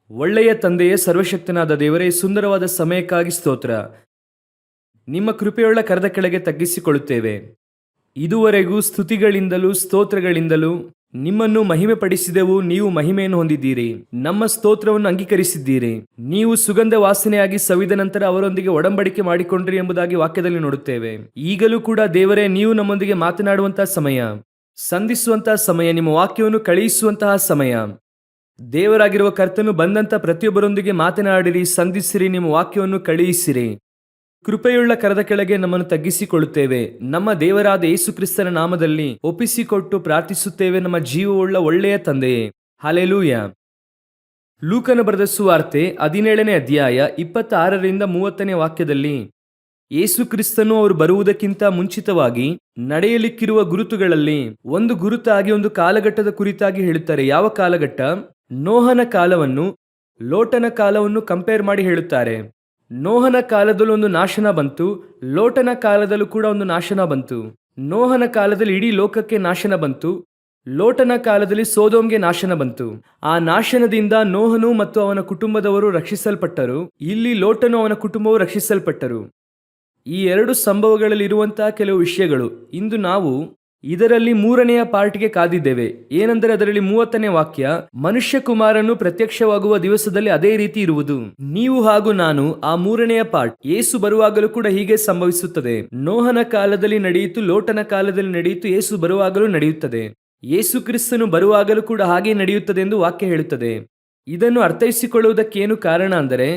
ಒಳ್ಳೆಯ ತಂದೆಯೇ, ಸರ್ವಶಕ್ತನಾದ ದೇವರೇ, ಸುಂದರವಾದ ಸಮಯಕ್ಕಾಗಿ ಸ್ತೋತ್ರ. ನಿಮ್ಮ ಕೃಪೆಯುಳ್ಳ ಕರದ ಕೆಳಗೆ ತಗ್ಗಿಸಿಕೊಳ್ಳುತ್ತೇವೆ. ಇದುವರೆಗೂ ಸ್ತುತಿಗಳಿಂದಲೂ ಸ್ತೋತ್ರಗಳಿಂದಲೂ ನಿಮ್ಮನ್ನು ಮಹಿಮೆ ಪಡಿಸಿದೆವು. ನೀವು ಮಹಿಮೆಯನ್ನು ಹೊಂದಿದ್ದೀರಿ, ನಮ್ಮ ಸ್ತೋತ್ರವನ್ನು ಅಂಗೀಕರಿಸಿದ್ದೀರಿ. ನೀವು ಸುಗಂಧ ವಾಸನೆಯಾಗಿ ಸವಿದ ನಂತರ ಅವರೊಂದಿಗೆ ಒಡಂಬಡಿಕೆ ಮಾಡಿಕೊಂಡ್ರಿ ಎಂಬುದಾಗಿ ವಾಕ್ಯದಲ್ಲಿ ನೋಡುತ್ತೇವೆ. ಈಗಲೂ ಕೂಡ ದೇವರೇ, ನೀವು ನಮ್ಮೊಂದಿಗೆ ಮಾತನಾಡುವಂತಹ ಸಮಯ, ಸಂಧಿಸುವಂತಹ ಸಮಯ, ನಿಮ್ಮ ವಾಕ್ಯವನ್ನು ಕಳುಹಿಸುವಂತಹ ಸಮಯ. ದೇವರಾಗಿರುವ ಕರ್ತನು ಬಂದಂತ ಪ್ರತಿಯೊಬ್ಬರೊಂದಿಗೆ ಮಾತನಾಡಿರಿ, ಸಂಧಿಸಿರಿ, ನಿಮ್ಮ ವಾಕ್ಯವನ್ನು ಕಳುಹಿಸಿರಿ. ಕೃಪೆಯುಳ್ಳ ಕರದ ಕೆಳಗೆ ನಮ್ಮನ್ನು ತಗ್ಗಿಸಿಕೊಳ್ಳುತ್ತೇವೆ. ನಮ್ಮ ದೇವರಾದ ಯೇಸು ಕ್ರಿಸ್ತನ ನಾಮದಲ್ಲಿ ಒಪ್ಪಿಸಿಕೊಟ್ಟು ಪ್ರಾರ್ಥಿಸುತ್ತೇವೆ, ನಮ್ಮ ಜೀವವುಳ್ಳ ಒಳ್ಳೆಯ ತಂದೆಯೇ. ಹಲ್ಲೆಲೂಯಾ. ಲೂಕನ ಬರೆದ ಸುವಾರ್ತೆ 17ನೇ ಅಧ್ಯಾಯ 26ರಿಂದ 30ನೇ ವಾಕ್ಯದಲ್ಲಿ ಯೇಸು ಕ್ರಿಸ್ತನು ಅವರು ಬರುವುದಕ್ಕಿಂತ ಮುಂಚಿತವಾಗಿ ನಡೆಯಲಿಕ್ಕಿರುವ ಗುರುತುಗಳಲ್ಲಿ ಒಂದು ಗುರುತಾಗಿ ಒಂದು ಕಾಲಘಟ್ಟದ ಕುರಿತಾಗಿ ಹೇಳುತ್ತಾರೆ. ಯಾವ ಕಾಲಘಟ್ಟ? ನೋಹನ ಕಾಲವನ್ನು ಲೋಟನ ಕಾಲವನ್ನು ಕಂಪೇರ್ ಮಾಡಿ ಹೇಳುತ್ತಾರೆ. ನೋಹನ ಕಾಲದಲ್ಲೂ ಒಂದು ನಾಶನ ಬಂತು, ಲೋಟನ ಕಾಲದಲ್ಲೂ ಕೂಡ ಒಂದು ನಾಶನ ಬಂತು. ನೋಹನ ಕಾಲದಲ್ಲಿ ಇಡೀ ಲೋಕಕ್ಕೆ ನಾಶನ ಬಂತು, ಲೋಟನ ಕಾಲದಲ್ಲಿ ಸೋದೋಮ್ಗೆ ನಾಶನ ಬಂತು. ಆ ನಾಶನದಿಂದ ನೋಹನು ಮತ್ತು ಅವನ ಕುಟುಂಬದವರು ರಕ್ಷಿಸಲ್ಪಟ್ಟರು. ಇಲ್ಲಿ ಲೋಟನು ಅವನ ಕುಟುಂಬವು ರಕ್ಷಿಸಲ್ಪಟ್ಟರು. ಈ ಎರಡು ಸಂಭವಗಳಲ್ಲಿ ಇರುವಂತಹ ಕೆಲವು ವಿಷಯಗಳು ಇಂದು ನಾವು ಇದರಲ್ಲಿ 3ನೆಯ ಪಾರ್ಟ್ಗೆ ಕಾದಿದ್ದೇವೆ. ಏನೆಂದರೆ ಅದರಲ್ಲಿ 30ನೇ ವಾಕ್ಯ, ಮನುಷ್ಯ ಕುಮಾರನು ಪ್ರತ್ಯಕ್ಷವಾಗುವ ದಿವಸದಲ್ಲಿ ಅದೇ ರೀತಿ ಇರುವುದು. ನೀವು ಹಾಗೂ ನಾನು ಆ 3ನೆಯ ಪಾರ್ಟ್. ಯೇಸು ಬರುವಾಗಲೂ ಕೂಡ ಹೀಗೆ ಸಂಭವಿಸುತ್ತದೆ. ನೋಹನ ಕಾಲದಲ್ಲಿ ನಡೆಯಿತು, ಲೋಟನ ಕಾಲದಲ್ಲಿ ನಡೆಯಿತು, ಯೇಸು ಬರುವಾಗಲೂ ನಡೆಯುತ್ತದೆ. ಯೇಸು ಕ್ರಿಸ್ತನು ಬರುವಾಗಲೂ ಕೂಡ ಹಾಗೆ ನಡೆಯುತ್ತದೆ ಎಂದು ವಾಕ್ಯ ಹೇಳುತ್ತದೆ. ಇದನ್ನು ಅರ್ಥೈಸಿಕೊಳ್ಳುವುದಕ್ಕೇನು ಕಾರಣ ಅಂದರೆ,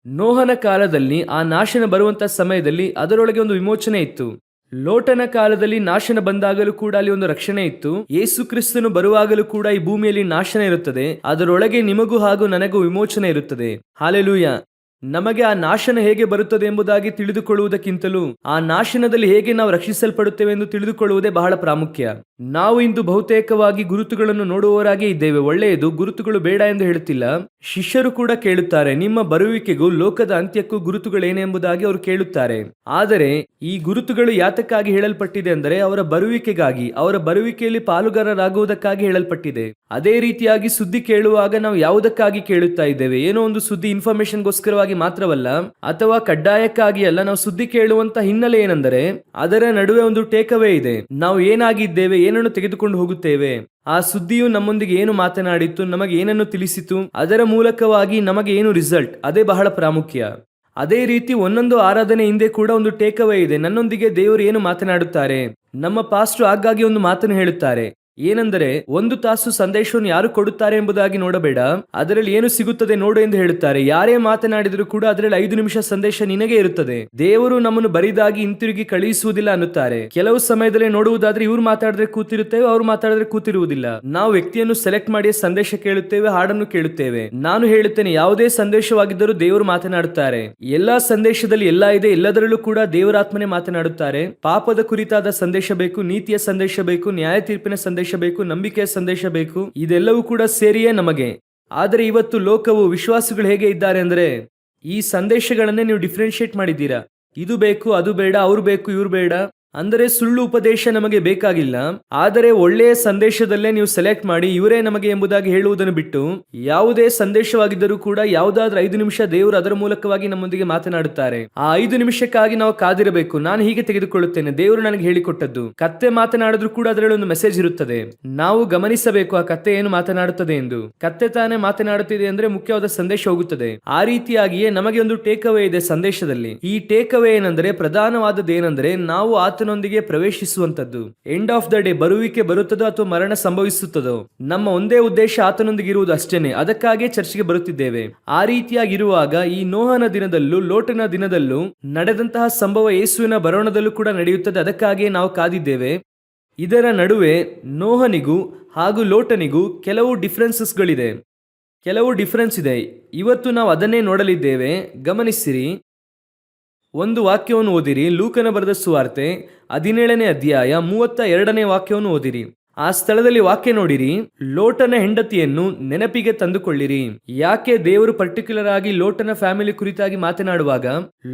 ನೋಹನ ಕಾಲದಲ್ಲಿ ಆ ನಾಶನ ಬರುವಂತಹ ಸಮಯದಲ್ಲಿ ಅದರೊಳಗೆ ಒಂದು ವಿಮೋಚನೆ ಇತ್ತು. ಲೋಟನ ಕಾಲದಲ್ಲಿ ನಾಶನ ಬಂದಾಗಲೂ ಕೂಡ ಅಲ್ಲಿ ಒಂದು ರಕ್ಷಣೆ ಇತ್ತು. ಯೇಸು ಕ್ರಿಸ್ತನು ಬರುವಾಗಲೂ ಕೂಡ ಈ ಭೂಮಿಯಲ್ಲಿ ನಾಶನ ಇರುತ್ತದೆ, ಅದರೊಳಗೆ ನಿಮಗೂ ಹಾಗೂ ನನಗೂ ವಿಮೋಚನೆ ಇರುತ್ತದೆ. ಹಲ್ಲೆಲೂಯಾ. ನಮಗೆ ಆ ನಾಶನ ಹೇಗೆ ಬರುತ್ತದೆ ಎಂಬುದಾಗಿ ತಿಳಿದುಕೊಳ್ಳುವುದಕ್ಕಿಂತಲೂ ಆ ನಾಶನದಲ್ಲಿ ಹೇಗೆ ನಾವು ರಕ್ಷಿಸಲ್ಪಡುತ್ತೇವೆ ಎಂದು ತಿಳಿದುಕೊಳ್ಳುವುದೇ ಬಹಳ ಪ್ರಾಮುಖ್ಯ. ನಾವು ಇಂದು ಬಹುತೇಕವಾಗಿ ಗುರುತುಗಳನ್ನು ನೋಡುವವರಾಗೇ ಇದ್ದೇವೆ. ಒಳ್ಳೆಯದು, ಗುರುತುಗಳು ಬೇಡ ಎಂದು ಹೇಳುತ್ತಿಲ್ಲ. ಶಿಷ್ಯರು ಕೂಡ ಕೇಳುತ್ತಾರೆ, ನಿಮ್ಮ ಬರುವಿಕೆಗೂ ಲೋಕದ ಅಂತ್ಯಕ್ಕೂ ಗುರುತುಗಳೇನೆಂಬುದಾಗಿ ಅವರು ಕೇಳುತ್ತಾರೆ. ಆದರೆ ಈ ಗುರುತುಗಳು ಯಾತಕ್ಕಾಗಿ ಹೇಳಲ್ಪಟ್ಟಿದೆ ಅಂದರೆ ಅವರ ಬರುವಿಕೆಗಾಗಿ, ಅವರ ಬರುವಿಕೆಯಲ್ಲಿ ಪಾಲುಗಾರರಾಗುವುದಕ್ಕಾಗಿ ಹೇಳಲ್ಪಟ್ಟಿದೆ. ಅದೇ ರೀತಿಯಾಗಿ ಸುದ್ದಿ ಕೇಳುವಾಗ ನಾವು ಯಾವುದಕ್ಕಾಗಿ ಕೇಳುತ್ತಾ ಇದ್ದೇವೆ? ಏನೋ ಒಂದು ಸುದ್ದಿ ಇನ್ಫಾರ್ಮೇಶನ್ಗೋಸ್ಕರವಾಗಿ ಮಾತ್ರವಲ್ಲ, ಅಥವಾ ಕಡ್ಡಾಯಕ್ಕಾಗಿ ಅಲ್ಲ. ನಾವು ಸುದ್ದಿ ಕೇಳುವಂತ ಹಿನ್ನೆಲೆ ಏನೆಂದರೆ ಅದರ ನಡುವೆ ಒಂದು ಟೇಕ್ ಅವೇ ಇದೆ. ನಾವು ಏನಾಗಿದ್ದೇವೆ, ಏನನ್ನು ತೆಗೆದುಕೊಂಡು ಹೋಗುತ್ತೇವೆ, ಆ ಸುದ್ದಿಯು ನಮ್ಮೊಂದಿಗೆ ಏನು ಮಾತನಾಡಿತ್ತು, ನಮಗೆ ಏನನ್ನು ತಿಳಿಸಿತು, ಅದರ ಮೂಲಕವಾಗಿ ನಮಗೆ ಏನು ರಿಸಲ್ಟ್, ಅದೇ ಬಹಳ ಪ್ರಾಮುಖ್ಯ. ಅದೇ ರೀತಿ ಒಂದೊಂದು ಆರಾಧನೆ ಹಿಂದೆ ಕೂಡ ಒಂದು ಟೇಕ್ ಅವೇ ಇದೆ. ನನ್ನೊಂದಿಗೆ ದೇವರು ಏನು ಮಾತನಾಡುತ್ತಾರೆ. ನಮ್ಮ ಪಾಸ್ಟರ್ ಆಗಾಗ್ಗೆ ಒಂದು ಮಾತನ್ನು ಹೇಳುತ್ತಾರೆ, ಏನೆಂದರೆ 1 ತಾಸು ಸಂದೇಶವನ್ನು ಯಾರು ಕೊಡುತ್ತಾರೆ ಎಂಬುದಾಗಿ ನೋಡಬೇಡ, ಅದರಲ್ಲಿ ಏನು ಸಿಗುತ್ತದೆ ನೋಡು ಎಂದು ಹೇಳುತ್ತಾರೆ. ಯಾರೇ ಮಾತನಾಡಿದರೂ ಕೂಡ ಅದರಲ್ಲಿ 5 ನಿಮಿಷ ಸಂದೇಶ ನಿನಗೆ ಇರುತ್ತದೆ. ದೇವರು ನಮ್ಮನ್ನು ಬರಿದಾಗಿ ಹಿಂತಿರುಗಿ ಕಳುಹಿಸುವುದಿಲ್ಲ ಅನ್ನುತ್ತಾರೆ. ಕೆಲವು ಸಮಯದಲ್ಲಿ ನೋಡುವುದಾದ್ರೆ ಇವ್ರು ಮಾತಾಡಿದ್ರೆ ಕೂತಿರುತ್ತೇವೆ, ಅವ್ರು ಮಾತಾಡಿದ್ರೆ ಕೂತಿರುವುದಿಲ್ಲ. ನಾವು ವ್ಯಕ್ತಿಯನ್ನು ಸೆಲೆಕ್ಟ್ ಮಾಡಿ ಸಂದೇಶ ಕೇಳುತ್ತೇವೆ, ಹಾಡನ್ನು ಕೇಳುತ್ತೇವೆ. ನಾನು ಹೇಳುತ್ತೇನೆ, ಯಾವುದೇ ಸಂದೇಶವಾಗಿದ್ದರೂ ದೇವರು ಮಾತನಾಡುತ್ತಾರೆ. ಎಲ್ಲಾ ಸಂದೇಶದಲ್ಲಿ ಎಲ್ಲ ಇದೆ, ಎಲ್ಲದರಲ್ಲೂ ಕೂಡ ದೇವರಾತ್ಮನೆ ಮಾತನಾಡುತ್ತಾರೆ. ಪಾಪದ ಕುರಿತಾದ ಸಂದೇಶ ಬೇಕು, ನೀತಿಯ ಸಂದೇಶ ಬೇಕು, ನ್ಯಾಯ ತೀರ್ಪಿನ ಸಂದೇಶ ಬೇಕು, ನಂಬಿಕೆಯ ಸಂದೇಶ ಬೇಕು. ಇದೆಲ್ಲವೂ ಕೂಡ ಸೇರಿಯೇ ನಮಗೆ. ಆದರೆ ಇವತ್ತು ಲೋಕವು, ವಿಶ್ವಾಸಿಗಳು ಹೇಗೆ ಇದ್ದಾರೆ ಅಂದರೆ, ಈ ಸಂದೇಶಗಳನ್ನೇ ನೀವು ಡಿಫ್ರೆನ್ಶಿಯೇಟ್ ಮಾಡಿದ್ದೀರಾ. ಇದು ಬೇಕು, ಅದು ಬೇಡ, ಅವ್ರು ಬೇಕು, ಇವ್ರು ಬೇಡ. ಅಂದರೆ ಸುಳ್ಳು ಉಪದೇಶ ನಮಗೆ ಬೇಕಾಗಿಲ್ಲ, ಆದರೆ ಒಳ್ಳೆಯ ಸಂದೇಶದಲ್ಲೇ ನೀವು ಸೆಲೆಕ್ಟ್ ಮಾಡಿ ಇವರೇ ನಮಗೆ ಎಂಬುದಾಗಿ ಹೇಳುವುದನ್ನು ಬಿಟ್ಟು, ಯಾವುದೇ ಸಂದೇಶವಾಗಿದ್ದರೂ ಕೂಡ ಯಾವುದಾದ್ರೂ 5 ನಿಮಿಷ ದೇವರು ಅದರ ಮೂಲಕವಾಗಿ ನಮ್ಮೊಂದಿಗೆ ಮಾತನಾಡುತ್ತಾರೆ. ಆ 5 ನಿಮಿಷಕ್ಕಾಗಿ ನಾವು ಕಾದಿರಬೇಕು. ನಾನು ಹೀಗೆ ತೆಗೆದುಕೊಳ್ಳುತ್ತೇನೆ, ದೇವರು ನನಗೆ ಹೇಳಿಕೊಟ್ಟದ್ದು. ಕತ್ತೆ ಮಾತನಾಡಿದ್ರು ಕೂಡ ಅದರಲ್ಲಿ ಒಂದು ಮೆಸೇಜ್ ಇರುತ್ತದೆ. ನಾವು ಗಮನಿಸಬೇಕು ಆ ಕತ್ತೆ ಏನು ಮಾತನಾಡುತ್ತದೆ ಎಂದು. ಕತ್ತೆ ತಾನೇ ಮಾತನಾಡುತ್ತಿದೆ ಅಂದ್ರೆ ಮುಖ್ಯವಾದ ಸಂದೇಶ ಹೋಗುತ್ತದೆ. ಆ ರೀತಿಯಾಗಿಯೇ ನಮಗೆ ಒಂದು ಟೇಕ್ ಅವೇ ಇದೆ ಸಂದೇಶದಲ್ಲಿ. ಈ ಟೇಕ್ ಅವೇ ಏನಂದ್ರೆ, ಪ್ರಧಾನವಾದದ್ದೇನೆಂದ್ರೆ, ನಾವು ಆತನೊಂದಿಗೆ ಪ್ರವೇಶಿಸುವಂತದ್ದು. ಎಂಡ್ ಆಫ್ ದ ಡೇ ಬರುವಿಕೆ ಬರುತ್ತದೋ ಅಥವಾ ಮರಣ ಸಂಭವಿಸುತ್ತದೋ, ನಮ್ಮ ಒಂದೇ ಉದ್ದೇಶ ಆತನೊಂದಿಗೆ ಇರುವುದು ಅಷ್ಟೇನೆ. ಅದಕ್ಕಾಗಿ ಚರ್ಚ್ಗೆ ಬರುತ್ತಿದ್ದೇವೆ. ಆ ರೀತಿಯಾಗಿರುವಾಗ ಈ ನೋಹನ ದಿನದಲ್ಲೂ ಲೋಟನ ದಿನದಲ್ಲೂ ನಡೆದಂತಹ ಸಂಭವ ಯೇಸುವಿನ ಬರೋಣದಲ್ಲೂ ಕೂಡ ನಡೆಯುತ್ತದೆ. ಅದಕ್ಕಾಗಿಯೇ ನಾವು ಕಾದಿದ್ದೇವೆ. ಇದರ ನಡುವೆ ನೋಹನಿಗೂ ಹಾಗೂ ಲೋಟನಿಗೂ ಕೆಲವು ಡಿಫರೆನ್ಸಸ್ಗಳಿದೆ, ಕೆಲವು ಡಿಫರೆನ್ಸ್ ಇದೆ. ಇವತ್ತು ನಾವು ಅದನ್ನೇ ನೋಡಲಿದ್ದೇವೆ. ಗಮನಿಸಿರಿ. ಒಂದು ವಾಕ್ಯವನ್ನು ಓದಿರಿ. ಲೂಕನ ಬರೆದ ಸುವಾರ್ತೆ 17ನೇ ಅಧ್ಯಾಯ 32ನೇ ವಾಕ್ಯವನ್ನು ಓದಿರಿ. ಆ ಸ್ಥಳದಲ್ಲಿ ವಾಕ್ಯ ನೋಡಿರಿ. ಲೋಟನ ಹೆಂಡತಿಯನ್ನು ನೆನಪಿಗೆ ತಂದುಕೊಳ್ಳಿರಿ. ಯಾಕೆ ದೇವರು ಪರ್ಟಿಕ್ಯುಲರ್ ಆಗಿ ಲೋಟನ ಫ್ಯಾಮಿಲಿ ಕುರಿತಾಗಿ ಮಾತನಾಡುವಾಗ,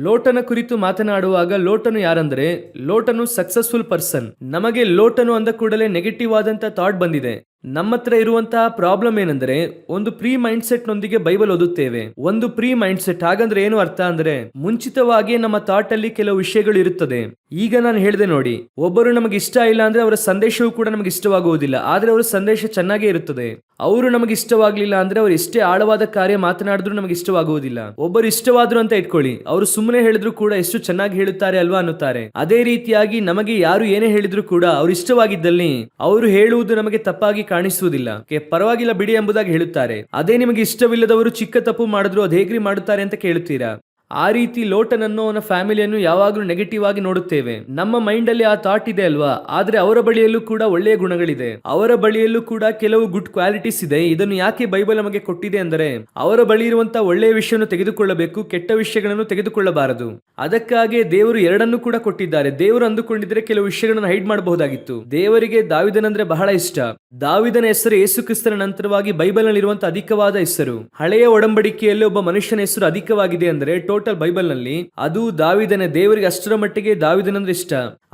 ಲೋಟನ ಕುರಿತು ಮಾತನಾಡುವಾಗ, ಲೋಟನು ಯಾರಂದ್ರೆ ಲೋಟನು ಸಕ್ಸಸ್ಫುಲ್ ಪರ್ಸನ್. ನಮಗೆ ಲೋಟನು ಅಂದ ಕೂಡಲೇ ನೆಗೆಟಿವ್ ಆದಂತ ಥಾಟ್ ಬಂದಿದೆ. ನಮ್ಮ ಹತ್ರ ಇರುವಂತಹ ಪ್ರಾಬ್ಲಮ್ ಏನಂದ್ರೆ ಒಂದು ಪ್ರೀ ಮೈಂಡ್ ಸೆಟ್ ನೊಂದಿಗೆ ಬೈಬಲ್ ಓದುತ್ತೇವೆ. ಒಂದು ಪ್ರೀ ಮೈಂಡ್ ಸೆಟ್ ಹಾಗಂದ್ರೆ ಏನು ಅರ್ಥ ಅಂದ್ರೆ ಮುಂಚಿತವಾಗಿ ನಮ್ಮ ಥಾಟ್ ಅಲ್ಲಿ ಕೆಲವು ವಿಷಯಗಳು ಇರುತ್ತದೆ. ಈಗ ನಾನು ಹೇಳಿದೆ ನೋಡಿ, ಒಬ್ಬರು ನಮಗೆ ಇಷ್ಟ ಇಲ್ಲ ಅಂದ್ರೆ ಅವರ ಸಂದೇಶವೂ ಕೂಡ ನಮಗೆ ಇಷ್ಟವಾಗುವುದಿಲ್ಲ, ಆದ್ರೆ ಅವರ ಸಂದೇಶ ಚೆನ್ನಾಗೇ ಇರುತ್ತದೆ. ಅವರು ನಮಗೆ ಇಷ್ಟವಾಗ್ಲಿಲ್ಲ ಅಂದ್ರೆ ಅವ್ರು ಎಷ್ಟೇ ಆಳವಾದ ಕಾರ್ಯ ಮಾತನಾಡಿದ್ರು ನಮಗೆ ಇಷ್ಟವಾಗುವುದಿಲ್ಲ. ಒಬ್ಬರು ಇಷ್ಟವಾದ್ರು ಅಂತ ಇಟ್ಕೊಳ್ಳಿ, ಅವರು ಸುಮ್ಮನೆ ಹೇಳಿದ್ರು ಕೂಡ ಎಷ್ಟು ಚೆನ್ನಾಗಿ ಹೇಳುತ್ತಾರೆ ಅಲ್ವಾ ಅನ್ನುತ್ತಾರೆ. ಅದೇ ರೀತಿಯಾಗಿ ನಮಗೆ ಯಾರು ಏನೇ ಹೇಳಿದ್ರು ಕೂಡ ಅವ್ರು ಇಷ್ಟವಾಗಿದ್ದಲ್ಲಿ ಅವರು ಹೇಳುವುದು ನಮಗೆ ತಪ್ಪಾಗಿ ಕಾಣಿಸುವುದಿಲ್ಲ. ಪರವಾಗಿಲ್ಲ ಬಿಡಿ ಎಂಬುದಾಗಿ ಹೇಳುತ್ತಾರೆ. ಅದೇ ನಿಮಗೆ ಇಷ್ಟವಿಲ್ಲದವರು ಚಿಕ್ಕ ತಪ್ಪು ಮಾಡಿದ್ರು ಅದು ಹೇಗ್ರಿ ಮಾಡುತ್ತಾರೆ ಅಂತ ಕೇಳುತ್ತೀರಾ? ಆ ರೀತಿ ಲೋಟನನ್ನು ಅವನ ಫ್ಯಾಮಿಲಿಯನ್ನು ಯಾವಾಗಲೂ ನೆಗೆಟಿವ್ ಆಗಿ ನೋಡುತ್ತೇವೆ. ನಮ್ಮ ಮೈಂಡ್ ಅಲ್ಲಿ ಆ ಥಾಟ್ ಇದೆ ಅಲ್ವಾ, ಆದ್ರೆ ಅವರ ಬಳಿಯಲ್ಲೂ ಕೂಡ ಒಳ್ಳೆಯ ಗುಣಗಳಿದೆ, ಅವರ ಬಳಿಯಲ್ಲೂ ಕೂಡ ಕೆಲವು ಗುಡ್ ಕ್ವಾಲಿಟೀಸ್ ಇದೆ. ಇದನ್ನು ಯಾಕೆ ಬೈಬಲ್ ನಮಗೆ ಕೊಟ್ಟಿದೆ ಅಂದರೆ ಅವರ ಬಳಿ ಇರುವಂತಹ ಒಳ್ಳೆಯ ವಿಷಯವನ್ನು ತೆಗೆದುಕೊಳ್ಳಬೇಕು, ಕೆಟ್ಟ ವಿಷಯಗಳನ್ನು ತೆಗೆದುಕೊಳ್ಳಬಾರದು. ಅದಕ್ಕಾಗಿ ದೇವರು ಎರಡನ್ನೂ ಕೂಡ ಕೊಟ್ಟಿದ್ದಾರೆ. ದೇವರು ಅಂದುಕೊಂಡಿದ್ರೆ ಕೆಲವು ವಿಷಯಗಳನ್ನು ಹೈಡ್ ಮಾಡಬಹುದಾಗಿತ್ತು. ದೇವರಿಗೆ ದಾವಿದನಂದ್ರೆ ಬಹಳ ಇಷ್ಟ. ದಾವಿದನ ಹೆಸರು ಯೇಸು ಕ್ರಿಸ್ತನ ನಂತರವಾಗಿ ಬೈಬಲ್ ನಲ್ಲಿ ಇರುವಂತಹ ಅಧಿಕವಾದ ಹೆಸರು. ಹಳೆಯ ಒಡಂಬಡಿಕೆಯಲ್ಲಿ ಒಬ್ಬ ಮನುಷ್ಯನ ಹೆಸರು ಅಧಿಕವಾಗಿದೆ ಅಂದ್ರೆ ಟೋಟಲ್ ಬೈಬಲ್ ನಲ್ಲಿ ಅದು ದಾವಿದನೇ. ದೇವರಿಗೆ ಅಷ್ಟರ ಮಟ್ಟಿಗೆ ದಾವಿದನಂದ್ರೆ ಇಷ್ಟ.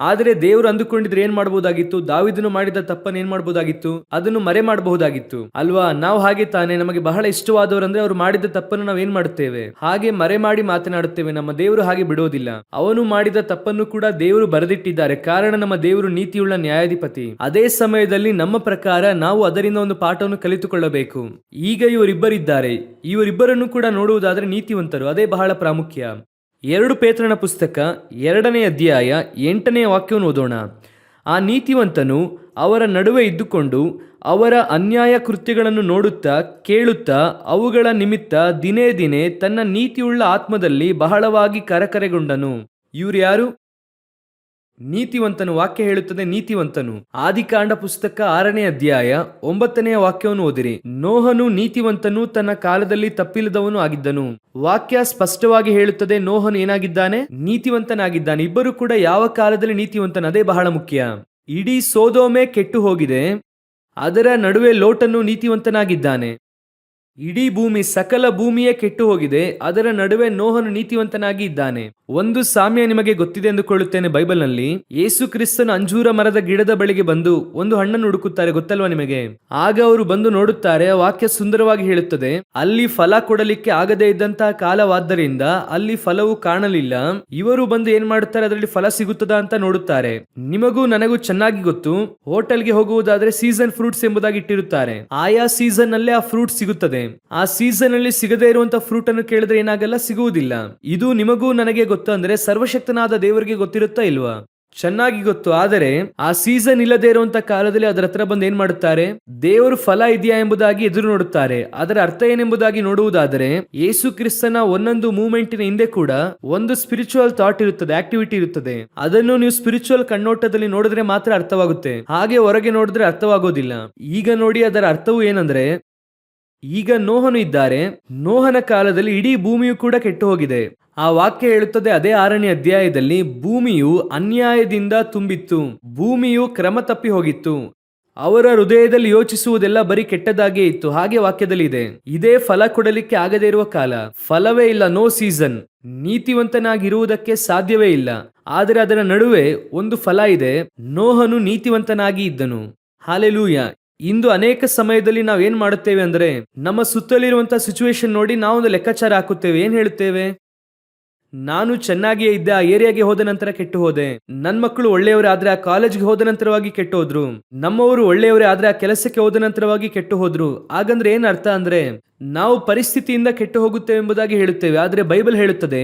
ಆದ್ರೆ ದೇವರು ಅಂದುಕೊಂಡಿದ್ರೆ ಏನ್ ಮಾಡಬಹುದಾಗಿತ್ತು? ದಾವಿದನು ಮಾಡಿದ ತಪ್ಪನ್ನು ಏನ್ ಮಾಡಬಹುದಾಗಿತ್ತು? ಅದನ್ನು ಮರೆ ಮಾಡಬಹುದಾಗಿತ್ತು ಅಲ್ವಾ? ನಾವು ಹಾಗೆ ತಾನೆ, ನಮಗೆ ಬಹಳ ಇಷ್ಟವಾದವರಂದ್ರೆ ಅವರು ಮಾಡಿದ ತಪ್ಪನ್ನು ನಾವು ಏನ್ ಮಾಡುತ್ತೇವೆ? ಹಾಗೆ ಮರೆ ಮಾಡಿ ಮಾತನಾಡುತ್ತೇವೆ. ನಮ್ಮ ದೇವರು ಹಾಗೆ ಬಿಡೋದಿಲ್ಲ. ಅವನು ಮಾಡಿದ ತಪ್ಪನ್ನು ಕೂಡ ದೇವರು ಬರೆದಿಟ್ಟಿದ್ದಾರೆ. ಕಾರಣ ನಮ್ಮ ದೇವರು ನೀತಿಯುಳ್ಳ ನ್ಯಾಯಾಧಿಪತಿ. ಅದೇ ಸಮಯದಲ್ಲಿ ನಮ್ಮ ಪ್ರಕಾರ ನಾವು ಅದರಿಂದ ಒಂದು ಪಾಠವನ್ನು ಕಲಿತುಕೊಳ್ಳಬೇಕು. ಈಗ ಇವರಿಬ್ಬರಿದ್ದಾರೆ, ಇವರಿಬ್ಬರನ್ನು ಕೂಡ ನೋಡುವುದಾದ್ರೆ ನೀತಿವಂತರು. ಅದೇ ಬಹಳ ಪ್ರಾಮುಖ್ಯ. 2 ಪೇತ್ರನ ಪುಸ್ತಕ 2ನೇ ಅಧ್ಯಾಯ 8ನೇ ವಾಕ್ಯವನ್ನು ಓದೋಣ. ಆ ನೀತಿವಂತನು ಅವರ ನಡುವೆ ಇದ್ದುಕೊಂಡು ಅವರ ಅನ್ಯಾಯ ಕೃತ್ಯಗಳನ್ನು ನೋಡುತ್ತಾ ಕೇಳುತ್ತಾ ಅವುಗಳ ನಿಮಿತ್ತ ದಿನೇ ದಿನೇ ತನ್ನ ನೀತಿಯುಳ್ಳ ಆತ್ಮದಲ್ಲಿ ಬಹಳವಾಗಿ ಕರಕರೆಗೊಂಡನು. ಇವ್ರು ಯಾರು? ನೀತಿವಂತನು. ವಾಕ್ಯ ಹೇಳುತ್ತದೆ ನೀತಿವಂತನು. ಆದಿಕಾಂಡ ಪುಸ್ತಕ 6ನೇ ಅಧ್ಯಾಯ 9ನೇ ವಾಕ್ಯವನ್ನು ಓದಿರಿ. ನೋಹನು ನೀತಿವಂತನು, ತನ್ನ ಕಾಲದಲ್ಲಿ ತಪ್ಪಿಲ್ಲದವನು ಆಗಿದ್ದನು. ವಾಕ್ಯ ಸ್ಪಷ್ಟವಾಗಿ ಹೇಳುತ್ತದೆ ನೋಹನು ಏನಾಗಿದ್ದಾನೆ? ನೀತಿವಂತನಾಗಿದ್ದಾನೆ. ಇಬ್ಬರು ಕೂಡ ಯಾವ ಕಾಲದಲ್ಲಿ ನೀತಿವಂತನ, ಅದೇ ಬಹಳ ಮುಖ್ಯ. ಇಡೀ ಸೋದೋಮೆ ಕೆಟ್ಟು ಹೋಗಿದೆ, ಅದರ ನಡುವೆ ಲೋಟನು ನೀತಿವಂತನಾಗಿದ್ದಾನೆ. ಇಡೀ ಭೂಮಿ, ಸಕಲ ಭೂಮಿಯೇ ಕೆಟ್ಟು ಹೋಗಿದೆ, ಅದರ ನಡುವೆ ನೋಹನು ನೀತಿವಂತನಾಗಿ ಇದ್ದಾನೆ. ಒಂದು ಸಾಮ್ಯ ನಿಮಗೆ ಗೊತ್ತಿದೆ ಎಂದುಕೊಳ್ಳುತ್ತೇನೆ. ಬೈಬಲ್ ನಲ್ಲಿ ಯೇಸು ಕ್ರಿಸ್ತನು ಅಂಜೂರ ಮರದ ಗಿಡದ ಬಳಿಗೆ ಬಂದು ಒಂದು ಹಣ್ಣನ್ನು ಹುಡುಕುತ್ತಾರೆ, ಗೊತ್ತಲ್ವಾ ನಿಮಗೆ? ಆಗ ಅವರು ಬಂದು ನೋಡುತ್ತಾರೆ, ವಾಕ್ಯ ಸುಂದರವಾಗಿ ಹೇಳುತ್ತದೆ, ಅಲ್ಲಿ ಫಲ ಕೊಡಲಿಕ್ಕೆ ಆಗದೇ ಇದ್ದಂತಹ ಕಾಲವಾದ್ದರಿಂದ ಅಲ್ಲಿ ಫಲವು ಕಾಣಲಿಲ್ಲ. ಇವರು ಬಂದು ಏನ್ ಮಾಡುತ್ತಾರೆ? ಅದರಲ್ಲಿ ಫಲ ಸಿಗುತ್ತದಾ ಅಂತ ನೋಡುತ್ತಾರೆ. ನಿಮಗೂ ನನಗೂ ಚೆನ್ನಾಗಿ ಗೊತ್ತು, ಹೋಟೆಲ್ಗೆ ಹೋಗುವುದಾದ್ರೆ ಸೀಸನ್ ಫ್ರೂಟ್ಸ್ ಎಂಬುದಾಗಿ ಇಟ್ಟಿರುತ್ತಾರೆ. ಆಯಾ ಸೀಸನ್ ನಲ್ಲೇ ಆ ಫ್ರೂಟ್ ಸಿಗುತ್ತದೆ. ಆ ಸೀಸನ್ ಅಲ್ಲಿ ಸಿಗದೇ ಇರುವಂತಹ ಫ್ರೂಟ್ ಅನ್ನು ಕೇಳಿದ್ರೆ ಏನಾಗಲ್ಲ, ಸಿಗುವುದಿಲ್ಲ. ಇದು ನಿಮಗೂ ನನಗೆ ಗೊತ್ತು ಅಂದ್ರೆ ಸರ್ವಶಕ್ತನಾದ ದೇವರಿಗೆ ಗೊತ್ತಿರುತ್ತಾ ಇಲ್ವಾ? ಚೆನ್ನಾಗಿ ಗೊತ್ತು. ಆದರೆ ಆ ಸೀಸನ್ ಇಲ್ಲದೆ ಇರುವಂತ ಕಾಲದಲ್ಲಿ ಅದರ ಹತ್ರ ಬಂದು ಏನ್ ಮಾಡುತ್ತಾರೆ? ದೇವರು ಫಲ ಇದೆಯಾ ಎಂಬುದಾಗಿ ಎದುರು ನೋಡುತ್ತಾರೆ. ಅದರ ಅರ್ಥ ಏನೆಂಬುದಾಗಿ ನೋಡುವುದಾದರೆ ಯೇಸು ಕ್ರಿಸ್ತನ ಒಂದೊಂದು ಮೂವ್ಮೆಂಟಿನ ಹಿಂದೆ ಕೂಡ ಒಂದು ಸ್ಪಿರಿಚುವಲ್ ಥಾಟ್ ಇರುತ್ತದೆ, ಆಕ್ಟಿವಿಟಿ ಇರುತ್ತದೆ. ಅದನ್ನು ನೀವು ಸ್ಪಿರಿಚುವಲ್ ಕಣ್ಣೋಟದಲ್ಲಿ ನೋಡಿದ್ರೆ ಮಾತ್ರ ಅರ್ಥವಾಗುತ್ತೆ, ಹಾಗೆ ಹೊರಗೆ ನೋಡಿದ್ರೆ ಅರ್ಥವಾಗೋದಿಲ್ಲ. ಈಗ ನೋಡಿ ಅದರ ಅರ್ಥವು ಏನಂದ್ರೆ, ಈಗ ನೋಹನು ಇದ್ದಾರೆ, ನೋಹನ ಕಾಲದಲ್ಲಿ ಇಡೀ ಭೂಮಿಯು ಕೂಡ ಕೆಟ್ಟು ಹೋಗಿದೆ. ಆ ವಾಕ್ಯ ಹೇಳುತ್ತದೆ ಅದೇ 6ನೇ ಅಧ್ಯಾಯದಲ್ಲಿ, ಭೂಮಿಯು ಅನ್ಯಾಯದಿಂದ ತುಂಬಿತ್ತು, ಭೂಮಿಯು ಕ್ರಮ ತಪ್ಪಿ ಹೋಗಿತ್ತು, ಅವರ ಹೃದಯದಲ್ಲಿ ಯೋಚಿಸುವುದೆಲ್ಲ ಬರೀ ಕೆಟ್ಟದಾಗೇ ಇತ್ತು. ಹಾಗೆ ವಾಕ್ಯದಲ್ಲಿ ಇದೆ. ಇದೇ ಫಲ ಕೊಡಲಿಕ್ಕೆ ಆಗದೇ ಇರುವ ಕಾಲ, ಫಲವೇ ಇಲ್ಲ, ನೋ ಸೀಸನ್. ನೀತಿವಂತನಾಗಿರುವುದಕ್ಕೆ ಸಾಧ್ಯವೇ ಇಲ್ಲ. ಆದರೆ ಅದರ ನಡುವೆ ಒಂದು ಫಲ ಇದೆ. ನೋಹನು ನೀತಿವಂತನಾಗಿ ಇದ್ದನು. ಹಾಲೆಲೂಯ. ಇಂದು ಅನೇಕ ಸಮಯದಲ್ಲಿ ನಾವು ಏನ್ ಮಾಡುತ್ತೇವೆ ಅಂದ್ರೆ, ನಮ್ಮ ಸುತ್ತಲಿರುವಂತಹ ಸಿಚುವೇಶನ್ ನೋಡಿ ನಾವೊಂದು ಲೆಕ್ಕಾಚಾರ ಹಾಕುತ್ತೇವೆ. ಏನ್ ಹೇಳುತ್ತೇವೆ? ನಾನು ಚೆನ್ನಾಗಿಯೇ ಇದ್ದೆ, ಆ ಏರಿಯಾಗೆ ಹೋದ ನಂತರ ಕೆಟ್ಟು ಹೋದೆ. ನನ್ನ ಮಕ್ಕಳು ಒಳ್ಳೆಯವರೇ ಆದ್ರೆ ಆ ಕಾಲೇಜ್ಗೆ ಹೋದ ನಂತರವಾಗಿ ಕೆಟ್ಟು ಹೋದ್ರು. ನಮ್ಮವರು ಒಳ್ಳೆಯವರೇ ಆದ್ರೆ ಆ ಕೆಲಸಕ್ಕೆ ಹೋದ ನಂತರವಾಗಿ ಕೆಟ್ಟು ಹೋದ್ರು. ಹಾಗಂದ್ರೆ ಏನ್ ಅರ್ಥ ಅಂದ್ರೆ, ನಾವು ಪರಿಸ್ಥಿತಿಯಿಂದ ಕೆಟ್ಟು ಹೋಗುತ್ತೇವೆ ಎಂಬುದಾಗಿ ಹೇಳುತ್ತೇವೆ. ಆದ್ರೆ ಬೈಬಲ್ ಹೇಳುತ್ತದೆ,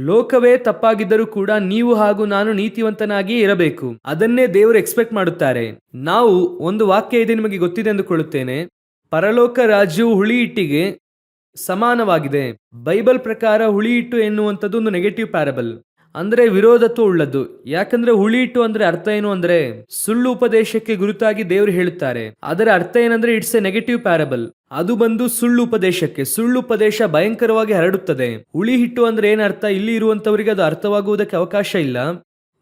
ಲೋಕವೇ ತಪ್ಪಾಗಿದ್ದರೂ ಕೂಡ ನೀವು ಹಾಗೂ ನಾನು ನೀತಿವಂತನಾಗಿಯೇ ಇರಬೇಕು. ಅದನ್ನೇ ದೇವರು ಎಕ್ಸ್ಪೆಕ್ಟ್ ಮಾಡುತ್ತಾರೆ. ನಾವು ಒಂದು ವಾಕ್ಯ ಇದೆ, ನಿಮಗೆ ಗೊತ್ತಿದೆ ಎಂದುಕೊಳ್ಳುತ್ತೇನೆ, ಪರಲೋಕ ರಾಜ್ಯವು ಹುಳಿ ಹಿಟ್ಟಿಗೆ ಸಮಾನವಾಗಿದೆ. ಬೈಬಲ್ ಪ್ರಕಾರ ಹುಳಿ ಹಿಟ್ಟು ಎನ್ನುವಂಥದ್ದು ಒಂದು ನೆಗೆಟಿವ್ ಪ್ಯಾರಬಲ್, ಅಂದ್ರೆ ವಿರೋಧತ್ವ ಉಳ್ಳದ್ದು. ಯಾಕಂದ್ರೆ ಹುಳಿ ಹಿಟ್ಟು ಅಂದ್ರೆ ಅರ್ಥ ಏನು ಅಂದ್ರೆ ಸುಳ್ಳು ಉಪದೇಶಕ್ಕೆ ಗುರುತಾಗಿ ದೇವರು ಹೇಳುತ್ತಾರೆ. ಅದರ ಅರ್ಥ ಏನಂದ್ರೆ ಇಟ್ಸ್ ಎ ನೆಗೆಟಿವ್ ಪ್ಯಾರಬಲ್. ಅದು ಬಂದು ಸುಳ್ಳು ಉಪದೇಶಕ್ಕೆ, ಸುಳ್ಳು ಉಪದೇಶ ಭಯಂಕರವಾಗಿ ಹರಡುತ್ತದೆ. ಹುಳಿ ಹಿಟ್ಟು ಅಂದ್ರೆ ಏನರ್ಥ? ಇಲ್ಲಿ ಇರುವಂತವರಿಗೆ ಅದು ಅರ್ಥವಾಗುವುದಕ್ಕೆ ಅವಕಾಶ ಇಲ್ಲ.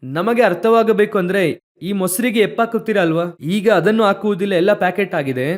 ನಮಗೆ ಅರ್ಥವಾಗಬೇಕು ಅಂದ್ರೆ ಈ ಮೊಸರಿಗೆ ಎಪ್ಪಾಕುತ್ತೀರಾ ಅಲ್ವಾ? ಈಗ ಅದನ್ನು ಹಾಕುವುದಿಲ್ಲ, ಎಲ್ಲ ಪ್ಯಾಕೆಟ್ ಆಗಿದೆ.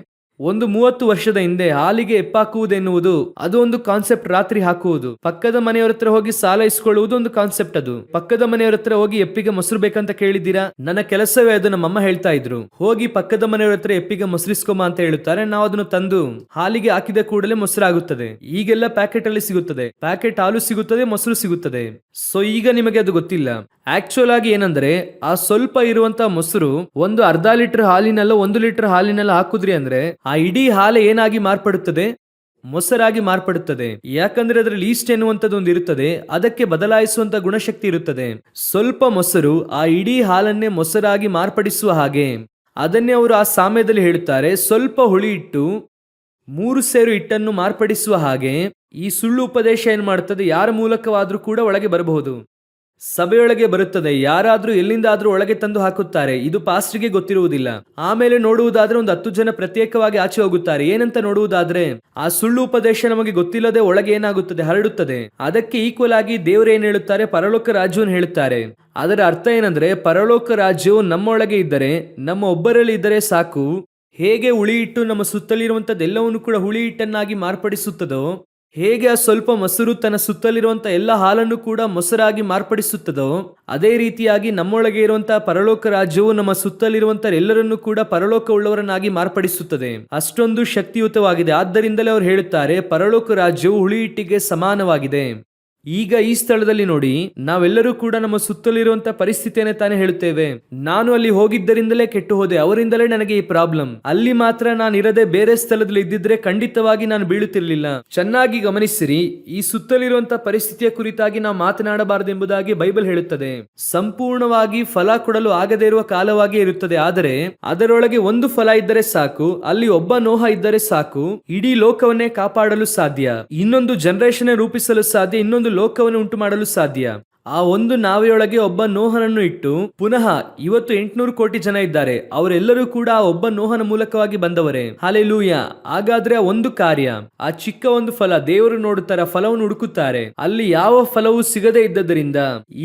ಒಂದು 30 ವರ್ಷದ ಹಿಂದೆ ಹಾಲಿಗೆ ಎಪ್ಪಾಕುವುದೆನ್ನುವುದು ಅದು ಒಂದು ಕಾನ್ಸೆಪ್ಟ್. ರಾತ್ರಿ ಹಾಕುವುದು, ಪಕ್ಕದ ಮನೆಯವರ ಹತ್ರ ಹೋಗಿ ಸಾಲ ಇಸ್ಕೊಳ್ಳುವುದು ಒಂದು ಕಾನ್ಸೆಪ್ಟ್. ಅದು ಪಕ್ಕದ ಮನೆಯವರ ಹತ್ರ ಹೋಗಿ ಎಪ್ಪಿಗೆ ಮೊಸರು ಬೇಕಂತ ಕೇಳಿದ್ದೀರಾ? ನನ್ನ ಕೆಲಸವೇ ಅದು. ನಮ್ಮಮ್ಮ ಹೇಳ್ತಾ ಇದ್ರು, ಹೋಗಿ ಪಕ್ಕದ ಮನೆಯವರ ಹತ್ರ ಎಪ್ಪಿಗೆ ಮೊಸರಿಸ್ಕೊಮ್ಮ ಅಂತ ಹೇಳುತ್ತಾರೆ. ನಾವು ಅದನ್ನು ತಂದು ಹಾಲಿಗೆ ಹಾಕಿದ ಕೂಡಲೇ ಮೊಸರಾಗುತ್ತದೆ. ಈಗೆಲ್ಲ ಪ್ಯಾಕೆಟ್ ಅಲ್ಲಿ ಸಿಗುತ್ತದೆ, ಪ್ಯಾಕೆಟ್ ಹಾಲು ಸಿಗುತ್ತದೆ, ಮೊಸರು ಸಿಗುತ್ತದೆ. ಸೊ ಈಗ ನಿಮಗೆ ಅದು ಗೊತ್ತಿಲ್ಲ. ಆಕ್ಚುಯಲ್ ಆಗಿ ಏನಂದ್ರೆ, ಆ ಸ್ವಲ್ಪ ಇರುವಂತ ಮೊಸರು ಒಂದು ಅರ್ಧ ಲೀಟರ್ ಹಾಲಿನಲ್ಲ 1 ಲೀಟರ್ ಹಾಲಿನಲ್ಲ ಹಾಕುದ್ರಿ ಅಂದ್ರೆ ಆ ಇಡೀ ಹಾಲು ಏನಾಗಿ ಮಾರ್ಪಡುತ್ತದೆ? ಮೊಸರಾಗಿ ಮಾರ್ಪಡುತ್ತದೆ. ಯಾಕಂದ್ರೆ ಅದರಲ್ಲಿ ಈಸ್ಟ್ ಎನ್ನುವಂಥದ್ದು ಒಂದು ಇರುತ್ತದೆ, ಅದಕ್ಕೆ ಬದಲಾಯಿಸುವಂತ ಗುಣಶಕ್ತಿ ಇರುತ್ತದೆ. ಸ್ವಲ್ಪ ಮೊಸರು ಆ ಇಡೀ ಹಾಲನ್ನೇ ಮೊಸರಾಗಿ ಮಾರ್ಪಡಿಸುವ ಹಾಗೆ. ಅದನ್ನೇ ಅವರು ಆ ಸಾಮ್ಯದಲ್ಲಿ ಹೇಳುತ್ತಾರೆ, ಸ್ವಲ್ಪ ಹುಳಿ ಇಟ್ಟು 3 ಸೇರು ಹಿಟ್ಟನ್ನು ಮಾರ್ಪಡಿಸುವ ಹಾಗೆ. ಈ ಸುಳ್ಳು ಉಪದೇಶ ಏನ್ ಮಾಡುತ್ತದೆ? ಯಾರ ಮೂಲಕವಾದ್ರೂ ಕೂಡ ಒಳಗೆ ಬರಬಹುದು, ಸಭೆಯೊಳಗೆ ಬರುತ್ತದೆ. ಯಾರಾದ್ರೂ ಎಲ್ಲಿಂದಾದ್ರೂ ಒಳಗೆ ತಂದು ಹಾಕುತ್ತಾರೆ. ಇದು ಪಾಸ್ಟ್ರಿಗೆ ಗೊತ್ತಿರುವುದಿಲ್ಲ. ಆಮೇಲೆ ನೋಡುವುದಾದ್ರೆ ಒಂದು 10 ಜನ ಪ್ರತ್ಯೇಕವಾಗಿ ಆಚೆ ಹೋಗುತ್ತಾರೆ. ಏನಂತ ನೋಡುವುದಾದ್ರೆ, ಆ ಸುಳ್ಳು ಉಪದೇಶ ನಮಗೆ ಗೊತ್ತಿಲ್ಲದೆ ಒಳಗೆ ಏನಾಗುತ್ತದೆ? ಹರಡುತ್ತದೆ. ಅದಕ್ಕೆ ಈಕ್ವಲ್ ಆಗಿ ದೇವರು ಏನ್ ಹೇಳುತ್ತಾರೆ? ಪರಲೋಕ ರಾಜ್ಯವನ್ನು ಹೇಳುತ್ತಾರೆ. ಅದರ ಅರ್ಥ ಏನಂದ್ರೆ, ಪರಲೋಕ ರಾಜ್ಯವು ನಮ್ಮೊಳಗೆ ಇದ್ದರೆ, ನಮ್ಮ ಒಬ್ಬರಲ್ಲಿ ಇದ್ದರೆ ಸಾಕು. ಹೇಗೆ ಹುಳಿ ಹಿಟ್ಟು ನಮ್ಮ ಸುತ್ತಲಿರುವಂತದ್ದೆಲ್ಲವನ್ನು ಕೂಡ ಹುಳಿ ಹಿಟ್ಟನ್ನಾಗಿ ಮಾರ್ಪಡಿಸುತ್ತದೋ, ಹೇಗೆ ಆ ಸ್ವಲ್ಪ ಮೊಸರು ತನ್ನ ಸುತ್ತಲಿರುವಂತ ಎಲ್ಲ ಹಾಲನ್ನು ಕೂಡ ಮೊಸರಾಗಿ ಮಾರ್ಪಡಿಸುತ್ತದೋ, ಅದೇ ರೀತಿಯಾಗಿ ನಮ್ಮೊಳಗೆ ಇರುವಂತಹ ಪರಲೋಕ ರಾಜ್ಯವು ನಮ್ಮ ಸುತ್ತಲಿರುವಂತ ಎಲ್ಲರನ್ನು ಕೂಡ ಪರಲೋಕ ಉಳ್ಳವರನ್ನಾಗಿ ಮಾರ್ಪಡಿಸುತ್ತದೆ. ಅಷ್ಟೊಂದು ಶಕ್ತಿಯುತವಾಗಿದೆ. ಆದ್ದರಿಂದಲೇ ಅವರು ಹೇಳುತ್ತಾರೆ, ಪರಲೋಕ ರಾಜ್ಯವು ಹುಳಿ ಹಿಟ್ಟಿಗೆ ಸಮಾನವಾಗಿದೆ. ಈಗ ಈ ಸ್ಥಳದಲ್ಲಿ ನೋಡಿ, ನಾವೆಲ್ಲರೂ ಕೂಡ ನಮ್ಮ ಸುತ್ತಲಿರುವಂತ ಪರಿಸ್ಥಿತಿಯನ್ನೇ ತಾನೇ ಹೇಳುತ್ತೇವೆ. ನಾನು ಅಲ್ಲಿ ಹೋಗಿದ್ದರಿಂದಲೇ ಕೆಟ್ಟು ಹೋದೆ, ಅವರಿಂದಲೇ ನನಗೆ ಈ ಪ್ರಾಬ್ಲಮ್. ಅಲ್ಲಿ ಮಾತ್ರ ನಾನು ಇರದೆ ಬೇರೆ ಸ್ಥಳದಲ್ಲಿ ಇದ್ದಿದ್ರೆ ಖಂಡಿತವಾಗಿ ನಾನು ಬೀಳುತ್ತಿರಲಿಲ್ಲ. ಚೆನ್ನಾಗಿ ಗಮನಿಸಿರಿ, ಈ ಸುತ್ತಲಿರುವಂತ ಪರಿಸ್ಥಿತಿಯ ಕುರಿತಾಗಿ ನಾವು ಮಾತನಾಡಬಾರದು ಎಂಬುದಾಗಿ ಬೈಬಲ್ ಹೇಳುತ್ತದೆ. ಸಂಪೂರ್ಣವಾಗಿ ಫಲ ಕೊಡಲು ಆಗದೇ ಇರುವ ಕಾಲವಾಗಿ ಇರುತ್ತದೆ. ಆದರೆ ಅದರೊಳಗೆ ಒಂದು ಫಲ ಇದ್ದರೆ ಸಾಕು, ಅಲ್ಲಿ ಒಬ್ಬ ನೋಹ ಇದ್ದರೆ ಸಾಕು, ಇಡೀ ಲೋಕವನ್ನೇ ಕಾಪಾಡಲು ಸಾಧ್ಯ, ಇನ್ನೊಂದು ಜನರೇಷನ್ ರೂಪಿಸಲು ಸಾಧ್ಯ, ಇನ್ನೊಂದು ಲೋಕವನ್ನು ಉಂಟು ಮಾಡಲು ಸಾಧ್ಯ. ಆ ಒಂದು ನಾವೆಯೊಳಗೆ ಒಬ್ಬ ನೋಹನನ್ನು ಇಟ್ಟು ಪುನಃ ಇವತ್ತು 800 ಕೋಟಿ ಜನ ಇದ್ದಾರೆ. ಅವರೆಲ್ಲರೂ ಕೂಡ ಆ ಒಬ್ಬ ನೋಹನ ಮೂಲಕವಾಗಿ ಬಂದವರೇ. ಹಲ್ಲೆಲೂಯಾ. ಹಾಗಾದ್ರೆ ಆ ಒಂದು ಕಾರ್ಯ, ಆ ಚಿಕ್ಕ ಒಂದು ಫಲ ದೇವರು ನೋಡುತ್ತಾರೆ, ಫಲವನ್ನು ಹುಡುಕುತ್ತಾರೆ. ಅಲ್ಲಿ ಯಾವ ಫಲವೂ ಸಿಗದೇ ಇದ್ದದರಿಂದ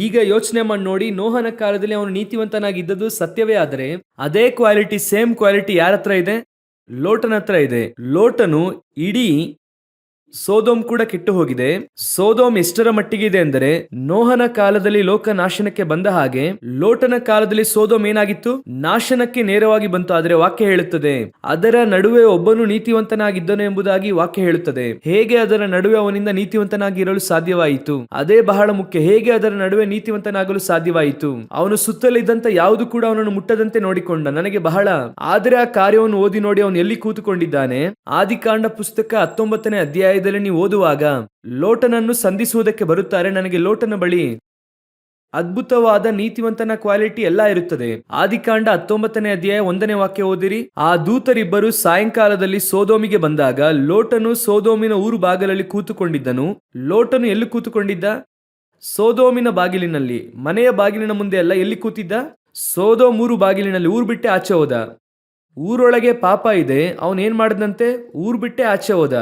ಈಗ ಯೋಚನೆ ಮಾಡಿ ನೋಡಿ, ನೋಹನ ಕಾಲದಲ್ಲಿ ಅವನು ನೀತಿವಂತನಾಗಿದ್ದದ್ದು ಸತ್ಯವೇ ಆದರೆ ಅದೇ ಕ್ವಾಲಿಟಿ, ಸೇಮ್ ಕ್ವಾಲಿಟಿ ಯಾರ ಹತ್ರ ಇದೆ? ಲೋಟನ ಹತ್ರ ಇದೆ. ಲೋಟನು ಇಡೀ ಸೋದೋಮ್ ಕೂಡ ಕೆಟ್ಟು ಹೋಗಿದೆ. ಸೋದೋಮ್ ಎಷ್ಟರ ಮಟ್ಟಿಗೆ ಇದೆ ಅಂದರೆ, ನೋಹನ ಕಾಲದಲ್ಲಿ ಲೋಕ ನಾಶನಕ್ಕೆ ಬಂದ ಹಾಗೆ ಲೋಟನ ಕಾಲದಲ್ಲಿ ಸೋದೋಮ್ ಏನಾಗಿತ್ತು? ನಾಶನಕ್ಕೆ ನೇರವಾಗಿ ಬಂತು. ಆದರೆ ವಾಕ್ಯ ಹೇಳುತ್ತದೆ, ಅದರ ನಡುವೆ ಒಬ್ಬನು ನೀತಿವಂತನಾಗಿದ್ದನು ಎಂಬುದಾಗಿ ವಾಕ್ಯ ಹೇಳುತ್ತದೆ. ಹೇಗೆ ಅದರ ನಡುವೆ ಅವನಿಂದ ನೀತಿವಂತನಾಗಿ ಇರಲು ಸಾಧ್ಯವಾಯಿತು? ಅದೇ ಬಹಳ ಮುಖ್ಯ. ಹೇಗೆ ಅದರ ನಡುವೆ ನೀತಿವಂತನಾಗಲು ಸಾಧ್ಯವಾಯಿತು? ಅವನು ಸುತ್ತಲಿದ್ದಂತ ಯಾವುದು ಕೂಡ ಅವನನ್ನು ಮುಟ್ಟದಂತೆ ನೋಡಿಕೊಂಡ. ನನಗೆ ಬಹಳ ಆದರೆ ಆ ಕಾರ್ಯವನ್ನು ಓದಿ ನೋಡಿ, ಅವನು ಎಲ್ಲಿ ಕೂತುಕೊಂಡಿದ್ದಾನೆ? ಆದಿಕಾಂಡ ಪುಸ್ತಕ 19ನೇ ಅಧ್ಯಾಯ ನೀವು ಓದುವಾಗ ಲೋಟನನ್ನು ಸಂಧಿಸುವುದಕ್ಕೆ ಬರುತ್ತಾರೆ. ನನಗೆ ಲೋಟನ ಬಳಿ ಅದ್ಭುತವಾದ ನೀತಿವಂತನ ಕ್ವಾಲಿಟಿ ಎಲ್ಲ ಇರುತ್ತದೆ. ಆದಿಕಾಂಡ 19ನೇ ಅಧ್ಯಾಯ 1ನೇ ವಾಕ್ಯ ಓದಿರಿ. ಆ ದೂತರಿಬ್ಬರು ಸಾಯಂಕಾಲದಲ್ಲಿ ಸೋದೋಮಿಗೆ ಬಂದಾಗ ಲೋಟನು ಸೋದೋಮಿನ ಊರು ಬಾಗಿಲಲ್ಲಿ ಕೂತುಕೊಂಡಿದ್ದನು. ಲೋಟನು ಎಲ್ಲಿ ಕೂತುಕೊಂಡಿದ್ದ? ಸೋದೋಮಿನ ಬಾಗಿಲಿನಲ್ಲಿ. ಮನೆಯ ಬಾಗಿಲಿನ ಮುಂದೆ ಅಲ್ಲ. ಎಲ್ಲಿ ಕೂತಿದ್ದ? ಸೋದೋಮ್ ಊರು ಬಾಗಿಲಿನಲ್ಲಿ. ಊರು ಬಿಟ್ಟೆ ಆಚೆ ಹೋದ. ಊರೊಳಗೆ ಪಾಪ ಇದೆ, ಅವನೇನ್ ಮಾಡಿದಂತೆ? ಊರು ಬಿಟ್ಟೆ ಆಚೆ ಹೋದ.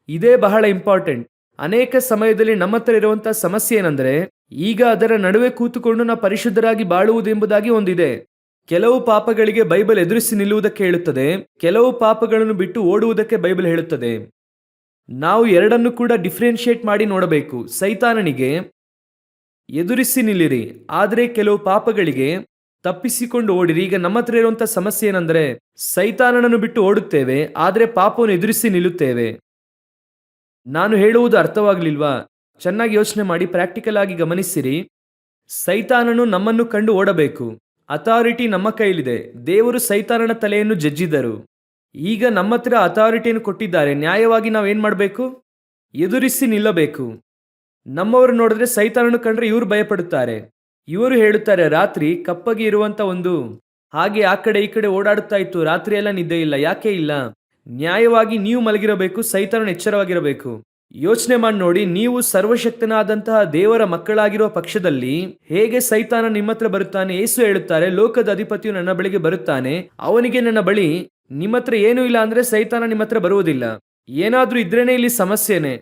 ಇದೇ ಬಹಳ ಇಂಪಾರ್ಟೆಂಟ್. ಅನೇಕ ಸಮಯದಲ್ಲಿ ನಮ್ಮ ಹತ್ರ ಇರುವಂತಹ ಸಮಸ್ಯೆ ಏನಂದ್ರೆ, ಈಗ ಅದರ ನಡುವೆ ಕೂತುಕೊಂಡು ನಾವು ಪರಿಶುದ್ಧರಾಗಿ ಬಾಳುವುದು ಎಂಬುದಾಗಿ ಒಂದಿದೆ. ಕೆಲವು ಪಾಪಗಳಿಗೆ ಬೈಬಲ್ ಎದುರಿಸಿ ನಿಲ್ಲುವುದಕ್ಕೆ ಹೇಳುತ್ತದೆ, ಕೆಲವು ಪಾಪಗಳನ್ನು ಬಿಟ್ಟು ಓಡುವುದಕ್ಕೆ ಬೈಬಲ್ ಹೇಳುತ್ತದೆ. ನಾವು ಎರಡನ್ನು ಕೂಡ ಡಿಫ್ರೆನ್ಶಿಯೇಟ್ ಮಾಡಿ ನೋಡಬೇಕು. ಸೈತಾನನಿಗೆ ಎದುರಿಸಿ ನಿಲ್ಲಿರಿ, ಆದರೆ ಕೆಲವು ಪಾಪಗಳಿಗೆ ತಪ್ಪಿಸಿಕೊಂಡು ಓಡಿರಿ. ಈಗ ನಮ್ಮ ಹತ್ರ ಇರುವಂತಹ ಸಮಸ್ಯೆ ಏನಂದ್ರೆ, ಸೈತಾನನನ್ನು ಬಿಟ್ಟು ಓಡುತ್ತೇವೆ, ಆದರೆ ಪಾಪವನ್ನು ಎದುರಿಸಿ ನಿಲ್ಲುತ್ತೇವೆ. ನಾನು ಹೇಳುವುದು ಅರ್ಥವಾಗಲಿಲ್ವಾ? ಚೆನ್ನಾಗಿ ಯೋಚನೆ ಮಾಡಿ, ಪ್ರಾಕ್ಟಿಕಲ್ ಆಗಿ ಗಮನಿಸಿರಿ. ಸೈತಾನನು ನಮ್ಮನ್ನು ಕಂಡು ಓಡಬೇಕು. ಅಥಾರಿಟಿ ನಮ್ಮ ಕೈಲಿದೆ. ದೇವರು ಸೈತಾನನ ತಲೆಯನ್ನು ಜಜ್ಜಿದರು. ಈಗ ನಮ್ಮ ಹತ್ರ ಅಥಾರಿಟಿಯನ್ನು ಕೊಟ್ಟಿದ್ದಾರೆ. ನ್ಯಾಯವಾಗಿ ನಾವೇನ್ ಮಾಡಬೇಕು? ಎದುರಿಸಿ ನಿಲ್ಲಬೇಕು. ನಮ್ಮವರು ನೋಡಿದ್ರೆ ಸೈತಾನನು ಕಂಡ್ರೆ ಇವರು ಭಯಪಡುತ್ತಾರೆ. ಇವರು ಹೇಳುತ್ತಾರೆ, ರಾತ್ರಿ ಕಪ್ಪಗೆ ಇರುವಂತ ಒಂದು ಹಾಗೆ ಆ ಕಡೆ ಈ ಕಡೆ ಓಡಾಡುತ್ತಾ ಇತ್ತು, ರಾತ್ರಿ ಎಲ್ಲ ನಿದ್ದೆ ಇಲ್ಲ. ಯಾಕೆ ಇಲ್ಲ? ನ್ಯಾಯವಾಗಿ ನೀವು ಮಲಗಿರಬೇಕು, ಸೈತಾನನು ಎಚ್ಚರವಾಗಿರಬೇಕು. ಯೋಚನೆ ಮಾಡಿ ನೋಡಿ, ನೀವು ಸರ್ವಶಕ್ತನಾದಂತಹ ದೇವರ ಮಕ್ಕಳಾಗಿರುವ ಪಕ್ಷದಲ್ಲಿ ಹೇಗೆ ಸೈತಾನ ನಿಮ್ಮ ಹತ್ರ ಬರುತ್ತಾನೆ? ಯೇಸು ಹೇಳುತ್ತಾರೆ, ಲೋಕದ ಅಧಿಪತಿಯು ನನ್ನ ಬಳಿಗೆ ಬರುತ್ತಾನೆ, ಅವನಿಗೆ ನನ್ನ ಬಳಿ ನಿಮ್ಮ ಹತ್ರ ಏನೂ ಇಲ್ಲ ಅಂದ್ರೆ ಸೈತಾನ ನಿಮ್ಮ ಹತ್ರ ಬರುವುದಿಲ್ಲ. ಏನಾದ್ರೂ ಇದ್ರೇನೆ ಇಲ್ಲಿ ಸಮಸ್ಯೆನೆ.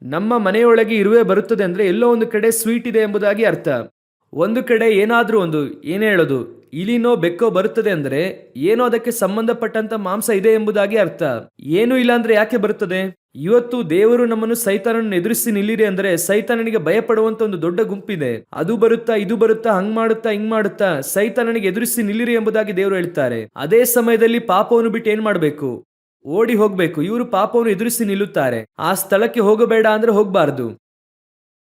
ನಮ್ಮ ಮನೆಯೊಳಗೆ ಇರುವೆ ಬರುತ್ತದೆ ಅಂದ್ರೆ ಎಲ್ಲೋ ಒಂದು ಕಡೆ ಸ್ವೀಟ್ ಇದೆ ಎಂಬುದಾಗಿ ಅರ್ಥ. ಒಂದು ಕಡೆ ಏನಾದ್ರೂ ಒಂದು ಏನೇ ಹೇಳೋದು, ಇಲಿನೋ ಬೆಕ್ಕೋ ಬರುತ್ತದೆ ಅಂದ್ರೆ ಏನೋ ಅದಕ್ಕೆ ಸಂಬಂಧಪಟ್ಟಂತ ಮಾಂಸ ಇದೆ ಎಂಬುದಾಗಿ ಅರ್ಥ. ಏನೂ ಇಲ್ಲ ಅಂದ್ರೆ ಯಾಕೆ ಬರುತ್ತದೆ? ಇವತ್ತು ದೇವರು ನಮ್ಮನ್ನು ಸೈತಾನನ್ನು ಎದುರಿಸಿ ನಿಲ್ಲಿರಿ ಅಂದ್ರೆ ಸೈತಾನನಿಗೆ ಭಯಪಡುವಂತ ಒಂದು ದೊಡ್ಡ ಗುಂಪಿದೆ. ಅದು ಬರುತ್ತಾ ಇದು ಬರುತ್ತಾ, ಹಂಗ್ ಮಾಡುತ್ತಾ ಹಿಂಗ್ ಮಾಡುತ್ತಾ ಸೈತಾನನಿಗೆ ಎದುರಿಸಿ ನಿಲ್ಲಿರಿ ಎಂಬುದಾಗಿ ದೇವರು ಹೇಳ್ತಾರೆ. ಅದೇ ಸಮಯದಲ್ಲಿ ಪಾಪವನ್ನು ಬಿಟ್ಟು ಏನ್ ಮಾಡ್ಬೇಕು? ಓಡಿ ಹೋಗ್ಬೇಕು. ಇವರು ಪಾಪವನ್ನು ಎದುರಿಸಿ ನಿಲ್ಲುತ್ತಾರೆ. ಆ ಸ್ಥಳಕ್ಕೆ ಹೋಗಬೇಡ ಅಂದ್ರೆ ಹೋಗ್ಬಾರ್ದು.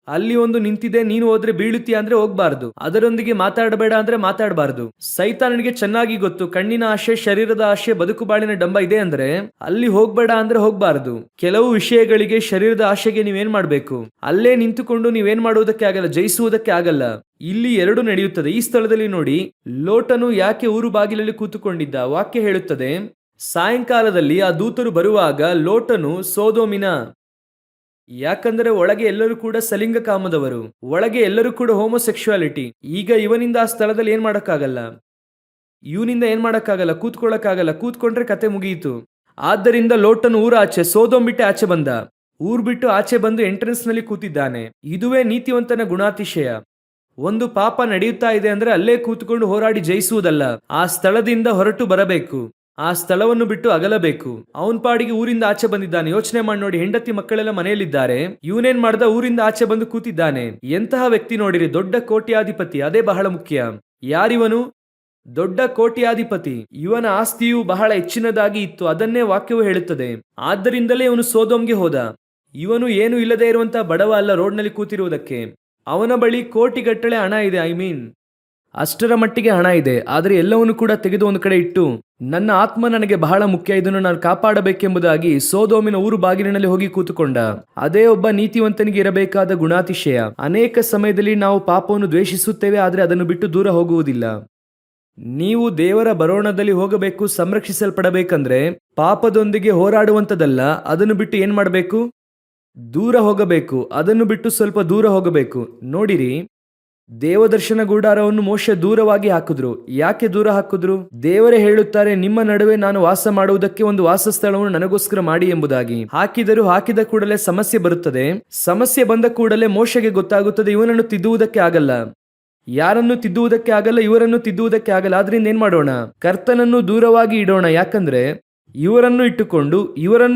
ಅಲ್ಲಿ ಒಂದು ನಿಂತಿದೆ, ನೀನು ಹೋದ್ರೆ ಬೀಳುತ್ತೀಯ ಅಂದ್ರೆ ಹೋಗ್ಬಾರ್ದು. ಅದರೊಂದಿಗೆ ಮಾತಾಡಬೇಡ ಅಂದ್ರೆ ಮಾತಾಡಬಾರ್ದು. ಸೈತಾನನಿಗೆ ಚೆನ್ನಾಗಿ ಗೊತ್ತು, ಕಣ್ಣಿನ ಆಶೆ, ಶರೀರದ ಆಶೆ, ಬದುಕು ಬಾಳಿನ ಡಂಬ ಇದೆ ಅಂದ್ರೆ ಅಲ್ಲಿ ಹೋಗ್ಬೇಡ ಅಂದ್ರೆ ಹೋಗ್ಬಾರ್ದು. ಕೆಲವು ವಿಷಯಗಳಿಗೆ, ಶರೀರದ ಆಶೆಗೆ ನೀವೇನ್ ಮಾಡ್ಬೇಕು? ಅಲ್ಲೇ ನಿಂತುಕೊಂಡು ನೀವೇನ್ ಮಾಡುವುದಕ್ಕೆ ಆಗಲ್ಲ, ಜಯಿಸುವುದಕ್ಕೆ ಆಗಲ್ಲ. ಇಲ್ಲಿ ಎರಡು ನಡೆಯುತ್ತದೆ. ಈ ಸ್ಥಳದಲ್ಲಿ ನೋಡಿ, ಲೋಟನು ಯಾಕೆ ಊರು ಬಾಗಿಲಲ್ಲಿ ಕೂತುಕೊಂಡಿದ್ದ? ವಾಕ್ಯ ಹೇಳುತ್ತದೆ, ಸಾಯಂಕಾಲದಲ್ಲಿ ಆ ದೂತರು ಬರುವಾಗ ಲೋಟನು ಸೋದೋಮಿನ, ಯಾಕಂದ್ರೆ ಒಳಗೆ ಎಲ್ಲರೂ ಕೂಡ ಸಲಿಂಗ ಕಾಮದವರು, ಒಳಗೆ ಎಲ್ಲರೂ ಕೂಡ ಹೋಮೋಸೆಕ್ಷುಯಾಲಿಟಿ. ಈಗ ಇವನಿಂದ ಆ ಸ್ಥಳದಲ್ಲಿ ಏನ್ ಮಾಡಕ್ಕಾಗಲ್ಲ, ಇವನಿಂದ ಏನ್ ಮಾಡಕ್ಕಾಗಲ್ಲ, ಕೂತ್ಕೊಳ್ಳಕ್ಕಾಗಲ್ಲ. ಕೂತ್ಕೊಂಡ್ರೆ ಕತೆ ಮುಗಿಯಿತು. ಆದ್ದರಿಂದ ಲೋಟನು ಊರ ಆಚೆ, ಸೋದೋಮ್ ಬಿಟ್ಟು ಆಚೆ ಬಂದ. ಊರ್ ಬಿಟ್ಟು ಆಚೆ ಬಂದು ಎಂಟ್ರೆನ್ಸ್ ನಲ್ಲಿ ಕೂತಿದ್ದಾನೆ. ಇದುವೇ ನೀತಿವಂತನ ಗುಣಾತಿಶಯ. ಒಂದು ಪಾಪ ನಡೆಯುತ್ತಾ ಇದೆ ಅಂದ್ರೆ ಅಲ್ಲೇ ಕೂತ್ಕೊಂಡು ಹೋರಾಡಿ ಜಯಿಸುವುದಲ್ಲ, ಆ ಸ್ಥಳದಿಂದ ಹೊರಟು ಬರಬೇಕು. ಆ ಸ್ಥಳವನ್ನು ಬಿಟ್ಟು ಅಗಲಬೇಕು. ಅವನ್ ಪಾಡಿಗೆ ಊರಿಂದ ಆಚೆ ಬಂದಿದ್ದಾನೆ. ಯೋಚನೆ ಮಾಡಿ ನೋಡಿ, ಹೆಂಡತಿ ಮಕ್ಕಳೆಲ್ಲ ಮನೆಯಲ್ಲಿದ್ದಾರೆ. ಇವನೇನ್ ಮಾಡ್ದ? ಊರಿಂದ ಆಚೆ ಬಂದು ಕೂತಿದ್ದಾನೆ. ಎಂತಹ ವ್ಯಕ್ತಿ ನೋಡಿರಿ, ದೊಡ್ಡ ಕೋಟ್ಯಾಧಿಪತಿ. ಅದೇ ಬಹಳ ಮುಖ್ಯ. ಯಾರಿವನು? ದೊಡ್ಡ ಕೋಟ್ಯಾಧಿಪತಿ. ಇವನ ಆಸ್ತಿಯು ಬಹಳ ಹೆಚ್ಚಿನದಾಗಿ ಇತ್ತು, ಅದನ್ನೇ ವಾಕ್ಯವು ಹೇಳುತ್ತದೆ. ಆದ್ದರಿಂದಲೇ ಇವನು ಸೋದೋಮ್ಗೆ ಹೋದ. ಇವನು ಏನು ಇಲ್ಲದೆ ಇರುವಂತ ಬಡವ ಅಲ್ಲ ರೋಡ್ನಲ್ಲಿ ಕೂತಿರುವುದಕ್ಕೆ. ಅವನ ಬಳಿ ಕೋಟಿಗಟ್ಟಲೆ ಹಣ ಇದೆ. ಅಷ್ಟರ ಮಟ್ಟಿಗೆ ಹಣ ಇದೆ. ಆದರೆ ಎಲ್ಲವನ್ನು ಕೂಡ ತೆಗೆದು ಒಂದು ಕಡೆ ಇಟ್ಟು, ನನ್ನ ಆತ್ಮ ನನಗೆ ಬಹಳ ಮುಖ್ಯ, ಇದನ್ನು ನಾನು ಕಾಪಾಡಬೇಕೆಂಬುದಾಗಿ ಸೋದೋಮಿನ ಊರು ಬಾಗಿಲಿನಲ್ಲಿ ಹೋಗಿ ಕೂತುಕೊಂಡ. ಅದೇ ಒಬ್ಬ ನೀತಿವಂತನಿಗೆ ಇರಬೇಕಾದ ಗುಣಾತಿಶಯ. ಅನೇಕ ಸಮಯದಲ್ಲಿ ನಾವು ಪಾಪವನ್ನು ದ್ವೇಷಿಸುತ್ತೇವೆ, ಆದರೆ ಅದನ್ನು ಬಿಟ್ಟು ದೂರ ಹೋಗುವುದಿಲ್ಲ. ನೀವು ದೇವರ ಬರೋಣದಲ್ಲಿ ಹೋಗಬೇಕು, ಸಂರಕ್ಷಿಸಲ್ಪಡಬೇಕಂದ್ರೆ ಪಾಪದೊಂದಿಗೆ ಹೋರಾಡುವಂಥದ್ದಲ್ಲ. ಅದನ್ನು ಬಿಟ್ಟು ಏನ್ ಮಾಡಬೇಕು? ದೂರ ಹೋಗಬೇಕು. ಅದನ್ನು ಬಿಟ್ಟು ಸ್ವಲ್ಪ ದೂರ ಹೋಗಬೇಕು. ನೋಡಿರಿ, ದೇವದರ್ಶನ ಗುಡಾರವನ್ನು ಮೋಶೆ ದೂರವಾಗಿ ಹಾಕಿದ್ರು. ಯಾಕೆ ದೂರ ಹಾಕಿದ್ರು? ದೇವರೇ ಹೇಳುತ್ತಾರೆ, ನಿಮ್ಮ ನಡುವೆ ನಾನು ವಾಸ ಮಾಡುವುದಕ್ಕೆ ಒಂದು ವಾಸಸ್ಥಳವನ್ನು ನನಗೋಸ್ಕರ ಮಾಡಿ ಎಂಬುದಾಗಿ. ಹಾಕಿದ ಕೂಡಲೇ ಸಮಸ್ಯೆ ಬರುತ್ತದೆ. ಸಮಸ್ಯೆ ಬಂದ ಕೂಡಲೇ ಮೋಶೆಗೆ ಗೊತ್ತಾಗುತ್ತದೆ, ಇವನನ್ನು ತಿದ್ದುವುದಕ್ಕೆ ಆಗಲ್ಲ. ಯಾರನ್ನು ತಿದ್ದುವುದಕ್ಕೆ ಆಗಲ್ಲ? ಇವರನ್ನು ತಿದ್ದುವುದಕ್ಕೆ ಆಗಲ್ಲ. ಆದ್ರಿಂದ ಏನ್ ಮಾಡೋಣ? ಕರ್ತನನ್ನು ದೂರವಾಗಿ ಇಡೋಣ. ಯಾಕಂದ್ರೆ ಇವರನ್ನು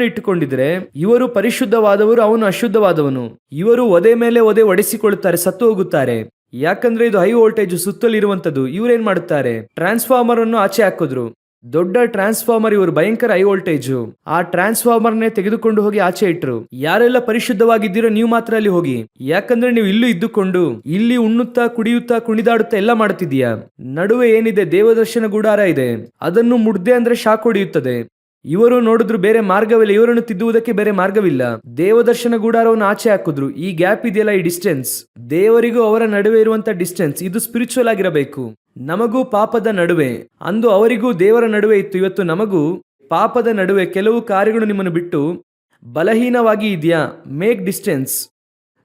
ಇಟ್ಟುಕೊಂಡಿದ್ರೆ ಇವರು ಪರಿಶುದ್ಧವಾದವರು, ಅವನು ಅಶುದ್ಧವಾದವನು. ಇವರು ಒದೆ ಮೇಲೆ ಒದೆ ಒಡೆಸಿಕೊಳ್ಳುತ್ತಾರೆ, ಸತ್ತು ಹೋಗುತ್ತಾರೆ. ಯಾಕಂದ್ರೆ ಇದು ಹೈ ವೋಲ್ಟೇಜ್ ಸುತ್ತಲಿರುವಂತದ್ದು. ಇವರೇನ್ ಮಾಡುತ್ತಾರೆ? ಟ್ರಾನ್ಸ್ಫಾರ್ಮರ್ ಅನ್ನು ಆಚೆ ಹಾಕಿದ್ರು. ದೊಡ್ಡ ಟ್ರಾನ್ಸ್ಫಾರ್ಮರ್, ಇವರು ಭಯಂಕರ ಹೈ ವೋಲ್ಟೇಜ್. ಆ ಟ್ರಾನ್ಸ್ಫಾರ್ಮರ್ನೇ ತೆಗೆದುಕೊಂಡು ಹೋಗಿ ಆಚೆ ಇಟ್ರು. ಯಾರೆಲ್ಲ ಪರಿಶುದ್ಧವಾಗಿದ್ದೀರೋ ನೀವು ಮಾತ್ರ ಅಲ್ಲಿ ಹೋಗಿ. ಯಾಕಂದ್ರೆ ನೀವು ಇಲ್ಲೂ ಇದ್ದುಕೊಂಡು ಇಲ್ಲಿ ಉಣ್ಣುತ್ತಾ ಕುಡಿಯುತ್ತಾ ಕುಣಿದಾಡುತ್ತಾ ಎಲ್ಲ ಮಾಡುತ್ತಿದ್ದೀಯಾ. ನಡುವೆ ಏನಿದೆ? ದೇವದರ್ಶನ ಗುಡಾರ ಇದೆ. ಅದನ್ನು ಮುಡ್ದೆ ಅಂದ್ರೆ ಶಾಕ್ ಹೊಡೆಯುತ್ತದೆ. ಇವರು ನೋಡಿದ್ರು ಬೇರೆ ಮಾರ್ಗವಿಲ್ಲ, ಇವರನ್ನು ತಿದ್ದುವುದಕ್ಕೆ ಬೇರೆ ಮಾರ್ಗವಿಲ್ಲ. ದೇವದರ್ಶನ ಗುಡಾರವನ್ನು ಆಚೆ ಹಾಕಿದ್ರು. ಈ ಗ್ಯಾಪ್ ಇದೆಯಲ್ಲ, ಈ ಡಿಸ್ಟೆನ್ಸ್, ದೇವರಿಗೂ ಅವರ ನಡುವೆ ಇರುವಂತ ಡಿಸ್ಟೆನ್ಸ್, ಇದು ಸ್ಪಿರಿಚುವಲ್ ಆಗಿರಬೇಕು. ನಮಗೂ ಪಾಪದ ನಡುವೆ, ಅಂದು ಅವರಿಗೂ ದೇವರ ನಡುವೆ ಇತ್ತು, ಇವತ್ತು ನಮಗೂ ಪಾಪದ ನಡುವೆ ಕೆಲವು ಕಾರ್ಯಗಳು ನಿಮ್ಮನ್ನು ಬಿಟ್ಟು ಬಲಹೀನವಾಗಿ ಇದೆಯಾ? Make distance.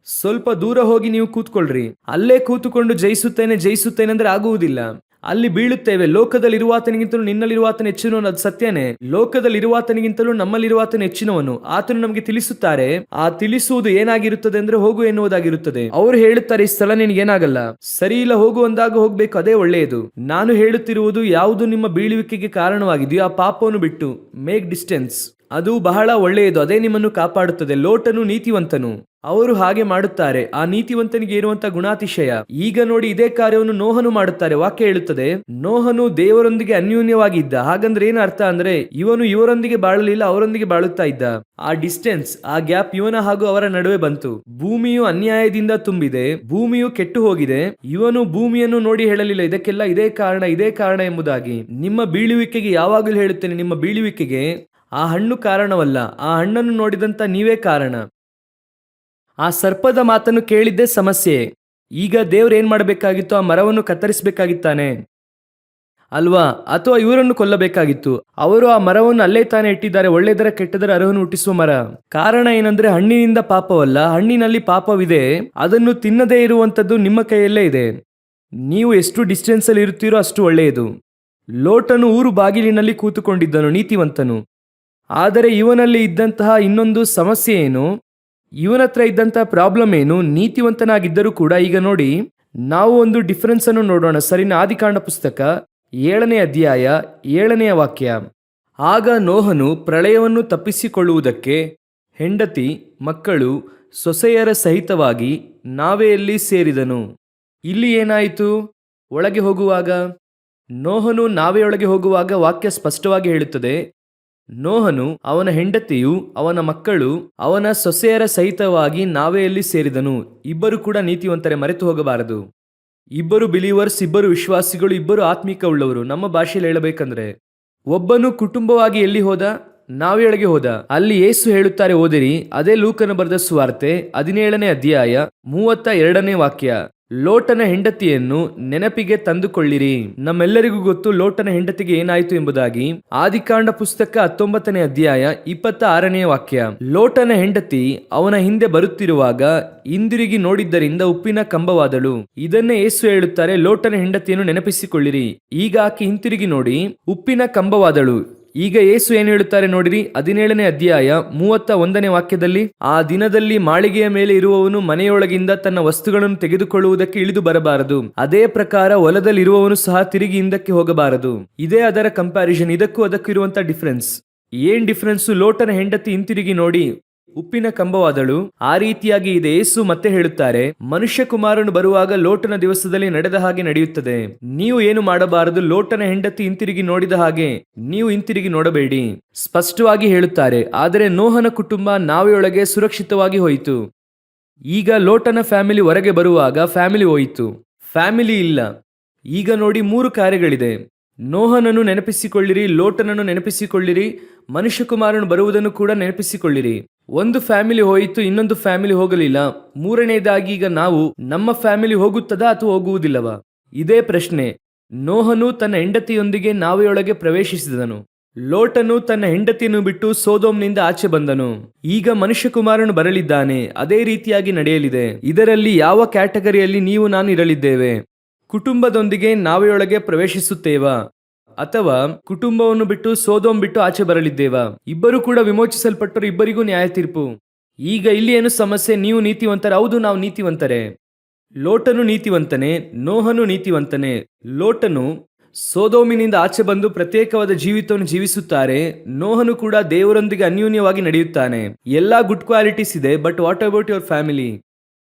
ಸ್ವಲ್ಪ ದೂರ ಹೋಗಿ ನೀವು ಕೂತ್ಕೊಳ್ರಿ. ಅಲ್ಲೇ ಕೂತುಕೊಂಡು ಜಯಿಸುತ್ತೇನೆ ಅಂದ್ರೆ ಆಗುವುದಿಲ್ಲ. ಅಲ್ಲಿ ಬೀಳುತ್ತೇವೆ. ಲೋಕದಲ್ಲಿರುವಾತನಿಗಿಂತಲೂ ನಿನ್ನಲ್ಲಿರುವಾತನ ಹೆಚ್ಚಿನವನು, ಅದು ಸತ್ಯನೇ. ಲೋಕದಲ್ಲಿರುವಾತನಿಗಿಂತಲೂ ನಮ್ಮಲ್ಲಿರುವಾತನ ಹೆಚ್ಚಿನವನು. ಆತನು ನಮಗೆ ತಿಳಿಸುತ್ತಾರೆ. ಆ ತಿಳಿಸುವುದು ಏನಾಗಿರುತ್ತದೆ ಅಂದ್ರೆ ಹೋಗು ಎನ್ನುವುದಾಗಿರುತ್ತದೆ. ಅವರು ಹೇಳುತ್ತಾರೆ, ಈ ಸ್ಥಳ ನಿನಗೆ ಏನಾಗಲ್ಲ, ಸರಿ ಇಲ್ಲ, ಹೋಗು ಅಂದಾಗ ಹೋಗ್ಬೇಕು, ಅದೇ ಒಳ್ಳೆಯದು. ನಾನು ಹೇಳುತ್ತಿರುವುದು, ಯಾವುದು ನಿಮ್ಮ ಬೀಳುವಿಕೆಗೆ ಕಾರಣವಾಗಿದೆಯೋ ಆ ಪಾಪವನ್ನು ಬಿಟ್ಟು ಮೇಕ್ ಡಿಸ್ಟೆನ್ಸ್. ಅದು ಬಹಳ ಒಳ್ಳೆಯದು. ಅದೇ ನಿಮ್ಮನ್ನು ಕಾಪಾಡುತ್ತದೆ. ಲೋಟನು ನೀತಿವಂತನು, ಅವರು ಹಾಗೆ ಮಾಡುತ್ತಾರೆ. ಆ ನೀತಿವಂತನಿಗೆ ಇರುವಂತ ಗುಣಾತಿಶಯ. ಈಗ ನೋಡಿ, ಇದೇ ಕಾರ್ಯವನ್ನು ನೋಹನು ಮಾಡುತ್ತಾರೆ. ವಾಕ್ಯ ಹೇಳುತ್ತದೆ, ನೋಹನು ದೇವರೊಂದಿಗೆ ಅನ್ಯೂನ್ಯವಾಗಿದ್ದ. ಹಾಗಂದ್ರೆ ಏನು ಅರ್ಥ ಅಂದ್ರೆ, ಇವನು ಇವರೊಂದಿಗೆ ಬಾಳಲಿಲ್ಲ, ಅವರೊಂದಿಗೆ ಬಾಳುತ್ತಾ ಇದ್ದ. ಆ ಡಿಸ್ಟೆನ್ಸ್, ಆ ಗ್ಯಾಪ್ ಇವನ ಹಾಗೂ ಅವರ ನಡುವೆ ಬಂತು. ಭೂಮಿಯು ಅನ್ಯಾಯದಿಂದ ತುಂಬಿದೆ, ಭೂಮಿಯು ಕೆಟ್ಟು ಹೋಗಿದೆ. ಇವನು ಭೂಮಿಯನ್ನು ನೋಡಿ ಹೇಳಲಿಲ್ಲ, ಇದಕ್ಕೆಲ್ಲ ಇದೇ ಕಾರಣ ಎಂಬುದಾಗಿ. ನಿಮ್ಮ ಬೀಳುವಿಕೆಗೆ ಯಾವಾಗಲೂ ಹೇಳುತ್ತೇನೆ, ನಿಮ್ಮ ಬೀಳುವಿಕೆಗೆ ಆ ಹಣ್ಣು ಕಾರಣವಲ್ಲ, ಆ ಹಣ್ಣನ್ನು ನೋಡಿದಂತ ನೀವೇ ಕಾರಣ. ಆ ಸರ್ಪದ ಮಾತನ್ನು ಕೇಳಿದ್ದೇ ಸಮಸ್ಯೆ. ಈಗ ದೇವ್ರು ಏನ್ ಮಾಡಬೇಕಾಗಿತ್ತು? ಆ ಮರವನ್ನು ಕತ್ತರಿಸಬೇಕಾಗಿತ್ತಾನೆ ಅಲ್ವಾ? ಅಥವಾ ಇವರನ್ನು ಕೊಲ್ಲಬೇಕಾಗಿತ್ತು. ಅವರು ಆ ಮರವನ್ನು ಅಲ್ಲೇ ತಾನೇ ಇಟ್ಟಿದ್ದಾರೆ, ಒಳ್ಳೆದರ ಕೆಟ್ಟದರ ಅರಿವನ್ನು ಹುಟ್ಟಿಸುವ ಮರ. ಕಾರಣ ಏನಂದ್ರೆ, ಹಣ್ಣಿನಿಂದ ಪಾಪವಲ್ಲ, ಹಣ್ಣಿನಲ್ಲಿ ಪಾಪವಿದೆ. ಅದನ್ನು ತಿನ್ನದೇ ಇರುವಂತದ್ದು ನಿಮ್ಮ ಕೈಯಲ್ಲೇ ಇದೆ. ನೀವು ಎಷ್ಟು ಡಿಸ್ಟೆನ್ಸ್ ಅಲ್ಲಿ ಇರುತ್ತೀರೋ ಅಷ್ಟು ಒಳ್ಳೆಯದು. ಲೋಟನು ಊರು ಬಾಗಿಲಿನಲ್ಲಿ ಕೂತುಕೊಂಡಿದ್ದನು, ನೀತಿವಂತನು. ಆದರೆ ಇವನಲ್ಲಿ ಇದ್ದಂತಹ ಇನ್ನೊಂದು ಸಮಸ್ಯೆ ಏನು? ಇವನ ಹತ್ರ ಇದ್ದಂತಹ ಪ್ರಾಬ್ಲಮ್ ಏನು? ನೀತಿವಂತನಾಗಿದ್ದರೂ ಕೂಡ ಈಗ ನೋಡಿ, ನಾವು ಒಂದು ಡಿಫರೆನ್ಸ್ ಅನ್ನು ನೋಡೋಣ. ಸರಿನಾ? ಆದಿಕಾಂಡ ಪುಸ್ತಕ 7ನೇ ಅಧ್ಯಾಯ 7ನೇ ವಾಕ್ಯ. ಆಗ ನೋಹನು ಪ್ರಳಯವನ್ನು ತಪ್ಪಿಸಿಕೊಳ್ಳುವುದಕ್ಕೆ ಹೆಂಡತಿ, ಮಕ್ಕಳು, ಸೊಸೆಯರ ಸಹಿತವಾಗಿ ನಾವೆಯಲ್ಲಿ ಸೇರಿದನು. ಇಲ್ಲಿ ಏನಾಯಿತು? ಒಳಗೆ ಹೋಗುವಾಗ, ನೋಹನು ನಾವೆಯೊಳಗೆ ಹೋಗುವಾಗ ವಾಕ್ಯ ಸ್ಪಷ್ಟವಾಗಿ ಹೇಳುತ್ತದೆ, ನೋಹನು, ಅವನ ಹೆಂಡತಿಯು, ಅವನ ಮಕ್ಕಳು, ಅವನ ಸೊಸೆಯರ ಸಹಿತವಾಗಿ ನಾವೆಯಲ್ಲಿ ಸೇರಿದನು. ಇಬ್ಬರು ಕೂಡ ನೀತಿವಂತರೆ, ಮರೆತು ಹೋಗಬಾರದು. ಇಬ್ಬರು ಬಿಲೀವರ್ಸ್, ಇಬ್ಬರು ವಿಶ್ವಾಸಿಗಳು, ಇಬ್ಬರು ಆತ್ಮಿಕ ಉಳ್ಳವರು. ನಮ್ಮ ಭಾಷೆಯಲ್ಲಿ ಹೇಳಬೇಕಂದ್ರೆ, ಒಬ್ಬನು ಕುಟುಂಬವಾಗಿ ಎಲ್ಲಿ ಹೋದ? ನಾವೆಯೊಳಗೆ ಹೋದ. ಅಲ್ಲಿ ಯೇಸು ಹೇಳುತ್ತಾರೆ, ಓದಿರಿ. ಅದೇ ಲೂಕನ ಬರೆದ ಸುವಾರ್ತೆ 17ನೇ ಅಧ್ಯಾಯ 32ನೇ ವಾಕ್ಯ. ಲೋಟನ ಹೆಂಡತಿಯನ್ನು ನೆನಪಿಗೆ ತಂದುಕೊಳ್ಳಿರಿ. ನಮ್ಮೆಲ್ಲರಿಗೂ ಗೊತ್ತು ಲೋಟನ ಹೆಂಡತಿಗೆ ಏನಾಯಿತು ಎಂಬುದಾಗಿ. ಆದಿಕಾಂಡ ಪುಸ್ತಕ 19ನೇ ಅಧ್ಯಾಯ 26ನೇ ವಾಕ್ಯ. ಲೋಟನ ಹೆಂಡತಿ ಅವನ ಹಿಂದೆ ಬರುತ್ತಿರುವಾಗ ಹಿಂದಿರುಗಿ ನೋಡಿದ್ದರಿಂದ ಉಪ್ಪಿನ ಕಂಬವಾದಳು. ಇದನ್ನೇ ಯೇಸು ಹೇಳುತ್ತಾರೆ, ಲೋಟನ ಹೆಂಡತಿಯನ್ನು ನೆನಪಿಸಿಕೊಳ್ಳಿರಿ. ಈಗ ಆಕೆ ಹಿಂತಿರುಗಿ ನೋಡಿ ಉಪ್ಪಿನ ಕಂಬವಾದಳು. ಈಗ ಯೇಸು ಏನು ಹೇಳುತ್ತಾರೆ ನೋಡಿರಿ, 17ನೇ ಅಧ್ಯಾಯ 31ನೇ ವಾಕ್ಯದಲ್ಲಿ, ಆ ದಿನದಲ್ಲಿ ಮಾಳಿಗೆಯ ಮೇಲೆ ಇರುವವನು ಮನೆಯೊಳಗಿಂದ ತನ್ನ ವಸ್ತುಗಳನ್ನು ತೆಗೆದುಕೊಳ್ಳುವುದಕ್ಕೆ ಇಳಿದು ಬರಬಾರದು. ಅದೇ ಪ್ರಕಾರ ಹೊಲದಲ್ಲಿ ಇರುವವನು ಸಹ ತಿರುಗಿ ಹಿಂದಕ್ಕೆ ಹೋಗಬಾರದು. ಇದೇ ಅದರ ಕಂಪ್ಯಾರಿಸನ್. ಇದಕ್ಕೂ ಅದಕ್ಕೂ ಇರುವಂತ ಡಿಫರೆನ್ಸ್. ಏನ್ ಡಿಫರೆನ್ಸ್? ಲೋಟನ ಹೆಂಡತಿ ಹಿಂತಿರುಗಿ ನೋಡಿ ಉಪ್ಪಿನ ಕಂಬವಾದಳು. ಆ ರೀತಿಯಾಗಿ ಇದೆ. ಯೇಸು ಮತ್ತೆ ಹೇಳುತ್ತಾರೆ, ಮನುಷ್ಯ ಕುಮಾರನು ಬರುವಾಗ ಲೋಟನ ದಿವಸದಲ್ಲಿ ನಡೆದ ಹಾಗೆ ನಡೆಯುತ್ತದೆ. ನೀವು ಏನು ಮಾಡಬಾರದು? ಲೋಟನ ಹೆಂಡತಿ ಹಿಂತಿರುಗಿ ನೋಡಿದ ಹಾಗೆ ನೀವು ಹಿಂತಿರುಗಿ ನೋಡಬೇಡಿ. ಸ್ಪಷ್ಟವಾಗಿ ಹೇಳುತ್ತಾರೆ. ಆದರೆ ನೋಹನ ಕುಟುಂಬ ನಾವೆಯೊಳಗೆ ಸುರಕ್ಷಿತವಾಗಿ ಹೋಯಿತು. ಈಗ ಲೋಟನ ಫ್ಯಾಮಿಲಿ ಹೊರಗೆ ಬರುವಾಗ ಫ್ಯಾಮಿಲಿ ಹೋಯಿತು, ಫ್ಯಾಮಿಲಿ ಇಲ್ಲ. ಈಗ ನೋಡಿ 3 ಕಾರ್ಯಗಳಿದೆ. ನೋಹನನ್ನು ನೆನಪಿಸಿಕೊಳ್ಳಿರಿ, ಲೋಟನನ್ನು ನೆನಪಿಸಿಕೊಳ್ಳಿರಿ, ಮನುಷ್ಯ ಕುಮಾರನು ಬರುವುದನ್ನು ಕೂಡ ನೆನಪಿಸಿಕೊಳ್ಳಿರಿ. ಒಂದು ಫ್ಯಾಮಿಲಿ ಹೋಯಿತು, ಇನ್ನೊಂದು ಫ್ಯಾಮಿಲಿ ಹೋಗಲಿಲ್ಲ. ಮೂರನೇದಾಗಿ ಈಗ ನಾವು, ನಮ್ಮ ಫ್ಯಾಮಿಲಿ ಹೋಗುತ್ತದಾ ಅಥವಾ ಹೋಗುವುದಿಲ್ಲವಾ? ಇದೇ ಪ್ರಶ್ನೆ. ನೋಹನು ತನ್ನ ಹೆಂಡತಿಯೊಂದಿಗೆ ನಾವೆಯೊಳಗೆ ಪ್ರವೇಶಿಸಿದನು. ಲೋಟನು ತನ್ನ ಹೆಂಡತಿಯನ್ನು ಬಿಟ್ಟು ಸೋದೋಮ್ನಿಂದ ಆಚೆ ಬಂದನು. ಈಗ ಮನುಷ್ಯ ಕುಮಾರನು ಬರಲಿದ್ದಾನೆ. ಅದೇ ರೀತಿಯಾಗಿ ನಡೆಯಲಿದೆ. ಇದರಲ್ಲಿ ಯಾವ ಕ್ಯಾಟಗರಿಯಲ್ಲಿ ನೀವು ನಾನು ಇರಲಿದ್ದೇವೆ? ಕುಟುಂಬದೊಂದಿಗೆ ನಾವೆಯೊಳಗೆ ಪ್ರವೇಶಿಸುತ್ತೇವಾ ಅಥವಾ ಕುಟುಂಬವನ್ನು ಬಿಟ್ಟು ಸೋದೋಮ್ ಬಿಟ್ಟು ಆಚೆ ಬರಲಿದ್ದೇವಾ? ಇಬ್ಬರು ಕೂಡ ವಿಮೋಚಿಸಲ್ಪಟ್ಟರು, ಇಬ್ಬರಿಗೂ ನ್ಯಾಯ ತೀರ್ಪು. ಈಗ ಇಲ್ಲಿ ಏನು ಸಮಸ್ಯೆ? ನೀವು ನೀತಿವಂತರೆ? ಹೌದು, ನಾವು ನೀತಿವಂತರೆ. ಲೋಟನು ನೀತಿವಂತನೇ, ನೋಹನು ನೀತಿವಂತನೇ. ಲೋಟನು ಸೋದೋಮಿನಿಂದ ಆಚೆ ಬಂದು ಪ್ರತ್ಯೇಕವಾದ ಜೀವಿತವನ್ನು ಜೀವಿಸುತ್ತಾರೆ. ನೋಹನು ಕೂಡ ದೇವರೊಂದಿಗೆ ಅನ್ಯೂನ್ಯವಾಗಿ ನಡೆಯುತ್ತಾನೆ. ಎಲ್ಲಾ ಗುಡ್ ಕ್ವಾಲಿಟೀಸ್ ಇದೆ. But what about your family?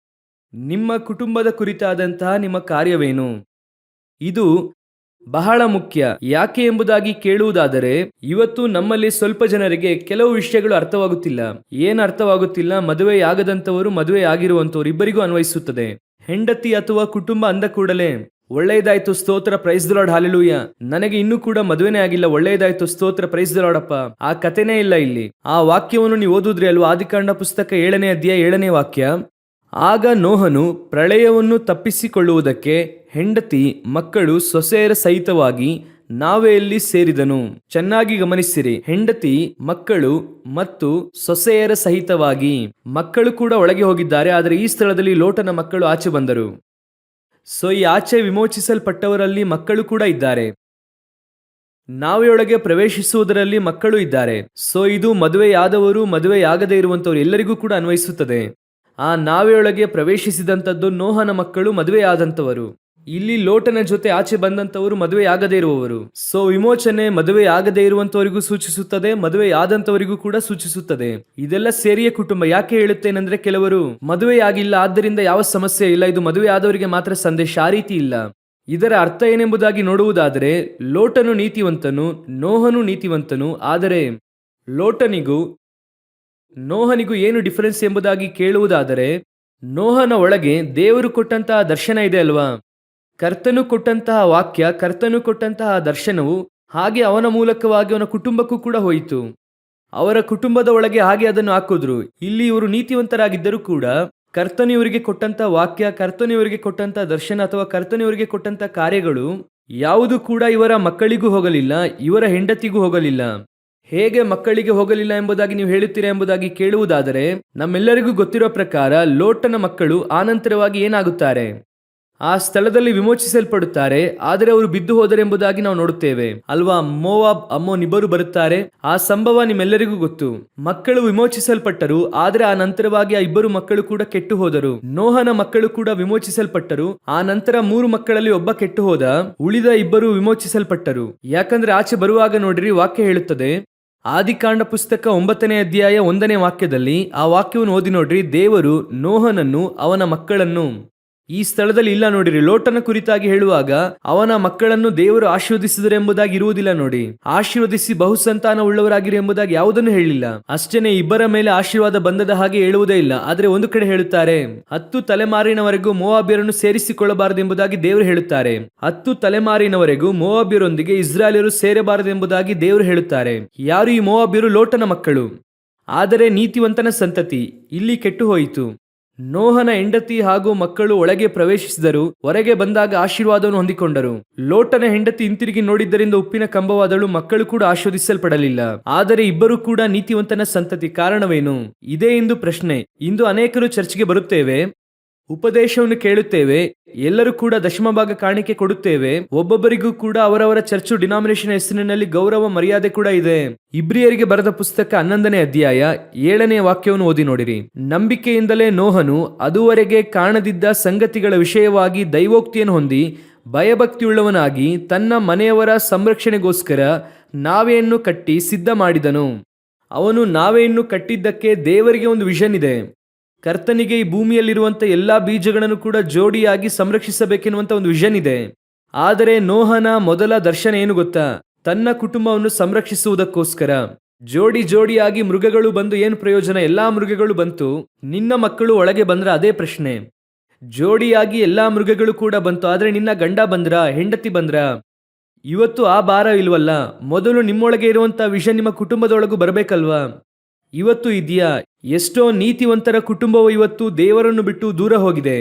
ನಿಮ್ಮ ಕುಟುಂಬದ ಕುರಿತಾದಂತಹ ನಿಮ್ಮ ಕಾರ್ಯವೇನು? ಇದು ಬಹಳ ಮುಖ್ಯ. ಯಾಕೆ ಎಂಬುದಾಗಿ ಕೇಳುವುದಾದರೆ, ಇವತ್ತು ನಮ್ಮಲ್ಲಿ ಸ್ವಲ್ಪ ಜನರಿಗೆ ಕೆಲವು ವಿಷಯಗಳು ಅರ್ಥವಾಗುತ್ತಿಲ್ಲ. ಏನು ಅರ್ಥವಾಗುತ್ತಿಲ್ಲ? ಮದುವೆಯಾಗದಂಥವರು, ಮದುವೆಯಾಗಿರುವಂಥವ್ರು ಇಬ್ಬರಿಗೂ ಅನ್ವಯಿಸುತ್ತದೆ. ಹೆಂಡತಿ ಅಥವಾ ಕುಟುಂಬ ಅಂದ ಕೂಡಲೇ ಒಳ್ಳೆಯದಾಯ್ತು, ಸ್ತೋತ್ರ, ಪ್ರೈಸ್ ದ ಲಾರ್ಡ್, ಹಾಲೆಲೂಯಾ. ನನಗೆ ಇನ್ನೂ ಕೂಡ ಮದುವೆನೇ ಆಗಿಲ್ಲ, ಒಳ್ಳೆಯದಾಯ್ತು, ಸ್ತೋತ್ರ, ಪ್ರೈಸ್ ದ ಲಾರ್ಡ್ ಅಪ್ಪ. ಆ ಕಥೆನೇ ಇಲ್ಲ ಇಲ್ಲಿ. ಆ ವಾಕ್ಯವನ್ನು ನೀವು ಓದುದ್ರಿ ಅಲ್ವಾ? ಆದಿಕಾಂಡ ಪುಸ್ತಕ 7ನೇ ಅಧ್ಯಾಯ 7ನೇ ವಾಕ್ಯ. ಆಗ ನೋಹನು ಪ್ರಳಯವನ್ನು ತಪ್ಪಿಸಿಕೊಳ್ಳುವುದಕ್ಕೆ ಹೆಂಡತಿ, ಮಕ್ಕಳು, ಸೊಸೆಯರ ಸಹಿತವಾಗಿ ನಾವೆಯಲ್ಲಿ ಸೇರಿದನು. ಚೆನ್ನಾಗಿ ಗಮನಿಸಿರಿ. ಹೆಂಡತಿ, ಮಕ್ಕಳು ಮತ್ತು ಸೊಸೆಯರ ಸಹಿತವಾಗಿ. ಮಕ್ಕಳು ಕೂಡ ಒಳಗೆ ಹೋಗಿದ್ದಾರೆ, ಆದರೆ ಈ ಸ್ಥಳದಲ್ಲಿ ಲೋಟನ ಮಕ್ಕಳು ಆಚೆ ಬಂದರು. ಸೊ ಈ ಆಚೆ ವಿಮೋಚಿಸಲ್ಪಟ್ಟವರಲ್ಲಿ ಮಕ್ಕಳು ಕೂಡ ಇದ್ದಾರೆ. ನಾವೆಯೊಳಗೆ ಪ್ರವೇಶಿಸುವುದರಲ್ಲಿ ಮಕ್ಕಳು ಇದ್ದಾರೆ. ಸೊ ಇದು ಮದುವೆಯಾದವರು, ಮದುವೆಯಾಗದೇ ಇರುವಂತವರು ಎಲ್ಲರಿಗೂ ಕೂಡ ಅನ್ವಯಿಸುತ್ತದೆ. ಆ ನಾವೆಯೊಳಗೆ ಪ್ರವೇಶಿಸಿದಂಥದ್ದು ನೋಹನ ಮಕ್ಕಳು, ಮದುವೆಯಾದಂಥವರು. ಇಲ್ಲಿ ಲೋಟನ ಜೊತೆ ಆಚೆ ಬಂದಂಥವರು ಮದುವೆಯಾಗದೇ ಇರುವವರು. ಸೊ ವಿಮೋಚನೆ ಮದುವೆಯಾಗದೇ ಇರುವಂತವರಿಗೂ ಸೂಚಿಸುತ್ತದೆ, ಮದುವೆಯಾದಂಥವರಿಗೂ ಕೂಡ ಸೂಚಿಸುತ್ತದೆ. ಇದೆಲ್ಲ ಸೇರಿಯ ಕುಟುಂಬ. ಯಾಕೆ ಹೇಳುತ್ತೇನೆಂದ್ರೆ, ಕೆಲವರು ಮದುವೆಯಾಗಿಲ್ಲ ಆದ್ದರಿಂದ ಯಾವ ಸಮಸ್ಯೆ ಇಲ್ಲ, ಇದು ಮದುವೆಯಾದವರಿಗೆ ಮಾತ್ರ ಸಂದೇಶ. ಆ ರೀತಿ ಇಲ್ಲ. ಇದರ ಅರ್ಥ ಏನೆಂಬುದಾಗಿ ನೋಡುವುದಾದರೆ, ಲೋಟನು ನೀತಿವಂತನು, ನೋಹನು ನೀತಿವಂತನು. ಆದರೆ ನೋಹನಿಗೂ ಏನು ಡಿಫರೆನ್ಸ್ ಎಂಬುದಾಗಿ ಕೇಳುವುದಾದರೆ, ನೋಹನ ಒಳಗೆ ದೇವರು ಕೊಟ್ಟಂತಹ ದರ್ಶನ ಇದೆ ಅಲ್ವಾ? ಕರ್ತನು ಕೊಟ್ಟಂತಹ ವಾಕ್ಯ, ಕರ್ತನು ಕೊಟ್ಟಂತಹ ದರ್ಶನವು ಹಾಗೆ ಅವನ ಮೂಲಕವಾಗಿ ಅವನ ಕುಟುಂಬಕ್ಕೂ ಕೂಡ ಹೋಯಿತು. ಅವರ ಕುಟುಂಬದ ಒಳಗೆ ಹಾಗೆ ಅದನ್ನು ಹಾಕಿದ್ರು. ಇಲ್ಲಿ ಇವರು ನೀತಿವಂತರಾಗಿದ್ದರೂ ಕೂಡ ಕರ್ತನು ಇವರಿಗೆ ಕೊಟ್ಟಂತಹ ವಾಕ್ಯ, ಕರ್ತನು ಇವರಿಗೆ ಕೊಟ್ಟಂತಹ ದರ್ಶನ ಅಥವಾ ಕರ್ತನು ಇವರಿಗೆ ಕೊಟ್ಟಂತಹ ಕಾರ್ಯಗಳು ಯಾವುದು ಕೂಡ ಇವರ ಮಕ್ಕಳಿಗೂ ಹೋಗಲಿಲ್ಲ, ಇವರ ಹೆಂಡತಿಗೂ ಹೋಗಲಿಲ್ಲ. ಹೇಗೆ ಮಕ್ಕಳಿಗೆ ಹೋಗಲಿಲ್ಲ ಎಂಬುದಾಗಿ ನೀವು ಹೇಳುತ್ತೀರಾ ಎಂಬುದಾಗಿ ಕೇಳುವುದಾದರೆ, ನಮ್ಮೆಲ್ಲರಿಗೂ ಗೊತ್ತಿರೋ ಪ್ರಕಾರ ಲೋಟನ ಮಕ್ಕಳು ಆನಂತರವಾಗಿ ಏನಾಗುತ್ತಾರೆ? ಆ ಸ್ಥಳದಲ್ಲಿ ವಿಮೋಚಿಸಲ್ಪಡುತ್ತಾರೆ, ಆದರೆ ಅವರು ಬಿದ್ದು ಹೋದರೆಂಬುದಾಗಿ ನಾವು ನೋಡುತ್ತೇವೆ ಅಲ್ವಾ. ಮೋವಾಬ್, ಅಮ್ಮೋನ್ ಇಬ್ಬರು ಬರುತ್ತಾರೆ. ಆ ಸಂಭವ ನಿಮ್ಮೆಲ್ಲರಿಗೂ ಗೊತ್ತು. ಮಕ್ಕಳು ವಿಮೋಚಿಸಲ್ಪಟ್ಟರು, ಆದರೆ ಆ ನಂತರವಾಗಿ ಆ ಇಬ್ಬರು ಮಕ್ಕಳು ಕೂಡ ಕೆಟ್ಟು ಹೋದರು. ನೋಹನ ಮಕ್ಕಳು ಕೂಡ ವಿಮೋಚಿಸಲ್ಪಟ್ಟರು. ಆ ನಂತರ 3 ಮಕ್ಕಳಲ್ಲಿ ಒಬ್ಬ ಕೆಟ್ಟು ಹೋದ, ಉಳಿದ ಇಬ್ಬರು ವಿಮೋಚಿಸಲ್ಪಟ್ಟರು. ಯಾಕಂದ್ರೆ ಆಚೆ ಬರುವಾಗ ನೋಡ್ರಿ, ವಾಕ್ಯ ಹೇಳುತ್ತದೆ, ಆದಿಕಾಂಡ ಪುಸ್ತಕ 9ನೇ ಅಧ್ಯಾಯ 1ನೇ ವಾಕ್ಯದಲ್ಲಿ ಆ ವಾಕ್ಯವನ್ನು ಓದಿ ನೋಡ್ರಿ. ದೇವರು ನೋಹನನ್ನು ಅವನ ಮಕ್ಕಳನ್ನು, ಈ ಸ್ಥಳದಲ್ಲಿ ಇಲ್ಲ ನೋಡಿರಿ, ಲೋಟನ ಕುರಿತಾಗಿ ಹೇಳುವಾಗ ಅವನ ಮಕ್ಕಳನ್ನು ದೇವರು ಆಶೀರ್ವದಿಸಿದರೆ ಎಂಬುದಾಗಿ ಇರುವುದಿಲ್ಲ ನೋಡಿ. ಆಶೀರ್ವದಿಸಿ ಬಹುಸಂತಾನ ಉಳ್ಳವರಾಗಿರಿ ಎಂಬುದಾಗಿ ಯಾವುದನ್ನು ಹೇಳಿಲ್ಲ. ಅಷ್ಟೇನೆ ಇಬ್ಬರ ಮೇಲೆ ಆಶೀರ್ವಾದ ಬಂದದ ಹಾಗೆ ಹೇಳುವುದೇ ಇಲ್ಲ. ಆದ್ರೆ ಒಂದು ಕಡೆ ಹೇಳುತ್ತಾರೆ, 10 ತಲೆಮಾರಿನವರೆಗೂ ಮೋವಾಬ್ಯರನ್ನು ಸೇರಿಸಿಕೊಳ್ಳಬಾರದು ಎಂಬುದಾಗಿ ದೇವರು ಹೇಳುತ್ತಾರೆ. 10 ತಲೆಮಾರಿನವರೆಗೂ ಮೋವಾಬ್ಯರೊಂದಿಗೆ ಇಸ್ರಾಯೇಲರು ಸೇರಬಾರದು ಎಂಬುದಾಗಿ ದೇವರು ಹೇಳುತ್ತಾರೆ. ಯಾರು ಈ ಮೋವಾಬ್ಯರು? ಲೋಟನ ಮಕ್ಕಳು. ಆದರೆ ನೀತಿವಂತನ ಸಂತತಿ ಇಲ್ಲಿ ಕೆಟ್ಟು ಹೋಯಿತು. ನೋಹನ ಹೆಂಡತಿ ಹಾಗೂ ಮಕ್ಕಳು ಒಳಗೆ ಪ್ರವೇಶಿಸಿದರು, ಹೊರಗೆ ಬಂದಾಗ ಆಶೀರ್ವಾದವನ್ನು ಹೊಂದಿಕೊಂಡರು. ಲೋಟನ ಹೆಂಡತಿ ಹಿಂತಿರುಗಿ ನೋಡಿದ್ದರಿಂದ ಉಪ್ಪಿನ ಕಂಬವಾದಳು, ಮಕ್ಕಳು ಕೂಡ ಆಶೀರ್ವದಿಸಲ್ಪಡಲಿಲ್ಲ. ಆದರೆ ಇಬ್ಬರು ಕೂಡ ನೀತಿವಂತನ ಸಂತತಿ. ಕಾರಣವೇನು? ಇದೇ ಇಂದು ಪ್ರಶ್ನೆ. ಇಂದು ಅನೇಕರು ಚರ್ಚ್ಗೆ ಬರುತ್ತೇವೆ, ಉಪದೇಶವನ್ನು ಕೇಳುತ್ತೇವೆ, ಎಲ್ಲರೂ ಕೂಡ ದಶಮ ಭಾಗ ಕಾಣಿಕೆ ಕೊಡುತ್ತೇವೆ. ಒಬ್ಬೊಬ್ಬರಿಗೂ ಕೂಡ ಅವರವರ ಚರ್ಚು ಡಿನಾಮಿನೇಷನ್ ಹೆಸರಿನಲ್ಲಿ ಗೌರವ ಮರ್ಯಾದೆ ಕೂಡ ಇದೆ. ಇಬ್ರಿಯರಿಗೆ ಬರೆದ ಪುಸ್ತಕ 11ನೇ ಅಧ್ಯಾಯ 7ನೇ ವಾಕ್ಯವನ್ನು ಓದಿ ನೋಡಿರಿ. ನಂಬಿಕೆಯಿಂದಲೇ ನೋಹನು ಅದುವರೆಗೆ ಕಾಣದಿದ್ದ ಸಂಗತಿಗಳ ವಿಷಯವಾಗಿ ದೈವೋಕ್ತಿಯನ್ನು ಹೊಂದಿ ಭಯಭಕ್ತಿಯುಳ್ಳವನಾಗಿ ತನ್ನ ಮನೆಯವರ ಸಂರಕ್ಷಣೆಗೋಸ್ಕರ ನಾವೆಯನ್ನು ಕಟ್ಟಿ ಸಿದ್ಧ ಮಾಡಿದನು. ಅವನು ನಾವೆಯನ್ನು ಕಟ್ಟಿದ್ದಕ್ಕೆ ದೇವರಿಗೆ ಒಂದು ವಿಷನ್ ಇದೆ. ಕರ್ತನಿಗೆ ಈ ಭೂಮಿಯಲ್ಲಿರುವಂತ ಎಲ್ಲಾ ಬೀಜಗಳನ್ನು ಕೂಡ ಜೋಡಿಯಾಗಿ ಸಂರಕ್ಷಿಸಬೇಕೆನ್ನುವಂತ ಒಂದು ವಿಷನ್ ಇದೆ. ಆದರೆ ನೋಹನ ಮೊದಲ ದರ್ಶನ ಏನು ಗೊತ್ತಾ? ತನ್ನ ಕುಟುಂಬವನ್ನು ಸಂರಕ್ಷಿಸುವುದಕ್ಕೋಸ್ಕರ ಜೋಡಿ ಜೋಡಿಯಾಗಿ ಮೃಗಗಳು ಬಂದು ಏನು ಪ್ರಯೋಜನ? ಎಲ್ಲಾ ಮೃಗಗಳು ಬಂತು, ನಿನ್ನ ಮಕ್ಕಳು ಒಳಗೆ ಬಂದ್ರ? ಅದೇ ಪ್ರಶ್ನೆ. ಜೋಡಿಯಾಗಿ ಎಲ್ಲಾ ಮೃಗಗಳು ಕೂಡ ಬಂತು, ಆದ್ರೆ ನಿನ್ನ ಗಂಡ ಬಂದ್ರ, ಹೆಂಡತಿ ಬಂದ್ರ? ಇವತ್ತು ಆ ಭಾರ ಇಲ್ವಲ್ಲ. ಮೊದಲು ನಿಮ್ಮೊಳಗೆ ಇರುವಂತ ವಿಷನ್ ನಿಮ್ಮ ಕುಟುಂಬದೊಳಗೂ ಬರಬೇಕಲ್ವಾ? ಇವತ್ತು ಇದೆಯಾ? ಎಷ್ಟೋ ನೀತಿವಂತರ ಕುಟುಂಬವು ಇವತ್ತು ದೇವರನ್ನು ಬಿಟ್ಟು ದೂರ ಹೋಗಿದೆ.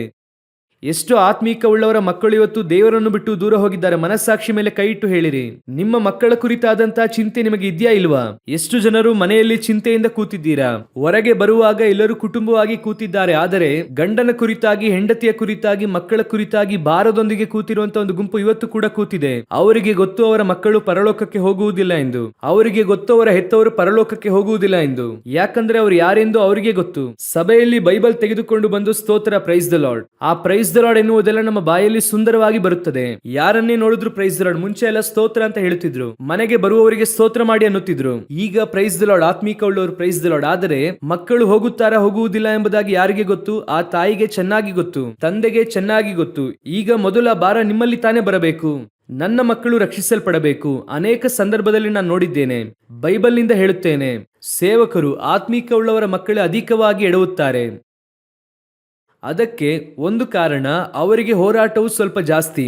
ಎಷ್ಟೋ ಆತ್ಮೀಕವುಳ್ಳವರ ಮಕ್ಕಳು ಇವತ್ತು ದೇವರನ್ನು ಬಿಟ್ಟು ದೂರ ಹೋಗಿದ್ದಾರೆ. ಮನಸ್ಸಾಕ್ಷಿ ಮೇಲೆ ಕೈ ಇಟ್ಟು ಹೇಳಿರಿ, ನಿಮ್ಮ ಮಕ್ಕಳ ಕುರಿತಾದಂತಹ ಚಿಂತೆ ನಿಮಗೆ ಇದೆಯಾ ಇಲ್ವಾ? ಎಷ್ಟು ಜನರು ಮನೆಯಲ್ಲಿ ಚಿಂತೆಯಿಂದ ಕೂತಿದ್ದೀರಾ? ಹೊರಗೆ ಬರುವಾಗ ಎಲ್ಲರೂ ಕುಟುಂಬವಾಗಿ ಕೂತಿದ್ದಾರೆ, ಆದರೆ ಗಂಡನ ಕುರಿತಾಗಿ, ಹೆಂಡತಿಯ ಕುರಿತಾಗಿ, ಮಕ್ಕಳ ಕುರಿತಾಗಿ ಭಾರದೊಂದಿಗೆ ಕೂತಿರುವಂತ ಒಂದು ಗುಂಪು ಇವತ್ತು ಕೂಡ ಕೂತಿದೆ. ಅವರಿಗೆ ಗೊತ್ತು ಅವರ ಮಕ್ಕಳು ಪರಲೋಕಕ್ಕೆ ಹೋಗುವುದಿಲ್ಲ ಎಂದು. ಅವರಿಗೆ ಗೊತ್ತು ಅವರ ಹೆತ್ತವರು ಪರಲೋಕಕ್ಕೆ ಹೋಗುವುದಿಲ್ಲ ಎಂದು. ಯಾಕಂದ್ರೆ ಅವರು ಯಾರೆಂದು ಅವರಿಗೆ ಗೊತ್ತು. ಸಭೆಯಲ್ಲಿ ಬೈಬಲ್ ತೆಗೆದುಕೊಂಡು ಬಂದು ಸ್ತೋತ್ರ, ಪ್ರೈಸ್ ದ ಲಾರ್ಡ್, ಆ ಪ್ರೈಸ್ ದ ಲಾರ್ಡ್ ಎನ್ನುವುದೆಲ್ಲ ನಮ್ಮ ಬಾಯಲ್ಲಿ ಸುಂದರವಾಗಿ ಬರುತ್ತದೆ. ಯಾರನ್ನೇ ನೋಡಿದ್ರು ಪ್ರೈಸ್ ದ ಲಾರ್ಡ್. ಮುಂಚೆ ಎಲ್ಲ ಸ್ತೋತ್ರ ಅಂತ ಹೇಳುತ್ತಿದ್ರು, ಮನೆಗೆ ಬರುವವರಿಗೆ ಸ್ತೋತ್ರ ಮಾಡಿ ಅನ್ನುತ್ತಿದ್ರು. ಈಗ ಪ್ರೈಸ್ ದ ಲಾರ್ಡ್, ಆತ್ಮೀಕ ಉಳ್ಳವರು ಪ್ರೈಸ್ ದ ಲಾರ್ಡ್. ಆದರೆ ಮಕ್ಕಳು ಹೋಗುತ್ತಾರಾ ಹೋಗುವುದಿಲ್ಲ ಎಂಬುದಾಗಿ ಯಾರಿಗೆ ಗೊತ್ತು? ಆ ತಾಯಿಗೆ ಚೆನ್ನಾಗಿ ಗೊತ್ತು, ತಂದೆಗೆ ಚೆನ್ನಾಗಿ ಗೊತ್ತು. ಈಗ ಮೊದಲ ಭಾರ ನಿಮ್ಮಲ್ಲಿ ತಾನೇ ಬರಬೇಕು. ನನ್ನ ಮಕ್ಕಳು ರಕ್ಷಿಸಲ್ಪಡಬೇಕು. ಅನೇಕ ಸಂದರ್ಭದಲ್ಲಿ ನಾನು ನೋಡಿದ್ದೇನೆ, ಬೈಬಲ್ನಿಂದ ಹೇಳುತ್ತೇನೆ, ಸೇವಕರು ಆತ್ಮೀಕ ಉಳ್ಳವರ ಮಕ್ಕಳು ಅಧಿಕವಾಗಿ ಎಡವುತ್ತಾರೆ. ಅದಕ್ಕೆ ಒಂದು ಕಾರಣ, ಅವರಿಗೆ ಹೋರಾಟವು ಸ್ವಲ್ಪ ಜಾಸ್ತಿ.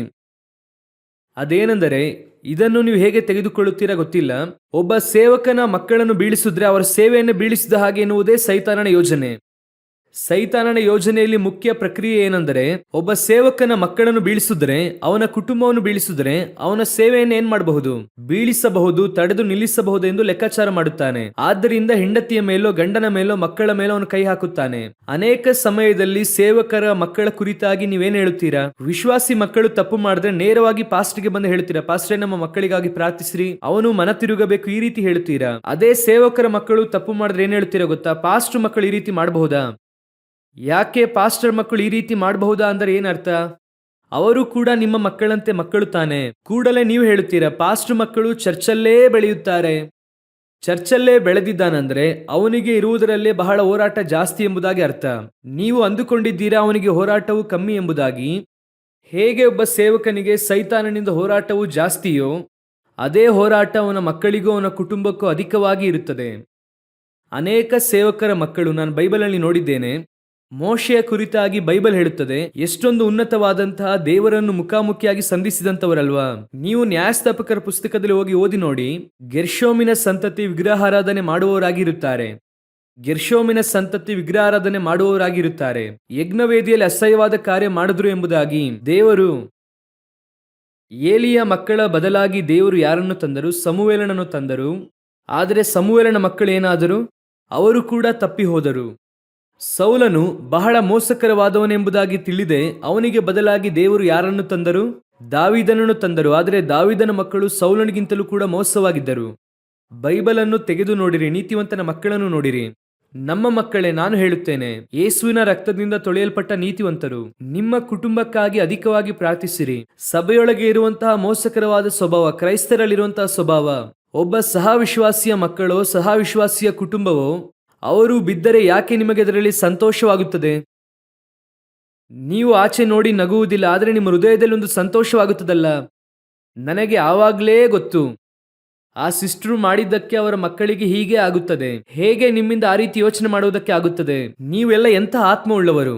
ಅದೇನೆಂದರೆ, ಇದನ್ನು ನೀವು ಹೇಗೆ ತೆಗೆದುಕೊಳ್ಳುತ್ತೀರಾ ಗೊತ್ತಿಲ್ಲ. ಒಬ್ಬ ಸೇವಕನ ಮಕ್ಕಳನ್ನು ಬೀಳಿಸಿದ್ರೆ ಅವರ ಸೇವೆಯನ್ನು ಬೀಳಿಸಿದ ಹಾಗೆ ಎನ್ನುವುದೇ ಸೈತಾನನ ಯೋಜನೆ. ಸೈತಾನನ ಯೋಜನೆಯಲ್ಲಿ ಮುಖ್ಯ ಪ್ರಕ್ರಿಯೆ ಏನೆಂದರೆ, ಒಬ್ಬ ಸೇವಕನ ಮಕ್ಕಳನ್ನು ಬೀಳಿಸಿದ್ರೆ, ಅವನ ಕುಟುಂಬವನ್ನು ಬೀಳಿಸಿದ್ರೆ, ಅವನ ಸೇವೆಯನ್ನು ಏನ್ ಮಾಡಬಹುದು? ಬೀಳಿಸಬಹುದು, ತಡೆದು ನಿಲ್ಲಿಸಬಹುದು ಎಂದು ಲೆಕ್ಕಾಚಾರ ಮಾಡುತ್ತಾನೆ. ಆದ್ದರಿಂದ ಹೆಂಡತಿಯ ಮೇಲೋ, ಗಂಡನ ಮೇಲೋ, ಮಕ್ಕಳ ಮೇಲೋ ಅವನು ಕೈ ಹಾಕುತ್ತಾನೆ. ಅನೇಕ ಸಮಯದಲ್ಲಿ ಸೇವಕರ ಮಕ್ಕಳ ಕುರಿತಾಗಿ ನೀವೇನ್ ಹೇಳುತ್ತೀರಾ? ವಿಶ್ವಾಸಿ ಮಕ್ಕಳು ತಪ್ಪು ಮಾಡಿದ್ರೆ ನೇರವಾಗಿ ಪಾಸ್ಟ್ಗೆ ಬಂದು ಹೇಳ್ತೀರಾ, ಪಾಸ್ಟ್ರೇ ನಮ್ಮ ಮಕ್ಕಳಿಗಾಗಿ ಪ್ರಾರ್ಥಿಸ್ರಿ, ಅವನು ಮನ ತಿರುಗಬೇಕು, ಈ ರೀತಿ ಹೇಳ್ತೀರಾ. ಅದೇ ಸೇವಕರ ಮಕ್ಕಳು ತಪ್ಪು ಮಾಡಿದ್ರೆ ಏನ್ ಹೇಳ್ತೀರಾ ಗೊತ್ತಾ? ಪಾಸ್ಟರ್ ಮಕ್ಕಳು ಈ ರೀತಿ ಮಾಡಬಹುದಾ? ಯಾಕೆ ಪಾಸ್ಟರ್ ಮಕ್ಕಳು ಈ ರೀತಿ ಮಾಡಬಹುದಾ ಅಂದ್ರೆ ಏನರ್ಥ? ಅವರು ಕೂಡ ನಿಮ್ಮ ಮಕ್ಕಳಂತೆ ಮಕ್ಕಳು ತಾನೆ. ಕೂಡಲೇ ನೀವು ಹೇಳುತ್ತೀರಾ, ಪಾಸ್ಟರ್ ಮಕ್ಕಳು ಚರ್ಚಲ್ಲೇ ಬೆಳೆಯುತ್ತಾರೆ. ಚರ್ಚಲ್ಲೇ ಬೆಳೆದಿದ್ದಾನಂದ್ರೆ ಅವನಿಗೆ ಇರುವುದರಲ್ಲೇ ಬಹಳ ಹೋರಾಟ ಜಾಸ್ತಿ ಎಂಬುದಾಗಿ ಅರ್ಥ. ನೀವು ಅಂದುಕೊಂಡಿದ್ದೀರಾ ಅವನಿಗೆ ಹೋರಾಟವು ಕಮ್ಮಿ ಎಂಬುದಾಗಿ. ಹೇಗೆ ಒಬ್ಬ ಸೇವಕನಿಗೆ ಸೈತಾನನಿಂದ ಹೋರಾಟವು ಜಾಸ್ತಿಯೋ, ಅದೇ ಹೋರಾಟ ಅವನ ಮಕ್ಕಳಿಗೂ ಅವನ ಕುಟುಂಬಕ್ಕೂ ಅಧಿಕವಾಗಿ ಇರುತ್ತದೆ. ಅನೇಕ ಸೇವಕರ ಮಕ್ಕಳು ನಾನು ಬೈಬಲಲ್ಲಿ ನೋಡಿದ್ದೇನೆ. ಮೋಶೆಯ ಕುರಿತಾಗಿ ಬೈಬಲ್ ಹೇಳುತ್ತದೆ, ಎಷ್ಟೊಂದು ಉನ್ನತವಾದಂತಹ ದೇವರನ್ನು ಮುಖಾಮುಖಿಯಾಗಿ ಸಂಧಿಸಿದಂತವರಲ್ವಾ. ನೀವು ನ್ಯಾಯಸ್ಥಾಪಕರ ಪುಸ್ತಕದಲ್ಲಿ ಹೋಗಿ ಓದಿ ನೋಡಿ. ಗೆರ್ಷೋಮಿನ ಸಂತತಿ ವಿಗ್ರಹಾರಾಧನೆ ಮಾಡುವವರಾಗಿರುತ್ತಾರೆ. ಗೆರ್ಷೋಮಿನ ಸಂತತಿ ವಿಗ್ರಹಾರಾಧನೆ ಮಾಡುವವರಾಗಿರುತ್ತಾರೆ. ಯಜ್ಞವೇದಿಯಲ್ಲಿ ಅಸಹ್ಯವಾದ ಕಾರ್ಯ ಮಾಡಿದ್ರು ಎಂಬುದಾಗಿ ದೇವರು. ಏಲಿಯ ಮಕ್ಕಳ ಬದಲಾಗಿ ದೇವರು ಯಾರನ್ನು ತಂದರು? ಸಮುವೇಲನನ್ನು ತಂದರು. ಆದರೆ ಸಮುವೇಲನ ಮಕ್ಕಳು ಏನಾದರು? ಅವರು ಕೂಡ ತಪ್ಪಿ ಹೋದರು. ಸೌಲನು ಬಹಳ ಮೋಸಕರವಾದವನೆಂಬುದಾಗಿ ತಿಳಿದೆ ಅವನಿಗೆ ಬದಲಾಗಿ ದೇವರು ಯಾರನ್ನು ತಂದರು? ದಾವೀದನನ್ನು ತಂದರು. ಆದರೆ ದಾವೀದನ ಮಕ್ಕಳು ಸೌಲನಿಗಿಂತಲೂ ಕೂಡ ಮೋಸವಾಗಿದ್ದರು. ಬೈಬಲನ್ನು ತೆಗೆದು ನೋಡಿರಿ, ನೀತಿವಂತನ ಮಕ್ಕಳನ್ನು ನೋಡಿರಿ. ನಮ್ಮ ಮಕ್ಕಳೇ, ನಾನು ಹೇಳುತ್ತೇನೆ, ಯೇಸುವಿನ ರಕ್ತದಿಂದ ತೊಳೆಯಲ್ಪಟ್ಟ ನೀತಿವಂತರು. ನಿಮ್ಮ ಕುಟುಂಬಕ್ಕಾಗಿ ಅಧಿಕವಾಗಿ ಪ್ರಾರ್ಥಿಸಿರಿ. ಸಭೆಯೊಳಗೆ ಇರುವಂತಹ ಮೋಸಕರವಾದ ಸ್ವಭಾವ, ಕ್ರೈಸ್ತರಲ್ಲಿರುವಂತಹ ಸ್ವಭಾವ, ಒಬ್ಬ ಸಹವಿಶ್ವಾಸಿಯ ಮಕ್ಕಳೋ ಸಹವಿಶ್ವಾಸಿಯ ಕುಟುಂಬವೋ ಅವರು ಬಿದ್ದರೆ ಯಾಕೆ ನಿಮಗೆ ಅದರಲ್ಲಿ ಸಂತೋಷವಾಗುತ್ತದೆ? ನೀವು ಆಚೆ ನೋಡಿ ನಗುವುದಿಲ್ಲ, ಆದರೆ ನಿಮ್ಮ ಹೃದಯದಲ್ಲಿ ಒಂದು ಸಂತೋಷವಾಗುತ್ತದಲ್ಲ. ನನಗೆ ಆವಾಗಲೇ ಗೊತ್ತು, ಆ ಸಿಸ್ಟರು ಮಾಡಿದ್ದಕ್ಕೆ ಅವರ ಮಕ್ಕಳಿಗೆ ಹೀಗೆ ಆಗುತ್ತದೆ. ಹೇಗೆ ನಿಮ್ಮಿಂದ ಆ ರೀತಿ ಯೋಚನೆ ಮಾಡುವುದಕ್ಕೆ ಆಗುತ್ತದೆ? ನೀವೆಲ್ಲ ಎಂಥ ಆತ್ಮವುಳ್ಳವರು!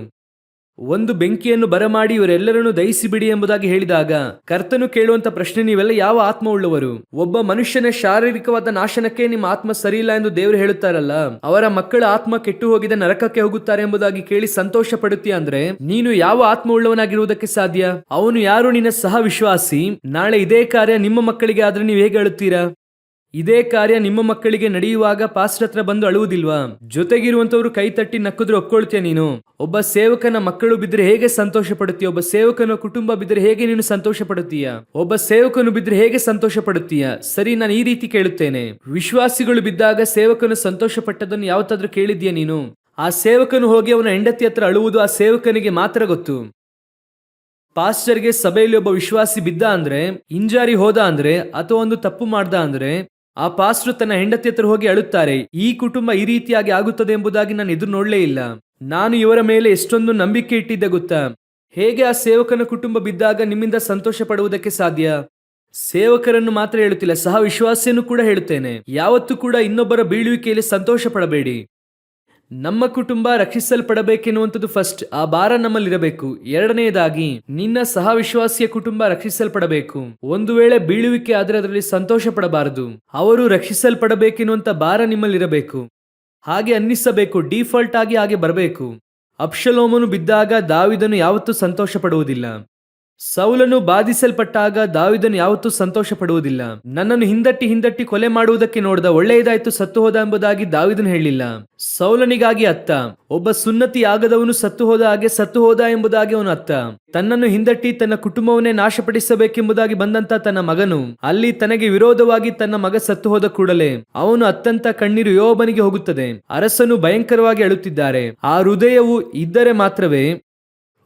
ಒಂದು ಬೆಂಕಿಯನ್ನು ಬರಮಾಡಿ ಇವರೆಲ್ಲರನ್ನು ದಹಿಸಿ ಬಿಡಿ ಎಂಬುದಾಗಿ ಹೇಳಿದಾಗ ಕರ್ತನು ಕೇಳುವಂತ ಪ್ರಶ್ನೆ, ನೀವೆಲ್ಲ ಯಾವ ಆತ್ಮವುಳ್ಳವರು? ಒಬ್ಬ ಮನುಷ್ಯನ ಶಾರೀರಿಕವಾದ ನಾಶನಕ್ಕೆ ನಿಮ್ಮ ಆತ್ಮ ಸರಿಯಿಲ್ಲ ಎಂದು ದೇವರು ಹೇಳುತ್ತಾರಲ್ಲ, ಅವರ ಮಕ್ಕಳ ಆತ್ಮ ಕೆಟ್ಟು ಹೋಗಿದೆ, ನರಕಕ್ಕೆ ಹೋಗುತ್ತಾರೆ ಎಂಬುದಾಗಿ ಕೇಳಿ ಸಂತೋಷ ಪಡುತ್ತೀಯ ಅಂದ್ರೆ ನೀನು ಯಾವ ಆತ್ಮವುಳ್ಳವನಾಗಿರುವುದಕ್ಕೆ ಸಾಧ್ಯ? ಅವನು ಯಾರು? ನಿನ್ನ ಸಹ ವಿಶ್ವಾಸಿ. ನಾಳೆ ಇದೇ ಕಾರ್ಯ ನಿಮ್ಮ ಮಕ್ಕಳಿಗೆ ಆದ್ರೆ ನೀವು ಹೇಗೆ ಅಳುತ್ತೀರಾ? ಇದೇ ಕಾರ್ಯ ನಿಮ್ಮ ಮಕ್ಕಳಿಗೆ ನಡೆಯುವಾಗ ಪಾಸ್ಟರ್ ಹತ್ರ ಬಂದು ಅಳುವುದಿಲ್ವಾ? ಜೊತೆಗಿರುವಂತವ್ರು ಕೈ ತಟ್ಟಿ ನಕ್ಕಿದ್ರೆ ಒಪ್ಕೊಳ್ತೀಯ ನೀನು? ಒಬ್ಬ ಸೇವಕನ ಮಕ್ಕಳು ಬಿದ್ದರೆ ಹೇಗೆ ಸಂತೋಷ ಪಡುತ್ತೀಯ? ಒಬ್ಬ ಸೇವಕನ ಕುಟುಂಬ ಬಿದ್ದರೆ ಹೇಗೆ ನೀನು ಸಂತೋಷ ಪಡುತ್ತೀಯ? ಒಬ್ಬ ಸೇವಕನು ಬಿದ್ದರೆ ಹೇಗೆ ಸಂತೋಷ ಪಡುತ್ತೀಯ? ಸರಿ, ನಾನು ಈ ರೀತಿ ಕೇಳುತ್ತೇನೆ, ವಿಶ್ವಾಸಿಗಳು ಬಿದ್ದಾಗ ಸೇವಕನು ಸಂತೋಷ ಪಟ್ಟದನ್ನು ಯಾವತ್ತಾದ್ರೂ ಕೇಳಿದ್ಯಾ ನೀನು? ಆ ಸೇವಕನು ಹೋಗಿ ಅವನ ಹೆಂಡತಿ ಹತ್ರ ಅಳುವುದು ಆ ಸೇವಕನಿಗೆ ಮಾತ್ರ ಗೊತ್ತು. ಪಾಸ್ಟರ್ಗೆ ಸಭೆಯಲ್ಲಿ ಒಬ್ಬ ವಿಶ್ವಾಸಿ ಬಿದ್ದ ಅಂದ್ರೆ, ಇಂಜಾರಿ ಹೋದ ಅಂದ್ರೆ, ಅಥವಾ ಒಂದು ತಪ್ಪು ಮಾಡ್ದ ಅಂದ್ರೆ ಆ ಪಾಸ್ಟರ್ ತನ್ನ ಹೆಂಡತಿ ಹತ್ರ ಹೋಗಿ ಅಳುತ್ತಾರೆ. ಈ ಕುಟುಂಬ ಈ ರೀತಿಯಾಗಿ ಆಗುತ್ತದೆ ಎಂಬುದಾಗಿ ನಾನು ಎದುರು ನೋಡ್ಲೇ ಇಲ್ಲ. ನಾನು ಇವರ ಮೇಲೆ ಎಷ್ಟೊಂದು ನಂಬಿಕೆ ಇಟ್ಟಿದ್ದೆ ಗೊತ್ತಾ? ಹೇಗೆ ಆ ಸೇವಕನ ಕುಟುಂಬ ಬಿದ್ದಾಗ ನಿಮ್ಮಿಂದ ಸಂತೋಷ ಪಡುವುದಕ್ಕೆ ಸಾಧ್ಯ? ಸೇವಕರನ್ನು ಮಾತ್ರ ಹೇಳುತ್ತಿಲ್ಲ, ಸಹ ವಿಶ್ವಾಸಿಯನ್ನು ಕೂಡ ಹೇಳುತ್ತೇನೆ, ಯಾವತ್ತೂ ಕೂಡ ಇನ್ನೊಬ್ಬರ ಬೀಳುವಿಕೆಯಲ್ಲಿ ಸಂತೋಷ ಪಡಬೇಡಿ. ನಮ್ಮ ಕುಟುಂಬ ರಕ್ಷಿಸಲ್ಪಡಬೇಕೆನ್ನುವಂಥದ್ದು ಫಸ್ಟ್, ಆ ಭಾರ ನಮ್ಮಲ್ಲಿರಬೇಕು. ಎರಡನೆಯದಾಗಿ ನಿನ್ನ ಸಹ ವಿಶ್ವಾಸಿಯ ಕುಟುಂಬ ರಕ್ಷಿಸಲ್ಪಡಬೇಕು. ಒಂದು ವೇಳೆ ಬೀಳುವಿಕೆ ಆದ್ರೆ ಅದರಲ್ಲಿ ಸಂತೋಷ ಪಡಬಾರದು. ಅವರು ರಕ್ಷಿಸಲ್ಪಡಬೇಕೆನ್ನುವಂತ ಭಾರ ನಿಮ್ಮಲ್ಲಿರಬೇಕು. ಹಾಗೆ ಅನ್ನಿಸಬೇಕು, ಡಿಫಾಲ್ಟ್ ಆಗಿ ಹಾಗೆ ಬರಬೇಕು. ಅಬ್ಷಲೋಮನು ಬಿದ್ದಾಗ ದಾವೀದನು ಯಾವತ್ತೂ ಸಂತೋಷ ಪಡುವುದಿಲ್ಲ. ಸೌಲನು ಬಾಧಿಸಲ್ಪಟ್ಟಾಗ ದಾವೀದನು ಯಾವತ್ತೂ ಸಂತೋಷ ಪಡುವುದಿಲ್ಲ. ನನ್ನನ್ನು ಹಿಂದಟ್ಟಿ ಕೊಲೆ ಮಾಡುವುದಕ್ಕೆ ನೋಡಿದ, ಒಳ್ಳೆಯದಾಯ್ತು ಸತ್ತು ಹೋದ ಎಂಬುದಾಗಿ ದಾವೀದನು ಹೇಳಿಲ್ಲ. ಸೌಲನಿಗಾಗಿ ಅತ್ತ. ಒಬ್ಬ ಸುನ್ನತಿ ಆಗದವನು ಸತ್ತು ಹೋದ ಹಾಗೆ ಸತ್ತು ಹೋದ ಎಂಬುದಾಗಿ ಅವನು ಅತ್ತ. ತನ್ನನ್ನು ಹಿಂದಟ್ಟಿ ತನ್ನ ಕುಟುಂಬವನ್ನೇ ನಾಶಪಡಿಸಬೇಕೆಂಬುದಾಗಿ ಬಂದಂತ ತನ್ನ ಮಗನು ಅಲ್ಲಿ ತನಗೆ ವಿರೋಧವಾಗಿ ತನ್ನ ಮಗ ಸತ್ತು ಹೋದ ಕೂಡಲೇ ಅವನು ಅತ್ತಂತ ಕಣ್ಣೀರು ಯೋಬನಿಗೆ ಹೋಗುತ್ತದೆ. ಅರಸನು ಭಯಂಕರವಾಗಿ ಅಳುತ್ತಿದ್ದಾರೆ. ಆ ಹೃದಯವು ಇದ್ದರೆ ಮಾತ್ರವೇ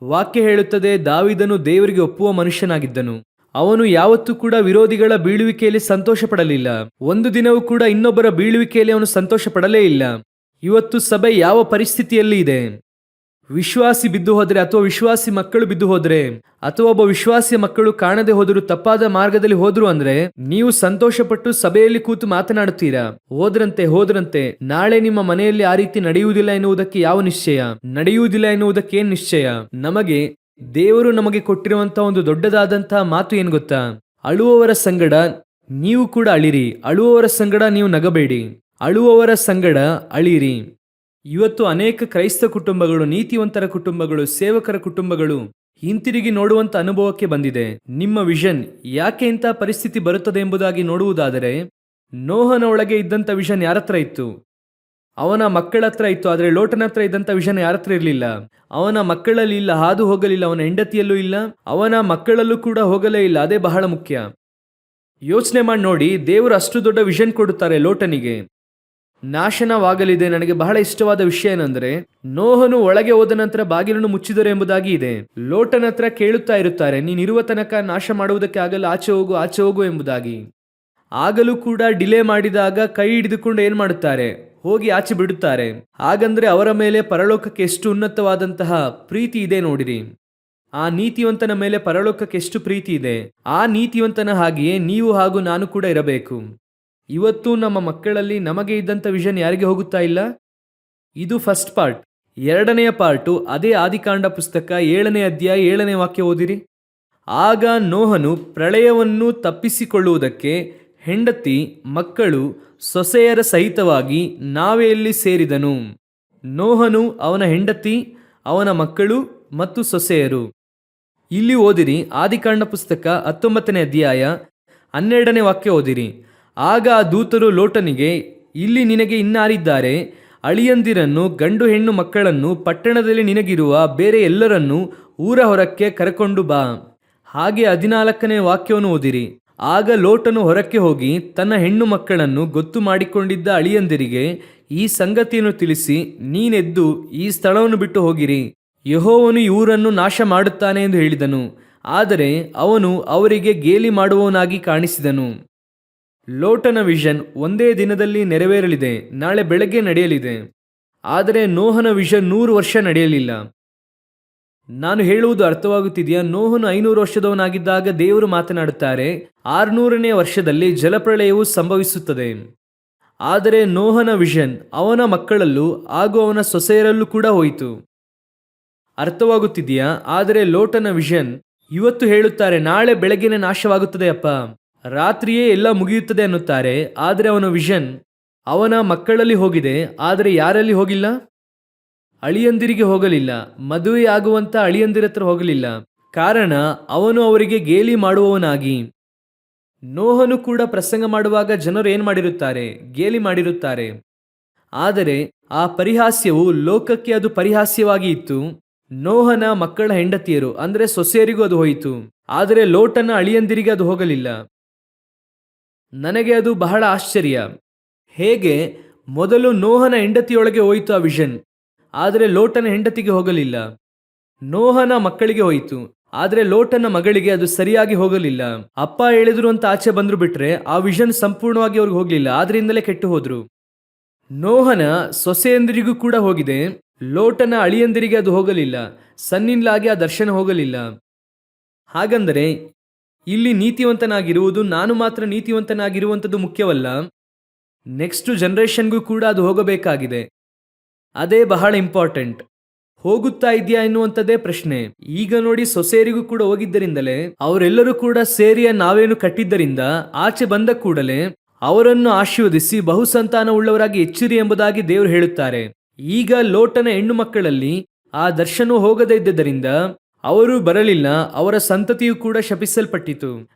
ವಾಕ್ಯ ಹೇಳುತ್ತದೆ, ದಾವೀದನು ದೇವರಿಗೆ ಒಪ್ಪುವ ಮನುಷ್ಯನಾಗಿದ್ದನು. ಅವನು ಯಾವತ್ತೂ ಕೂಡ ವಿರೋಧಿಗಳ ಬೀಳುವಿಕೆಯಲ್ಲಿ ಸಂತೋಷ ಪಡಲಿಲ್ಲ. ಒಂದು ದಿನವೂ ಕೂಡ ಇನ್ನೊಬ್ಬರ ಬೀಳುವಿಕೆಯಲ್ಲಿ ಅವನು ಸಂತೋಷ ಪಡಲೇ ಇಲ್ಲ. ಇವತ್ತು ಸಭೆ ಯಾವ ಪರಿಸ್ಥಿತಿಯಲ್ಲಿ ಇದೆ? ವಿಶ್ವಾಸಿ ಬಿದ್ದು ಹೋದ್ರೆ, ಅಥವಾ ವಿಶ್ವಾಸಿ ಮಕ್ಕಳು ಬಿದ್ದು ಹೋದ್ರೆ, ಅಥವಾ ಒಬ್ಬ ವಿಶ್ವಾಸಿಯ ಮಕ್ಕಳು ಕಾಣದೆ ಹೋದ್ರು, ತಪ್ಪಾದ ಮಾರ್ಗದಲ್ಲಿ ಹೋದ್ರು ಅಂದ್ರೆ ನೀವು ಸಂತೋಷಪಟ್ಟು ಸಭೆಯಲ್ಲಿ ಕೂತು ಮಾತನಾಡುತ್ತೀರಾ? ಹೋದ್ರಂತೆ ನಾಳೆ ನಿಮ್ಮ ಮನೆಯಲ್ಲಿ ಆ ರೀತಿ ನಡೆಯುವುದಿಲ್ಲ ಎನ್ನುವುದಕ್ಕೆ ಯಾವ ನಿಶ್ಚಯ? ನಡೆಯುವುದಿಲ್ಲ ಎನ್ನುವುದಕ್ಕೆ ಏನ್ ನಿಶ್ಚಯ? ದೇವರು ನಮಗೆ ಕೊಟ್ಟಿರುವಂತಹ ಒಂದು ದೊಡ್ಡದಾದಂತಹ ಮಾತು ಏನ್ ಗೊತ್ತಾ? ಅಳುವವರ ಸಂಗಡ ನೀವು ಕೂಡ ಅಳಿರಿ, ಅಳುವವರ ಸಂಗಡ ನೀವು ನಗಬೇಡಿ, ಅಳುವವರ ಸಂಗಡ ಅಳಿರಿ. ಇವತ್ತು ಅನೇಕ ಕ್ರೈಸ್ತ ಕುಟುಂಬಗಳು, ನೀತಿವಂತರ ಕುಟುಂಬಗಳು, ಸೇವಕರ ಕುಟುಂಬಗಳು ಹಿಂತಿರುಗಿ ನೋಡುವಂತ ಅನುಭವಕ್ಕೆ ಬಂದಿದೆ. ನಿಮ್ಮ ವಿಷನ್ ಯಾಕೆ ಇಂಥ ಪರಿಸ್ಥಿತಿ ಬರುತ್ತದೆ ಎಂಬುದಾಗಿ ನೋಡುವುದಾದರೆ, ನೋಹನ ಒಳಗೆ ಇದ್ದಂತ ವಿಷನ್ ಯಾರತ್ರ ಇತ್ತು? ಅವನ ಮಕ್ಕಳ ಹತ್ರ ಇತ್ತು. ಆದರೆ ಲೋಟನ ಹತ್ರ ಇದ್ದಂತ ವಿಷನ್ ಯಾರತ್ರ ಇರಲಿಲ್ಲ. ಅವನ ಮಕ್ಕಳಲ್ಲಿ ಇಲ್ಲ, ಹಾದು ಹೋಗಲಿಲ್ಲ. ಅವನ ಹೆಂಡತಿಯಲ್ಲೂ ಇಲ್ಲ, ಅವನ ಮಕ್ಕಳಲ್ಲೂ ಕೂಡ ಹೋಗಲೇ ಇಲ್ಲ. ಅದೇ ಬಹಳ ಮುಖ್ಯ. ಯೋಚನೆ ಮಾಡಿ ನೋಡಿ, ದೇವರು ಅಷ್ಟು ದೊಡ್ಡ ವಿಷನ್ ಕೊಡುತ್ತಾರೆ ಲೋಟನಿಗೆ. ನಾಶನವಾಗಲಿದೆ. ನನಗೆ ಬಹಳ ಇಷ್ಟವಾದ ವಿಷಯ ಏನಂದ್ರೆ, ನೋಹನು ಒಳಗೆ ಹೋದ ನಂತರ ಬಾಗಿಲನ್ನು ಮುಚ್ಚಿದರು ಎಂಬುದಾಗಿ ಇದೆ. ಲೋಟನ ಹತ್ರ ಕೇಳುತ್ತಾ ಇರುತ್ತಾರೆ, ನೀನಿರುವ ತನಕ ನಾಶ ಮಾಡುವುದಕ್ಕೆ ಆಗಲ್ಲ, ಆಚೆ ಹೋಗು ಎಂಬುದಾಗಿ. ಆಗಲೂ ಕೂಡ ಡಿಲೇ ಮಾಡಿದಾಗ ಕೈ ಹಿಡಿದುಕೊಂಡು ಏನ್ ಮಾಡುತ್ತಾರೆ? ಹೋಗಿ ಆಚೆ ಬಿಡುತ್ತಾರೆ. ಹಾಗಂದ್ರೆ ಅವರ ಮೇಲೆ ಪರಲೋಕಕ್ಕೆ ಎಷ್ಟು ಉನ್ನತವಾದಂತಹ ಪ್ರೀತಿ ಇದೆ ನೋಡಿರಿ. ಆ ನೀತಿವಂತನ ಮೇಲೆ ಪರಲೋಕಕ್ಕೆ ಎಷ್ಟು ಪ್ರೀತಿ ಇದೆ. ಆ ನೀತಿವಂತನ ಹಾಗೆಯೇ ನೀವು ಹಾಗೂ ನಾನು ಕೂಡ ಇರಬೇಕು. ಇವತ್ತು ನಮ್ಮ ಮಕ್ಕಳಲ್ಲಿ ನಮಗೆ ಇದ್ದಂಥ ವಿಷನ್ ಯಾರಿಗೆ ಹೋಗುತ್ತಾ ಇಲ್ಲ? ಇದು ಫಸ್ಟ್ ಪಾರ್ಟ್. ಎರಡನೆಯ ಪಾರ್ಟು ಅದೇ ಆದಿಕಾಂಡ ಪುಸ್ತಕ 7ನೇ ಅಧ್ಯಾಯ 7ನೇ ವಾಕ್ಯ ಓದಿರಿ. ಆಗ ನೋಹನು ಪ್ರಳಯವನ್ನು ತಪ್ಪಿಸಿಕೊಳ್ಳುವುದಕ್ಕೆ ಹೆಂಡತಿ, ಮಕ್ಕಳು, ಸೊಸೆಯರ ಸಹಿತವಾಗಿ ನಾವೆಯಲ್ಲಿ ಸೇರಿದನು. ನೋಹನು, ಅವನ ಹೆಂಡತಿ, ಅವನ ಮಕ್ಕಳು ಮತ್ತು ಸೊಸೆಯರು. ಇಲ್ಲಿ ಓದಿರಿ, ಆದಿಕಾಂಡ ಪುಸ್ತಕ 19ನೇ ಅಧ್ಯಾಯ 12ನೇ ವಾಕ್ಯ ಓದಿರಿ. ಆಗ ಆ ದೂತರು ಲೋಟನಿಗೆ, ಇಲ್ಲಿ ನಿನಗೆ ಇನ್ನಾರಿದ್ದಾರೆ? ಅಳಿಯಂದಿರನ್ನು ಗಂಡು ಹೆಣ್ಣು ಮಕ್ಕಳನ್ನು ಪಟ್ಟಣದಲ್ಲಿ ನಿನಗಿರುವ ಬೇರೆ ಎಲ್ಲರನ್ನೂ ಊರ ಹೊರಕ್ಕೆ ಕರೆಕೊಂಡು ಬಾ. ಹಾಗೆ 14ನೇ ವಾಕ್ಯವನ್ನು ಓದಿರಿ. ಆಗ ಲೋಟನು ಹೊರಕ್ಕೆ ಹೋಗಿ ತನ್ನ ಹೆಣ್ಣು ಮಕ್ಕಳನ್ನು ಗೊತ್ತು ಮಾಡಿಕೊಂಡಿದ್ದ ಅಳಿಯಂದಿರಿಗೆ ಈ ಸಂಗತಿಯನ್ನು ತಿಳಿಸಿ, ನೀನೆದ್ದು ಈ ಸ್ಥಳವನ್ನು ಬಿಟ್ಟು ಹೋಗಿರಿ, ಯೆಹೋವನು ಈ ಊರನ್ನು ನಾಶ ಮಾಡುತ್ತಾನೆ ಎಂದು ಹೇಳಿದನು. ಆದರೆ ಅವನು ಅವರಿಗೆ ಗೇಲಿ ಮಾಡುವವನಾಗಿ ಕಾಣಿಸಿದನು. ಲೋಟನ ವಿಷನ್ ಒಂದೇ ದಿನದಲ್ಲಿ ನೆರವೇರಲಿದೆ, ನಾಳೆ ಬೆಳಗ್ಗೆ ನಡೆಯಲಿದೆ. ಆದರೆ ನೋಹನ ವಿಷನ್ 100 ವರ್ಷ ನಡೆಯಲಿಲ್ಲ. ನಾನು ಹೇಳುವುದು ಅರ್ಥವಾಗುತ್ತಿದೆಯಾ? ನೋಹನು 500 ವರ್ಷದವನಾಗಿದ್ದಾಗ ದೇವರು ಮಾತನಾಡುತ್ತಾರೆ, 600ನೇ ವರ್ಷದಲ್ಲಿ ಜಲಪ್ರಳಯವು ಸಂಭವಿಸುತ್ತದೆ. ಆದರೆ ನೋಹನ ವಿಷನ್ ಅವನ ಮಕ್ಕಳಲ್ಲೂ ಹಾಗೂ ಅವನ ಸೊಸೆಯರಲ್ಲೂ ಕೂಡ ಹೋಯಿತು. ಅರ್ಥವಾಗುತ್ತಿದೆಯಾ? ಆದರೆ ಲೋಟನ ವಿಷನ್ ಇವತ್ತು ಹೇಳುತ್ತಾರೆ, ನಾಳೆ ಬೆಳಗ್ಗೆನೆ ನಾಶವಾಗುತ್ತದೆ ಅಪ್ಪ, ರಾತ್ರಿಯೇ ಎಲ್ಲ ಮುಗಿಯುತ್ತದೆ ಅನ್ನುತ್ತಾರೆ. ಆದರೆ ಅವನ ವಿಷನ್ ಅವನ ಮಕ್ಕಳಲ್ಲಿ ಹೋಗಿದೆ, ಆದರೆ ಯಾರಲ್ಲಿ ಹೋಗಿಲ್ಲ? ಅಳಿಯಂದಿರಿಗೆ ಹೋಗಲಿಲ್ಲ. ಮದುವೆಯಾಗುವಂತ ಅಳಿಯಂದಿರ ಹತ್ರ ಹೋಗಲಿಲ್ಲ. ಕಾರಣ ಅವನು ಅವರಿಗೆ ಗೇಲಿ ಮಾಡುವವನಾಗಿ. ನೋಹನು ಕೂಡ ಪ್ರಸಂಗ ಮಾಡುವಾಗ ಜನರು ಏನು ಮಾಡಿರುತ್ತಾರೆ? ಗೇಲಿ ಮಾಡಿರುತ್ತಾರೆ. ಆದರೆ ಆ ಪರಿಹಾಸ್ಯವು ಲೋಕಕ್ಕೆ ಅದು ಪರಿಹಾಸ್ಯವಾಗಿ ಇತ್ತು. ನೋಹನ ಮಕ್ಕಳ ಹೆಂಡತಿಯರು ಅಂದರೆ ಸೊಸೆಯರಿಗೂ ಅದು ಹೋಯಿತು. ಆದರೆ ಲೋಟನ ಅಳಿಯಂದಿರಿಗೆ ಅದು ಹೋಗಲಿಲ್ಲ. ನನಗೆ ಅದು ಬಹಳ ಆಶ್ಚರ್ಯ. ಹೇಗೆ ಮೊದಲು ನೋಹನ ಹೆಂಡತಿಯೊಳಗೆ ಹೋಯಿತು ಆ ವಿಷನ್, ಆದರೆ ಲೋಟನ ಹೆಂಡತಿಗೆ ಹೋಗಲಿಲ್ಲ. ನೋಹನ ಮಕ್ಕಳಿಗೆ ಹೋಯಿತು, ಆದರೆ ಲೋಟನ ಮಗಳಿಗೆ ಅದು ಸರಿಯಾಗಿ ಹೋಗಲಿಲ್ಲ. ಅಪ್ಪ ಹೇಳಿದ್ರು ಅಂತ ಆಚೆ ಬಂದ್ರು ಬಿಟ್ರೆ ಆ ವಿಷನ್ ಸಂಪೂರ್ಣವಾಗಿ ಅವ್ರಿಗೆ ಹೋಗಲಿಲ್ಲ. ಆದ್ರಿಂದಲೇ ಕೆಟ್ಟು ಹೋದ್ರು. ನೋಹನ ಸೊಸೆಯಂದಿರಿಗೂ ಕೂಡ ಹೋಗಿದೆ, ಲೋಟನ ಅಳಿಯಂದಿರಿಗೆ ಅದು ಹೋಗಲಿಲ್ಲ. ಸನ್ನಿನ್ಲಾಗಿ ಆ ದರ್ಶನ ಹೋಗಲಿಲ್ಲ. ಹಾಗಂದರೆ ಇಲ್ಲಿ ನೀತಿವಂತನಾಗಿರುವುದು ನಾನು ಮಾತ್ರ ನೀತಿವಂತನಾಗಿರುವಂಥದ್ದು ಮುಖ್ಯವಲ್ಲ, ನೆಕ್ಸ್ಟ್ ಜನರೇಷನ್ಗೂ ಕೂಡ ಅದು ಹೋಗಬೇಕಾಗಿದೆ. ಅದೇ ಬಹಳ ಇಂಪಾರ್ಟೆಂಟ್. ಹೋಗುತ್ತಾ ಇದೆಯಾ ಎನ್ನುವಂಥದ್ದೇ ಪ್ರಶ್ನೆ. ಈಗ ನೋಡಿ, ಸೊಸೆಯರಿಗೂ ಕೂಡ ಹೋಗಿದ್ದರಿಂದಲೇ ಅವರೆಲ್ಲರೂ ಕೂಡ ಸೇರಿಯ ನಾವೇನು ಕಟ್ಟಿದ್ದರಿಂದ ಆಚೆ ಬಂದ ಕೂಡಲೇ ಅವರನ್ನು ಆಶೀರ್ವದಿಸಿ ಬಹುಸಂತಾನ ಉಳ್ಳವರಾಗಿ ಎಚ್ಚಿರಿ ಎಂಬುದಾಗಿ ದೇವರು ಹೇಳುತ್ತಾರೆ. ಈಗ ಲೋಟನ ಹೆಣ್ಣು ಮಕ್ಕಳಲ್ಲಿ ಆ ದರ್ಶನ ಹೋಗದೇ ಇದ್ದರಿಂದ ಅವರು ಬರಲಿಲ್ಲ, ಅವರ ಸಂತತಿಯು ಕೂಡ ಶಪಿಸಲ್ಪಟ್ಟಿತು.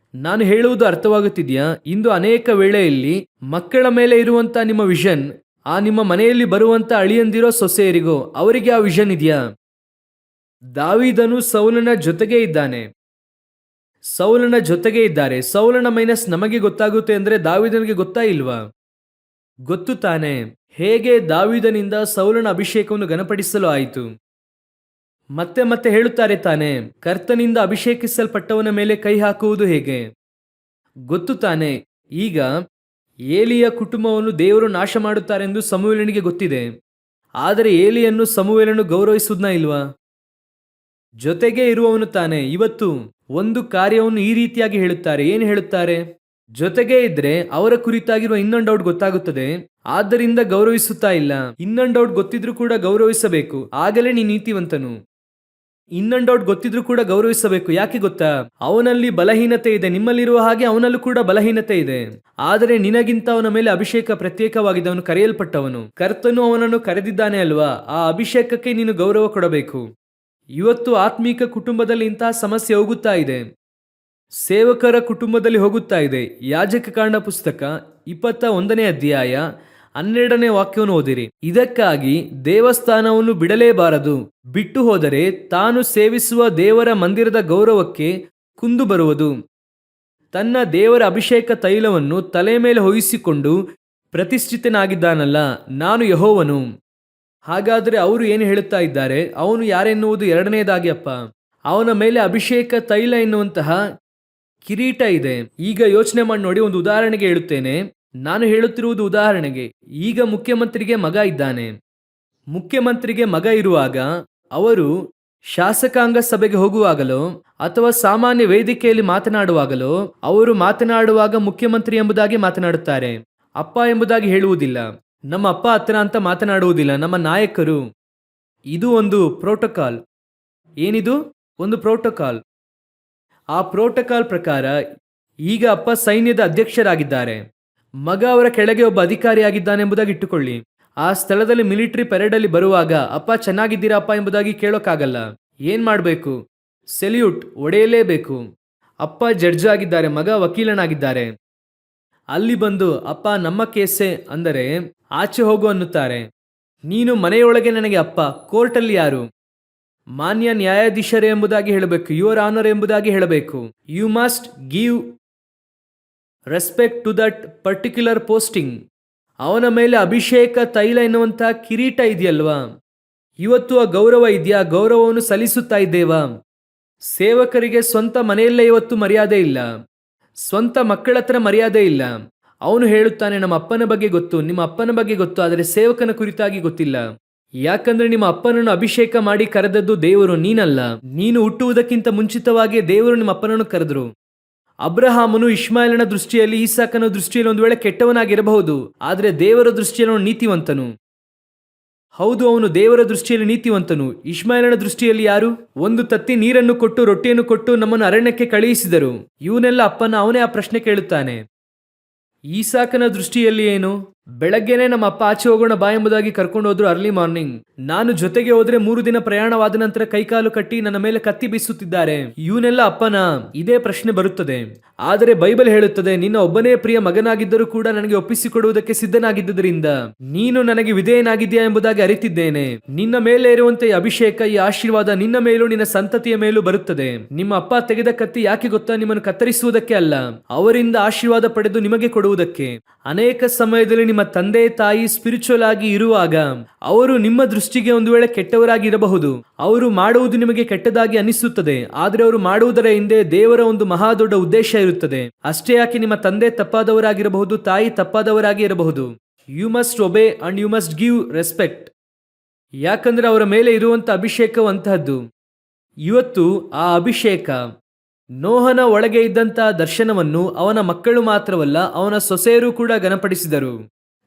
ನಾನು ಹೇಳುವುದು ಅರ್ಥವಾಗುತ್ತಿದೆಯಾ? ಇಂದು ಅನೇಕ ವೇಳೆಯಲ್ಲಿ ಮಕ್ಕಳ ಮೇಲೆ ಇರುವಂತ ನಿಮ್ಮ ವಿಷನ್ ಆ ನಿಮ್ಮ ಮನೆಯಲ್ಲಿ ಬರುವಂತ ಅಳಿಯಂದಿರೋ ಸೊಸೆಯರಿಗೋ ಅವರಿಗೆ ಆ ವಿಷನ್ ಇದೆಯಾ? ದಾವೀದನು ಸೌಲನ ಜೊತೆಗೆ ಇದ್ದಾನೆ, ಸೌಲನ ಜೊತೆಗೆ ಇದ್ದಾರೆ. ಸೌಲನ ಮೈನಸ್ ನಮಗೆ ಗೊತ್ತಾಗುತ್ತೆ ಅಂದ್ರೆ ದಾವೀದನಿಗೆ ಗೊತ್ತಾ ಇಲ್ವಾ? ಗೊತ್ತು ತಾನೆ. ಹೇಗೆ ದಾವೀದನಿಂದ ಸೌಲನ ಅಭಿಷೇಕವನ್ನು ಘನಪಡಿಸಲು ಆಯಿತು? ಮತ್ತೆ ಮತ್ತೆ ಹೇಳುತ್ತಾರೆ ತಾನೆ, ಕರ್ತನಿಂದ ಅಭಿಷೇಕಿಸಲ್ಪಟ್ಟವನ ಮೇಲೆ ಕೈ ಹಾಕುವುದು ಹೇಗೆ? ಗೊತ್ತು ತಾನೆ. ಈಗ ಏಲಿಯ ಕುಟುಂಬವನ್ನು ದೇವರು ನಾಶ ಮಾಡುತ್ತಾರೆಂದು ಸಮುವೇಲನಿಗೆ ಗೊತ್ತಿದೆ. ಆದರೆ ಏಲಿಯನ್ನು ಸಮುವೇಲನು ಗೌರವಿಸುವುದನ್ನ ಇಲ್ವಾ? ಜೊತೆಗೆ ಇರುವವನು ತಾನೆ. ಇವತ್ತು ಒಂದು ಕಾರ್ಯವನ್ನು ಈ ರೀತಿಯಾಗಿ ಹೇಳುತ್ತಾರೆ. ಏನು ಹೇಳುತ್ತಾರೆ? ಜೊತೆಗೆ ಇದ್ರೆ ಅವರ ಕುರಿತಾಗಿರುವ ಇನ್ನೊಂದು ಡೌಟ್ ಗೊತ್ತಾಗುತ್ತದೆ, ಆದ್ದರಿಂದ ಗೌರವಿಸುತ್ತಾ ಇಲ್ಲ. ಇನ್ನೊಂದು ಡೌಟ್ ಗೊತ್ತಿದ್ರು ಕೂಡ ಗೌರವಿಸಬೇಕು, ಆಗಲೇ ನೀ ನೀತಿವಂತನು. ಇನ್ನೊಂದು ಡೌಟ್ ಗೊತ್ತಿದ್ರು ಕೂಡ ಗೌರವಿಸಬೇಕು. ಯಾಕೆ ಗೊತ್ತಾ? ಅವನಲ್ಲಿ ಬಲಹೀನತೆ ಇದೆ, ನಿಮ್ಮಲ್ಲಿರುವ ಹಾಗೆ ಅವನಲ್ಲೂ ಕೂಡ ಬಲಹೀನತೆ ಇದೆ. ಆದರೆ ನಿನಗಿಂತ ಅವನ ಮೇಲೆ ಅಭಿಷೇಕ ಪ್ರತ್ಯೇಕವಾಗಿದೆ. ಅವನು ಕರೆಯಲ್ಪಟ್ಟವನು, ಕರ್ತನು ಅವನನ್ನು ಕರೆದಿದ್ದಾನೆ ಅಲ್ವಾ? ಆ ಅಭಿಷೇಕಕ್ಕೆ ನೀನು ಗೌರವ ಕೊಡಬೇಕು. ಇವತ್ತು ಆತ್ಮೀಕ ಕುಟುಂಬದಲ್ಲಿ ಇಂತಹ ಸಮಸ್ಯೆ ಹೋಗುತ್ತಾ ಇದೆ, ಸೇವಕರ ಕುಟುಂಬದಲ್ಲಿ ಹೋಗುತ್ತಾ ಇದೆ. ಯಾಜಕ ಕಾಂಡ ಪುಸ್ತಕ 21ನೇ ಅಧ್ಯಾಯ 12ನೇ ವಾಕ್ಯವನ್ನು ಓದಿರಿ. ಇದಕ್ಕಾಗಿ ದೇವಸ್ಥಾನವನ್ನು ಬಿಡಲೇಬಾರದು, ಬಿಟ್ಟು ಹೋದರೆ ತಾನು ಸೇವಿಸುವ ದೇವರ ಮಂದಿರದ ಗೌರವಕ್ಕೆ ಕುಂದು ಬರುವುದು. ತನ್ನ ದೇವರ ಅಭಿಷೇಕ ತೈಲವನ್ನು ತಲೆ ಮೇಲೆ ಹೊಯ್ಯಿಸಿಕೊಂಡು ಪ್ರತಿಷ್ಠಿತನಾಗಿದ್ದಾನಲ್ಲ, ನಾನು ಯೆಹೋವನು. ಹಾಗಾದರೆ ಅವರು ಏನು ಹೇಳುತ್ತಾ ಇದ್ದಾರೆ? ಅವನು ಯಾರೆನ್ನುವುದು ಎರಡನೇದಾಗಿ ಅಪ್ಪ, ಅವನ ಮೇಲೆ ಅಭಿಷೇಕ ತೈಲ ಎನ್ನುವಂತಹ ಕಿರೀಟ ಇದೆ. ಈಗ ಯೋಚನೆ ಮಾಡಿ ನೋಡಿ, ಒಂದು ಉದಾಹರಣೆಗೆ ಹೇಳುತ್ತೇನೆ. ನಾನು ಹೇಳುತ್ತಿರುವುದು ಉದಾಹರಣೆಗೆ. ಈಗ ಮುಖ್ಯಮಂತ್ರಿಗೆ ಮಗ ಇದ್ದಾನೆ. ಮುಖ್ಯಮಂತ್ರಿಗೆ ಮಗ ಇರುವಾಗ ಅವರು ಶಾಸಕಾಂಗ ಸಭೆಗೆ ಹೋಗುವಾಗಲೋ ಅಥವಾ ಸಾಮಾನ್ಯ ವೇದಿಕೆಯಲ್ಲಿ ಮಾತನಾಡುವಾಗಲೋ ಅವರು ಮಾತನಾಡುವಾಗ ಮುಖ್ಯಮಂತ್ರಿ ಎಂಬುದಾಗಿ ಮಾತನಾಡುತ್ತಾರೆ, ಅಪ್ಪ ಎಂಬುದಾಗಿ ಹೇಳುವುದಿಲ್ಲ. ನಮ್ಮ ಅಪ್ಪ ಹತ್ರ ಅಂತ ಮಾತನಾಡುವುದಿಲ್ಲ, ನಮ್ಮ ನಾಯಕರು. ಇದು ಒಂದು ಪ್ರೋಟೋಕಾಲ್. ಏನಿದು? ಒಂದು ಪ್ರೋಟೋಕಾಲ್. ಆ ಪ್ರೋಟೋಕಾಲ್ ಪ್ರಕಾರ ಈಗ ಅಪ್ಪ ಸೈನ್ಯದ ಅಧ್ಯಕ್ಷರಾಗಿದ್ದಾರೆ, ಮಗ ಅವರ ಕೆಳಗೆ ಒಬ್ಬ ಅಧಿಕಾರಿಯಾಗಿದ್ದಾನೆ ಎಂಬುದಾಗಿ ಇಟ್ಟುಕೊಳ್ಳಿ. ಆ ಸ್ಥಳದಲ್ಲಿ ಮಿಲಿಟರಿ ಪೆರೇಡಲ್ಲಿ ಬರುವಾಗ ಅಪ್ಪ ಚೆನ್ನಾಗಿದ್ದೀರಾ ಅಪ್ಪ ಎಂಬುದಾಗಿ ಕೇಳೋಕ್ಕಾಗಲ್ಲ. ಏನ್ ಮಾಡಬೇಕು? ಸೆಲ್ಯೂಟ್ ಹೊಡೆಯಲೇಬೇಕು. ಅಪ್ಪ ಜಡ್ಜ್ ಆಗಿದ್ದಾರೆ, ಮಗ ವಕೀಲನಾಗಿದ್ದಾರೆ. ಅಲ್ಲಿ ಬಂದು ಅಪ್ಪ ನಮ್ಮ ಕೇಸೆ ಅಂದರೆ ಆಚೆ ಹೋಗು ಅನ್ನುತ್ತಾರೆ. ನೀನು ಮನೆಯೊಳಗೆ ನನಗೆ ಅಪ್ಪ, ಕೋರ್ಟಲ್ಲಿ ಯಾರು? ಮಾನ್ಯ ನ್ಯಾಯಾಧೀಶರೇ ಎಂಬುದಾಗಿ ಹೇಳಬೇಕು, ಯುವರ್ ಆನರ್ ಎಂಬುದಾಗಿ ಹೇಳಬೇಕು. You must give respect to that particular posting. ಅವನ ಮೇಲೆ ಅಭಿಷೇಕ ತೈಲ ಎನ್ನುವಂಥ ಕಿರೀಟ ಇದೆಯಲ್ವಾ, ಇವತ್ತು ಆ ಗೌರವ ಇದೆಯಾ? ಗೌರವವನ್ನು ಸಲ್ಲಿಸುತ್ತಾ ಇದ್ದೇವಾ? ಸೇವಕರಿಗೆ ಸ್ವಂತ ಮನೆಯಲ್ಲೇ ಇವತ್ತು ಮರ್ಯಾದೆ ಇಲ್ಲ, ಸ್ವಂತ ಮಕ್ಕಳ ಹತ್ರ ಮರ್ಯಾದೆ ಇಲ್ಲ. ಅವನು ಹೇಳುತ್ತಾನೆ, ನಮ್ಮ ಅಪ್ಪನ ಬಗ್ಗೆ ಗೊತ್ತು, ನಿಮ್ಮ ಅಪ್ಪನ ಬಗ್ಗೆ ಗೊತ್ತು, ಆದರೆ ಸೇವಕನ ಕುರಿತಾಗಿ ಗೊತ್ತಿಲ್ಲ. ಯಾಕಂದ್ರೆ ನಿಮ್ಮ ಅಪ್ಪನನ್ನು ಅಭಿಷೇಕ ಮಾಡಿ ಕರೆದದ್ದು ದೇವರು, ನೀನಲ್ಲ. ನೀನು ಹುಟ್ಟುವುದಕ್ಕಿಂತ ಮುಂಚಿತವಾಗಿ ದೇವರು ನಿಮ್ಮ ಅಪ್ಪನನ್ನು ಕರೆದ್ರು. ಅಬ್ರಹಾಮನು ಇಷ್ಮಾಯಲನ ದೃಷ್ಟಿಯಲ್ಲಿ, ಈಸಾಕನ ದೃಷ್ಟಿಯಲ್ಲಿ ಒಂದು ವೇಳೆ ಕೆಟ್ಟವನಾಗಿರಬಹುದು, ಆದರೆ ದೇವರ ದೃಷ್ಟಿಯಲ್ಲಿ ಅವನು ನೀತಿವಂತನು. ಹೌದು, ಅವನು ದೇವರ ದೃಷ್ಟಿಯಲ್ಲಿ ನೀತಿವಂತನು. ಇಷ್ಮಾಯಲನ ದೃಷ್ಟಿಯಲ್ಲಿ ಯಾರು? ಒಂದು ತತ್ತಿ ನೀರನ್ನು ಕೊಟ್ಟು ರೊಟ್ಟಿಯನ್ನು ಕೊಟ್ಟು ನಮ್ಮನ್ನು ಅರಣ್ಯಕ್ಕೆ ಕಳುಹಿಸಿದರು. ಇವನೆಲ್ಲ ಅಪ್ಪನ? ಅವನೇ ಆ ಪ್ರಶ್ನೆ ಕೇಳುತ್ತಾನೆ. ಈಸಾಕನ ದೃಷ್ಟಿಯಲ್ಲಿ ಏನು? ಬೆಳಗ್ಗೆನೆ ನಮ್ಮ ಅಪ್ಪ ಆಚೆ ಹೋಗೋಣ ಬಾ ಎಂಬುದಾಗಿ ಕರ್ಕೊಂಡು ಹೋದ್ರು, ಅರ್ಲಿ ಮಾರ್ನಿಂಗ್. ನಾನು ಜೊತೆಗೆ ಹೋದ್ರೆ 3 ದಿನ ಪ್ರಯಾಣವಾದ ನಂತರ ಕೈಕಾಲು ಕಟ್ಟಿ ನನ್ನ ಮೇಲೆ ಕತ್ತಿ ಬೀಸುತ್ತಿದ್ದಾರೆ. ಇವನೆಲ್ಲ ಅಪ್ಪನ? ಇದೇ ಪ್ರಶ್ನೆ ಬರುತ್ತದೆ. ಆದರೆ ಬೈಬಲ್ ಹೇಳುತ್ತದೆ, ನಿನ್ನ ಒಬ್ಬನೇ ಪ್ರಿಯ ಮಗನಾಗಿದ್ದರೂ ಕೂಡ ನನಗೆ ಒಪ್ಪಿಸಿಕೊಡುವುದಕ್ಕೆ ಸಿದ್ಧನಾಗಿದ್ದರಿಂದ ನೀನು ನನಗೆ ವಿಧೇಯನಾಗಿದ್ಯಾ ಎಂಬುದಾಗಿ ಅರಿತಿದ್ದೇನೆ. ನಿನ್ನ ಮೇಲೆ ಇರುವಂತೆ ಈ ಅಭಿಷೇಕ, ಈ ಆಶೀರ್ವಾದ ನಿನ್ನ ಮೇಲೂ ನಿನ್ನ ಸಂತತಿಯ ಮೇಲೂ ಬರುತ್ತದೆ. ನಿಮ್ಮ ಅಪ್ಪ ತೆಗೆದ ಕತ್ತಿ ಯಾಕೆ ಗೊತ್ತಾ? ನಿಮ್ಮನ್ನು ಕತ್ತರಿಸುವುದಕ್ಕೆ ಅಲ್ಲ, ಅವರಿಂದ ಆಶೀರ್ವಾದ ಪಡೆದು ನಿಮಗೆ ಕೊಡುವುದಕ್ಕೆ. ಅನೇಕ ಸಮಯದಲ್ಲಿ ನಿಮ್ಮ ತಂದೆ ತಾಯಿ ಸ್ಪಿರಿಚುವಲ್ ಆಗಿ ಇರುವಾಗ ಅವರು ನಿಮ್ಮ ದೃಷ್ಟಿಗೆ ಒಂದು ವೇಳೆ ಕೆಟ್ಟವರಾಗಿ ಇರಬಹುದು. ಅವರು ಮಾಡುವುದು ನಿಮಗೆ ಕೆಟ್ಟದಾಗಿ ಅನಿಸುತ್ತದೆ, ಆದರೆ ಅವರು ಮಾಡುವುದರ ಹಿಂದೆ ದೇವರ ಒಂದು ಮಹಾದೊಡ್ಡ ಉದ್ದೇಶ ಇರುತ್ತದೆ. ಅಷ್ಟೇ ಯಾಕೆ ನಿಮ್ಮ ತಂದೆ ತಪ್ಪಾದವರಾಗಿರಬಹುದು, ತಾಯಿ ತಪ್ಪಾದವರಾಗಿ ಇರಬಹುದು. You must obey and you must give respect. ಯಾಕಂದ್ರೆ ಅವರ ಮೇಲೆ ಇರುವಂತ ಅಭಿಷೇಕವು ಅಂತಹದ್ದು. ಇವತ್ತು ಆ ಅಭಿಷೇಕ, ನೋಹನ ಒಳಗೆ ಇದ್ದಂತ ದರ್ಶನವನ್ನು ಅವನ ಮಕ್ಕಳು ಮಾತ್ರವಲ್ಲ, ಅವನ ಸೊಸೆಯರು ಕೂಡ ಘನಪಡಿಸಿದರು.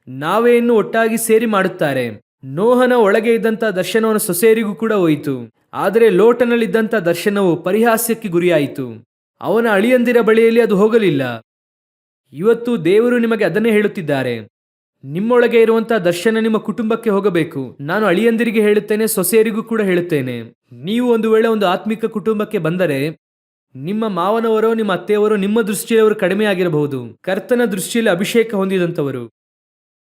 ನಾವೇ ಇನ್ನು ಒಟ್ಟಾಗಿ ಸೇರಿ ಮಾಡುತ್ತಾರೆ. ನೋಹನ ಒಳಗೆ ಇದ್ದಂತ ದರ್ಶನವನ ಸೊಸೆಯರಿಗೂ ಕೂಡ ಹೋಯಿತು, ಆದರೆ ಲೋಟನಲ್ಲಿದ್ದಂಥ ದರ್ಶನವು ಪರಿಹಾಸ್ಯಕ್ಕೆ ಗುರಿಯಾಯಿತು. ಅವನ ಅಳಿಯಂದಿರ ಬಳಿಯಲ್ಲಿ ಅದು ಹೋಗಲಿಲ್ಲ. ಇವತ್ತು ದೇವರು ನಿಮಗೆ ಅದನ್ನೇ ಹೇಳುತ್ತಿದ್ದಾರೆ. ನಿಮ್ಮೊಳಗೆ ಇರುವಂತಹ ದರ್ಶನ ನಿಮ್ಮ ಕುಟುಂಬಕ್ಕೆ ಹೋಗಬೇಕು. ನಾನು ಅಳಿಯಂದಿರಿಗೆ ಹೇಳುತ್ತೇನೆ, ಸೊಸೆಯರಿಗೂ ಕೂಡ ಹೇಳುತ್ತೇನೆ. ನೀವು ಒಂದು ವೇಳೆ ಒಂದು ಆತ್ಮಿಕ ಕುಟುಂಬಕ್ಕೆ ಬಂದರೆ, ನಿಮ್ಮ ಮಾವನವರೋ ನಿಮ್ಮ ಅತ್ತೆಯವರೋ ನಿಮ್ಮ ದೃಷ್ಟಿಯವರು ಕಡಿಮೆ ಆಗಿರಬಹುದು, ಕರ್ತನ ದೃಷ್ಟಿಯಲ್ಲಿ ಅಭಿಷೇಕ ಹೊಂದಿದಂಥವರು.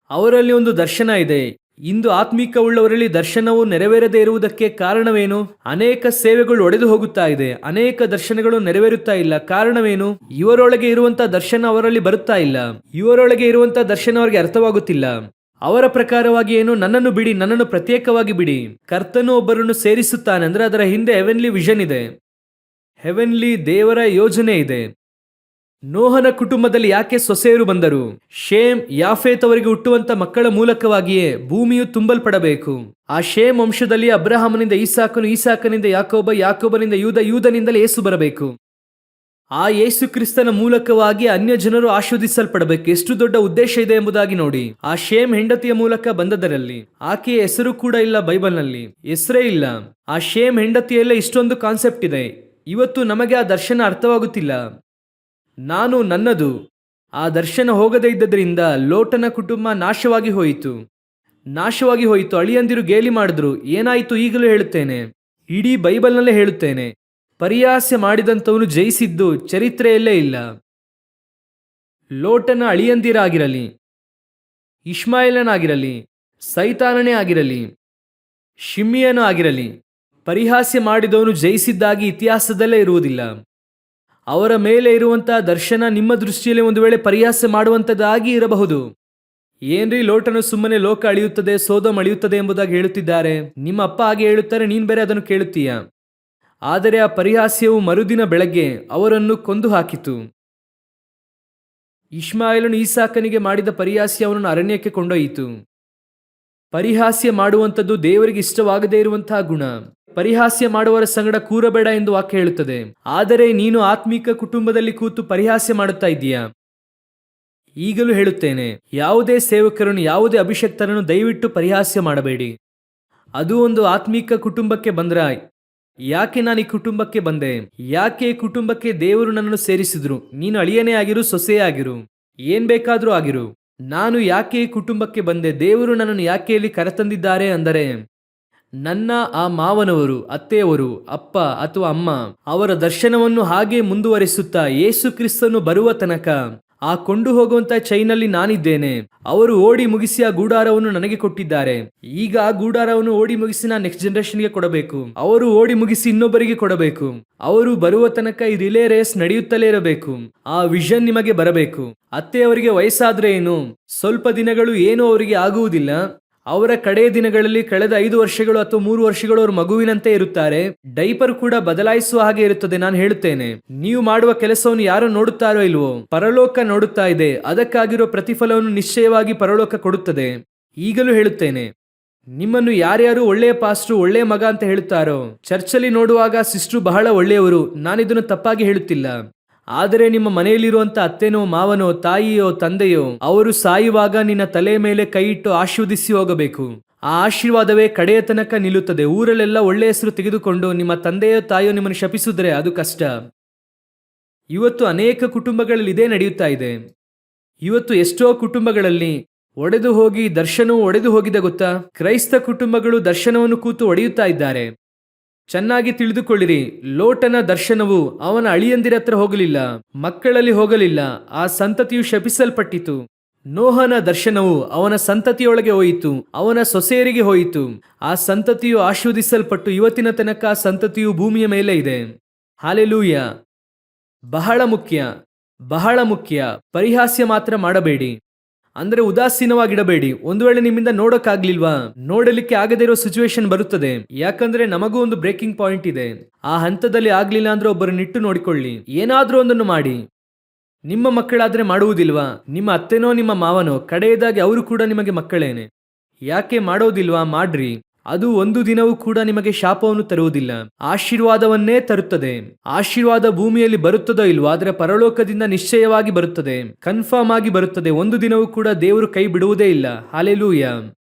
ಅವರಲ್ಲಿ ಒಂದು ದರ್ಶನ ಇದೆ. ಇಂದು ಆತ್ಮಿಕ ಉಳ್ಳವರಲ್ಲಿ ದರ್ಶನವು ನೆರವೇರದೇ ಇರುವುದಕ್ಕೆ ಕಾರಣವೇನು? ಅನೇಕ ಸೇವೆಗಳು ಒಡೆದು ಹೋಗುತ್ತಾ ಇದೆ, ಅನೇಕ ದರ್ಶನಗಳು ನೆರವೇರುತ್ತಾ ಇಲ್ಲ. ಕಾರಣವೇನು? ಇವರೊಳಗೆ ಇರುವಂತಹ ದರ್ಶನ ಅವರಲ್ಲಿ ಬರುತ್ತಾ ಇಲ್ಲ, ಇವರೊಳಗೆ ಇರುವಂತಹ ದರ್ಶನ ಅವರಿಗೆ ಅರ್ಥವಾಗುತ್ತಿಲ್ಲ. ಅವರ ಪ್ರಕಾರವಾಗಿ ಏನು? ನನ್ನನ್ನು ಬಿಡಿ, ನನ್ನನ್ನು ಪ್ರತ್ಯೇಕವಾಗಿ ಬಿಡಿ. ಕರ್ತನು ಒಬ್ಬರನ್ನು ಸೇರಿಸುತ್ತಾನೆ ಅಂದ್ರೆ ಅದರ ಹಿಂದೆ ಹೆವೆನ್ಲಿ ವಿಷನ್ ಇದೆ, ಹೆವೆನ್ಲಿ ದೇವರ ಯೋಜನೆ ಇದೆ. ನೋಹನ ಕುಟುಂಬದಲ್ಲಿ ಯಾಕೆ ಸೊಸೆಯರು ಬಂದರು? ಶೇಮ್ ಯಾಫೇತ್ ಅವರಿಗೆ ಹುಟ್ಟುವಂತ ಮಕ್ಕಳ ಮೂಲಕವಾಗಿಯೇ ಭೂಮಿಯು ತುಂಬಲ್ಪಡಬೇಕು. ಆ ಶೇಮ್ ವಂಶದಲ್ಲಿ ಅಬ್ರಹಾಮನಿಂದ ಈಸಾಕನು, ಈಸಾಕನಿಂದ ಯಾಕೋಬ, ಯಾಕೋಬನಿಂದ ಯೂದ, ಯೂದನಿಂದಲೇ ಯೇಸು ಬರಬೇಕು. ಆ ಯೇಸು ಕ್ರಿಸ್ತನ ಮೂಲಕವಾಗಿ ಅನ್ಯ ಜನರು ಆಶೀರ್ವದಿಸಲ್ಪಡಬೇಕು. ಎಷ್ಟು ದೊಡ್ಡ ಉದ್ದೇಶ ಇದೆ ಎಂಬುದಾಗಿ ನೋಡಿ. ಆ ಶೇಮ್ ಹೆಂಡತಿಯ ಮೂಲಕ ಬಂದದರಲ್ಲಿ ಆಕೆಯ ಹೆಸರು ಕೂಡ ಇಲ್ಲ, ಬೈಬಲ್ನಲ್ಲಿ ಹೆಸರೇ ಇಲ್ಲ. ಆ ಶೇಮ್ ಹೆಂಡತಿಯಲ್ಲೇ ಇಷ್ಟೊಂದು ಕಾನ್ಸೆಪ್ಟ್ ಇದೆ. ಇವತ್ತು ನಮಗೆ ಆ ದರ್ಶನ ಅರ್ಥವಾಗುತ್ತಿಲ್ಲ. ನಾನು ನನ್ನದು ಆ ದರ್ಶನ ಹೋಗದೇ ಇದ್ದದ್ರಿಂದ ಲೋಟನ ಕುಟುಂಬ ನಾಶವಾಗಿ ಹೋಯಿತು, ನಾಶವಾಗಿ ಹೋಯಿತು. ಅಳಿಯಂದಿರು ಗೇಲಿ ಮಾಡಿದ್ರು. ಏನಾಯಿತು? ಈಗಲೂ ಹೇಳುತ್ತೇನೆ, ಇಡೀ ಬೈಬಲ್ನಲ್ಲೇ ಹೇಳುತ್ತೇನೆ, ಪರಿಹಾಸ್ಯ ಮಾಡಿದಂಥವನು ಜಯಿಸಿದ್ದು ಚರಿತ್ರೆಯಲ್ಲೇ ಇಲ್ಲ. ಲೋಟನ ಅಳಿಯಂದಿರಾಗಿರಲಿ, ಇಷ್ಮಾಯೇಲನಾಗಿರಲಿ, ಸೈತಾನನೇ ಆಗಿರಲಿ, ಶಿಮಿಯನು ಆಗಿರಲಿ, ಪರಿಹಾಸ್ಯ ಮಾಡಿದವನು ಜಯಿಸಿದ್ದಾಗಿ ಇತಿಹಾಸದಲ್ಲೇ ಇರುವುದಿಲ್ಲ. ಅವರ ಮೇಲೆ ಇರುವಂತಹ ದರ್ಶನ ನಿಮ್ಮ ದೃಷ್ಟಿಯಲ್ಲಿ ಒಂದು ವೇಳೆ ಪರಿಹಾಸ್ಯ ಮಾಡುವಂಥದ್ದಾಗಿ ಇರಬಹುದು. ಏನ್ರಿ ಲೋಟನು ಸುಮ್ಮನೆ ಲೋಕ ಅಳಿಯುತ್ತದೆ, ಸೋದೋಮ್ ಅಳಿಯುತ್ತದೆ ಎಂಬುದಾಗಿ ಹೇಳುತ್ತಿದ್ದಾರೆ. ನಿಮ್ಮ ಅಪ್ಪ ಹಾಗೆ ಹೇಳುತ್ತಾರೆ, ನೀನು ಬೇರೆ ಅದನ್ನು ಕೇಳುತ್ತೀಯ. ಆದರೆ ಆ ಪರಿಹಾಸ್ಯವು ಮರುದಿನ ಬೆಳಗ್ಗೆ ಅವರನ್ನು ಕೊಂದು ಹಾಕಿತು. ಇಷ್ಮಾಯೇಲನು ಈಸಾಕನಿಗೆ ಮಾಡಿದ ಪರಿಹಾಸ್ಯ ಅವನನ್ನು ಅರಣ್ಯಕ್ಕೆ ಕೊಂಡೊಯ್ಯಿತು. ಪರಿಹಾಸ್ಯ ಮಾಡುವಂಥದ್ದು ದೇವರಿಗೆ ಇಷ್ಟವಾಗದೇ ಇರುವಂತಹ ಗುಣ. ಪರಿಹಾಸ್ಯ ಮಾಡುವವರ ಸಂಗಡ ಕೂರಬೇಡ ಎಂದು ವಾಕ್ಯ ಹೇಳುತ್ತದೆ. ಆದರೆ ನೀನು ಆತ್ಮಿಕ ಕುಟುಂಬದಲ್ಲಿ ಕೂತು ಪರಿಹಾಸ್ಯ ಮಾಡುತ್ತಾ ಇದ್ದೀಯಾ? ಈಗಲೂ ಹೇಳುತ್ತೇನೆ, ಯಾವುದೇ ಸೇವಕರನ್ನು, ಯಾವುದೇ ಅಭಿಷಕ್ತರನ್ನು ದಯವಿಟ್ಟು ಪರಿಹಾಸ್ಯ ಮಾಡಬೇಡಿ. ಅದು ಒಂದು ಆತ್ಮಿಕ ಕುಟುಂಬಕ್ಕೆ ಬಂದ್ರ, ಯಾಕೆ ನಾನು ಈ ಕುಟುಂಬಕ್ಕೆ ಬಂದೆ, ಯಾಕೆ ಈ ಕುಟುಂಬಕ್ಕೆ ದೇವರು ನನ್ನನ್ನು ಸೇರಿಸಿದ್ರು? ನೀನು ಅಳಿಯನೇ ಆಗಿರು, ಸೊಸೆಯೇ ಆಗಿರು, ಏನ್ ಬೇಕಾದ್ರೂ ಆಗಿರು. ನಾನು ಯಾಕೆ ಈ ಕುಟುಂಬಕ್ಕೆ ಬಂದೆ? ದೇವರು ನನ್ನನ್ನು ಯಾಕೆ ಇಲ್ಲಿ ಕರೆತಂದಿದ್ದಾರೆ ಅಂದರೆ, ನನ್ನ ಆ ಮಾವನವರು, ಅತ್ತೆಯವರು, ಅಪ್ಪ ಅಥವಾ ಅಮ್ಮ ಅವರ ದರ್ಶನವನ್ನು ಹಾಗೆ ಮುಂದುವರಿಸುತ್ತಾ ಯೇಸು ಕ್ರಿಸ್ತನು ಬರುವ ತನಕ ಆ ಕೊಂಡು ಹೋಗುವಂತ ಚೈನಲ್ಲಿ ನಾನಿದ್ದೇನೆ. ಅವರು ಓಡಿ ಮುಗಿಸಿ ಆ ಗೂಡಾರವನ್ನು ನನಗೆ ಕೊಟ್ಟಿದ್ದಾರೆ. ಈಗ ಆ ಗೂಡಾರವನ್ನು ಓಡಿ ಮುಗಿಸಿ ನಾನು ನೆಕ್ಸ್ಟ್ ಜನರೇಷನ್ಗೆ ಕೊಡಬೇಕು. ಅವರು ಓಡಿ ಮುಗಿಸಿ ಇನ್ನೊಬ್ಬರಿಗೆ ಕೊಡಬೇಕು. ಅವರು ಬರುವ ತನಕ ಈ ರಿಲೇ ರೇಸ್ ನಡೆಯುತ್ತಲೇ ಇರಬೇಕು. ಆ ವಿಷನ್ ನಿಮಗೆ ಬರಬೇಕು. ಅತ್ತೆಯವರಿಗೆ ವಯಸ್ಸಾದ್ರೆ ಏನು, ಸ್ವಲ್ಪ ದಿನಗಳು ಏನೂ ಅವರಿಗೆ ಆಗುವುದಿಲ್ಲ. ಅವರ ಕಡೆಯ ದಿನಗಳಲ್ಲಿ ಕಳೆದ 5 ವರ್ಷಗಳು ಅಥವಾ 3 ವರ್ಷಗಳು ಅವರು ಮಗುವಿನಂತೆ ಇರುತ್ತಾರೆ. ಡೈಪರ್ ಕೂಡ ಬದಲಾಯಿಸುವ ಹಾಗೆ ಇರುತ್ತದೆ. ನಾನು ಹೇಳುತ್ತೇನೆ, ನೀವು ಮಾಡುವ ಕೆಲಸವನ್ನು ಯಾರು ನೋಡುತ್ತಾರೋ ಇಲ್ವೋ, ಪರಲೋಕ ನೋಡುತ್ತಾ ಇದೆ. ಅದಕ್ಕಾಗಿರೋ ಪ್ರತಿಫಲವನ್ನು ನಿಶ್ಚಯವಾಗಿ ಪರಲೋಕ ಕೊಡುತ್ತದೆ. ಈಗಲೂ ಹೇಳುತ್ತೇನೆ, ನಿಮ್ಮನ್ನು ಯಾರ್ಯಾರು ಒಳ್ಳೆಯ ಪಾಸ್ಟ್ರು, ಒಳ್ಳೆಯ ಮಗ ಅಂತ ಹೇಳುತ್ತಾರೋ, ಚರ್ಚಲ್ಲಿ ನೋಡುವಾಗ ಸಿಸ್ಟ್ರು ಬಹಳ ಒಳ್ಳೆಯವರು, ನಾನಿದನ್ನು ತಪ್ಪಾಗಿ ಹೇಳುತ್ತಿಲ್ಲ. ಆದರೆ ನಿಮ್ಮ ಮನೆಯಲ್ಲಿರುವಂತ ಅತ್ತೆನೋ, ಮಾವನೋ, ತಾಯಿಯೋ, ತಂದೆಯೋ, ಅವರು ಸಾಯುವಾಗ ನಿನ್ನ ತಲೆ ಮೇಲೆ ಕೈ ಇಟ್ಟು ಆಶೀರ್ವದಿಸಿ ಹೋಗಬೇಕು. ಆ ಆಶೀರ್ವಾದವೇ ಕಡೆಯ ತನಕ ನಿಲ್ಲುತ್ತದೆ. ಊರಲ್ಲೆಲ್ಲ ಒಳ್ಳೆ ಹೆಸರು ತೆಗೆದುಕೊಂಡು ನಿಮ್ಮ ತಂದೆಯೋ ತಾಯಿಯೋ ನಿಮ್ಮನ್ನು ಶಪಿಸಿದ್ರೆ ಅದು ಕಷ್ಟ. ಇವತ್ತು ಅನೇಕ ಕುಟುಂಬಗಳಲ್ಲಿ ಇದೇ ನಡೆಯುತ್ತಾ ಇದೆ. ಇವತ್ತು ಎಷ್ಟೋ ಕುಟುಂಬಗಳಲ್ಲಿ ಒಡೆದು ಹೋಗಿ ದರ್ಶನವು ಒಡೆದು ಹೋಗಿದೆ ಗೊತ್ತಾ? ಕ್ರೈಸ್ತ ಕುಟುಂಬಗಳು ದರ್ಶನವನ್ನು ಕೂತು ಒಡೆಯುತ್ತಾ ಇದ್ದಾರೆ. ಚೆನ್ನಾಗಿ ತಿಳಿದುಕೊಳ್ಳಿರಿ, ಲೋಟನ ದರ್ಶನವು ಅವನ ಅಳಿಯಂದಿರ ಹತ್ರ ಹೋಗಲಿಲ್ಲ, ಮಕ್ಕಳಲ್ಲಿ ಹೋಗಲಿಲ್ಲ. ಆ ಸಂತತಿಯು ಶಪಿಸಲ್ಪಟ್ಟಿತು. ನೋಹನ ದರ್ಶನವು ಅವನ ಸಂತತಿಯೊಳಗೆ ಹೋಯಿತು, ಅವನ ಸೊಸೆಯರಿಗೆ ಹೋಯಿತು. ಆ ಸಂತತಿಯು ಆಶೀರ್ವದಿಸಲ್ಪಟ್ಟು ಇವತ್ತಿನ ತನಕ ಆ ಸಂತತಿಯು ಭೂಮಿಯ ಮೇಲೆ ಇದೆ. ಹಾಲೆಲೂಯ. ಬಹಳ ಮುಖ್ಯ, ಬಹಳ ಮುಖ್ಯ. ಪರಿಹಾಸ್ಯ ಮಾತ್ರ ಮಾಡಬೇಡಿ, ಅಂದ್ರೆ ಉದಾಸೀನವಾಗಿಡಬೇಡಿ. ಒಂದು ವೇಳೆ ನಿಮ್ಮಿಂದ ನೋಡೋಕ್ಕಾಗ್ಲಿಲ್ವಾ, ನೋಡಲಿಕ್ಕೆ ಆಗದೇ ಇರೋ ಸಿಚುವೇಶನ್ ಬರುತ್ತದೆ. ಯಾಕಂದ್ರೆ ನಮಗೂ ಒಂದು ಬ್ರೇಕಿಂಗ್ ಪಾಯಿಂಟ್ ಇದೆ. ಆ ಹಂತದಲ್ಲಿ ಆಗ್ಲಿಲ್ಲ ಅಂದ್ರೆ ಒಬ್ಬರನ್ನ ಇಟ್ಟು ನೋಡಿಕೊಳ್ಳಿ, ಏನಾದ್ರೂ ಒಂದನ್ನು ಮಾಡಿ. ನಿಮ್ಮ ಮಕ್ಕಳಾದ್ರೆ ಮಾಡುವುದಿಲ್ವಾ? ನಿಮ್ಮ ಅತ್ತೆನೋ ನಿಮ್ಮ ಮಾವನೋ ಕಡೆಯದಾಗಿ ಅವರು ಕೂಡ ನಿಮಗೆ ಮಕ್ಕಳೇನೆ. ಯಾಕೆ ಮಾಡೋದಿಲ್ವಾ? ಮಾಡ್ರಿ. ಅದು ಒಂದು ದಿನವೂ ಕೂಡ ನಿಮಗೆ ಶಾಪವನ್ನು ತರುವುದಿಲ್ಲ, ಆಶೀರ್ವಾದವನ್ನೇ ತರುತ್ತದೆ. ಆಶೀರ್ವಾದ ಭೂಮಿಯಲ್ಲಿ ಬರುತ್ತದೋ ಇಲ್ವೋ, ಆದರೆ ಪರಲೋಕದಿಂದ ನಿಶ್ಚಯವಾಗಿ ಬರುತ್ತದೆ, ಕನ್ಫರ್ಮ್ ಆಗಿ ಬರುತ್ತದೆ. ಒಂದು ದಿನವೂ ಕೂಡ ದೇವರು ಕೈ ಬಿಡುವುದೇ ಇಲ್ಲ. ಹಾಲೆಲೂಯ.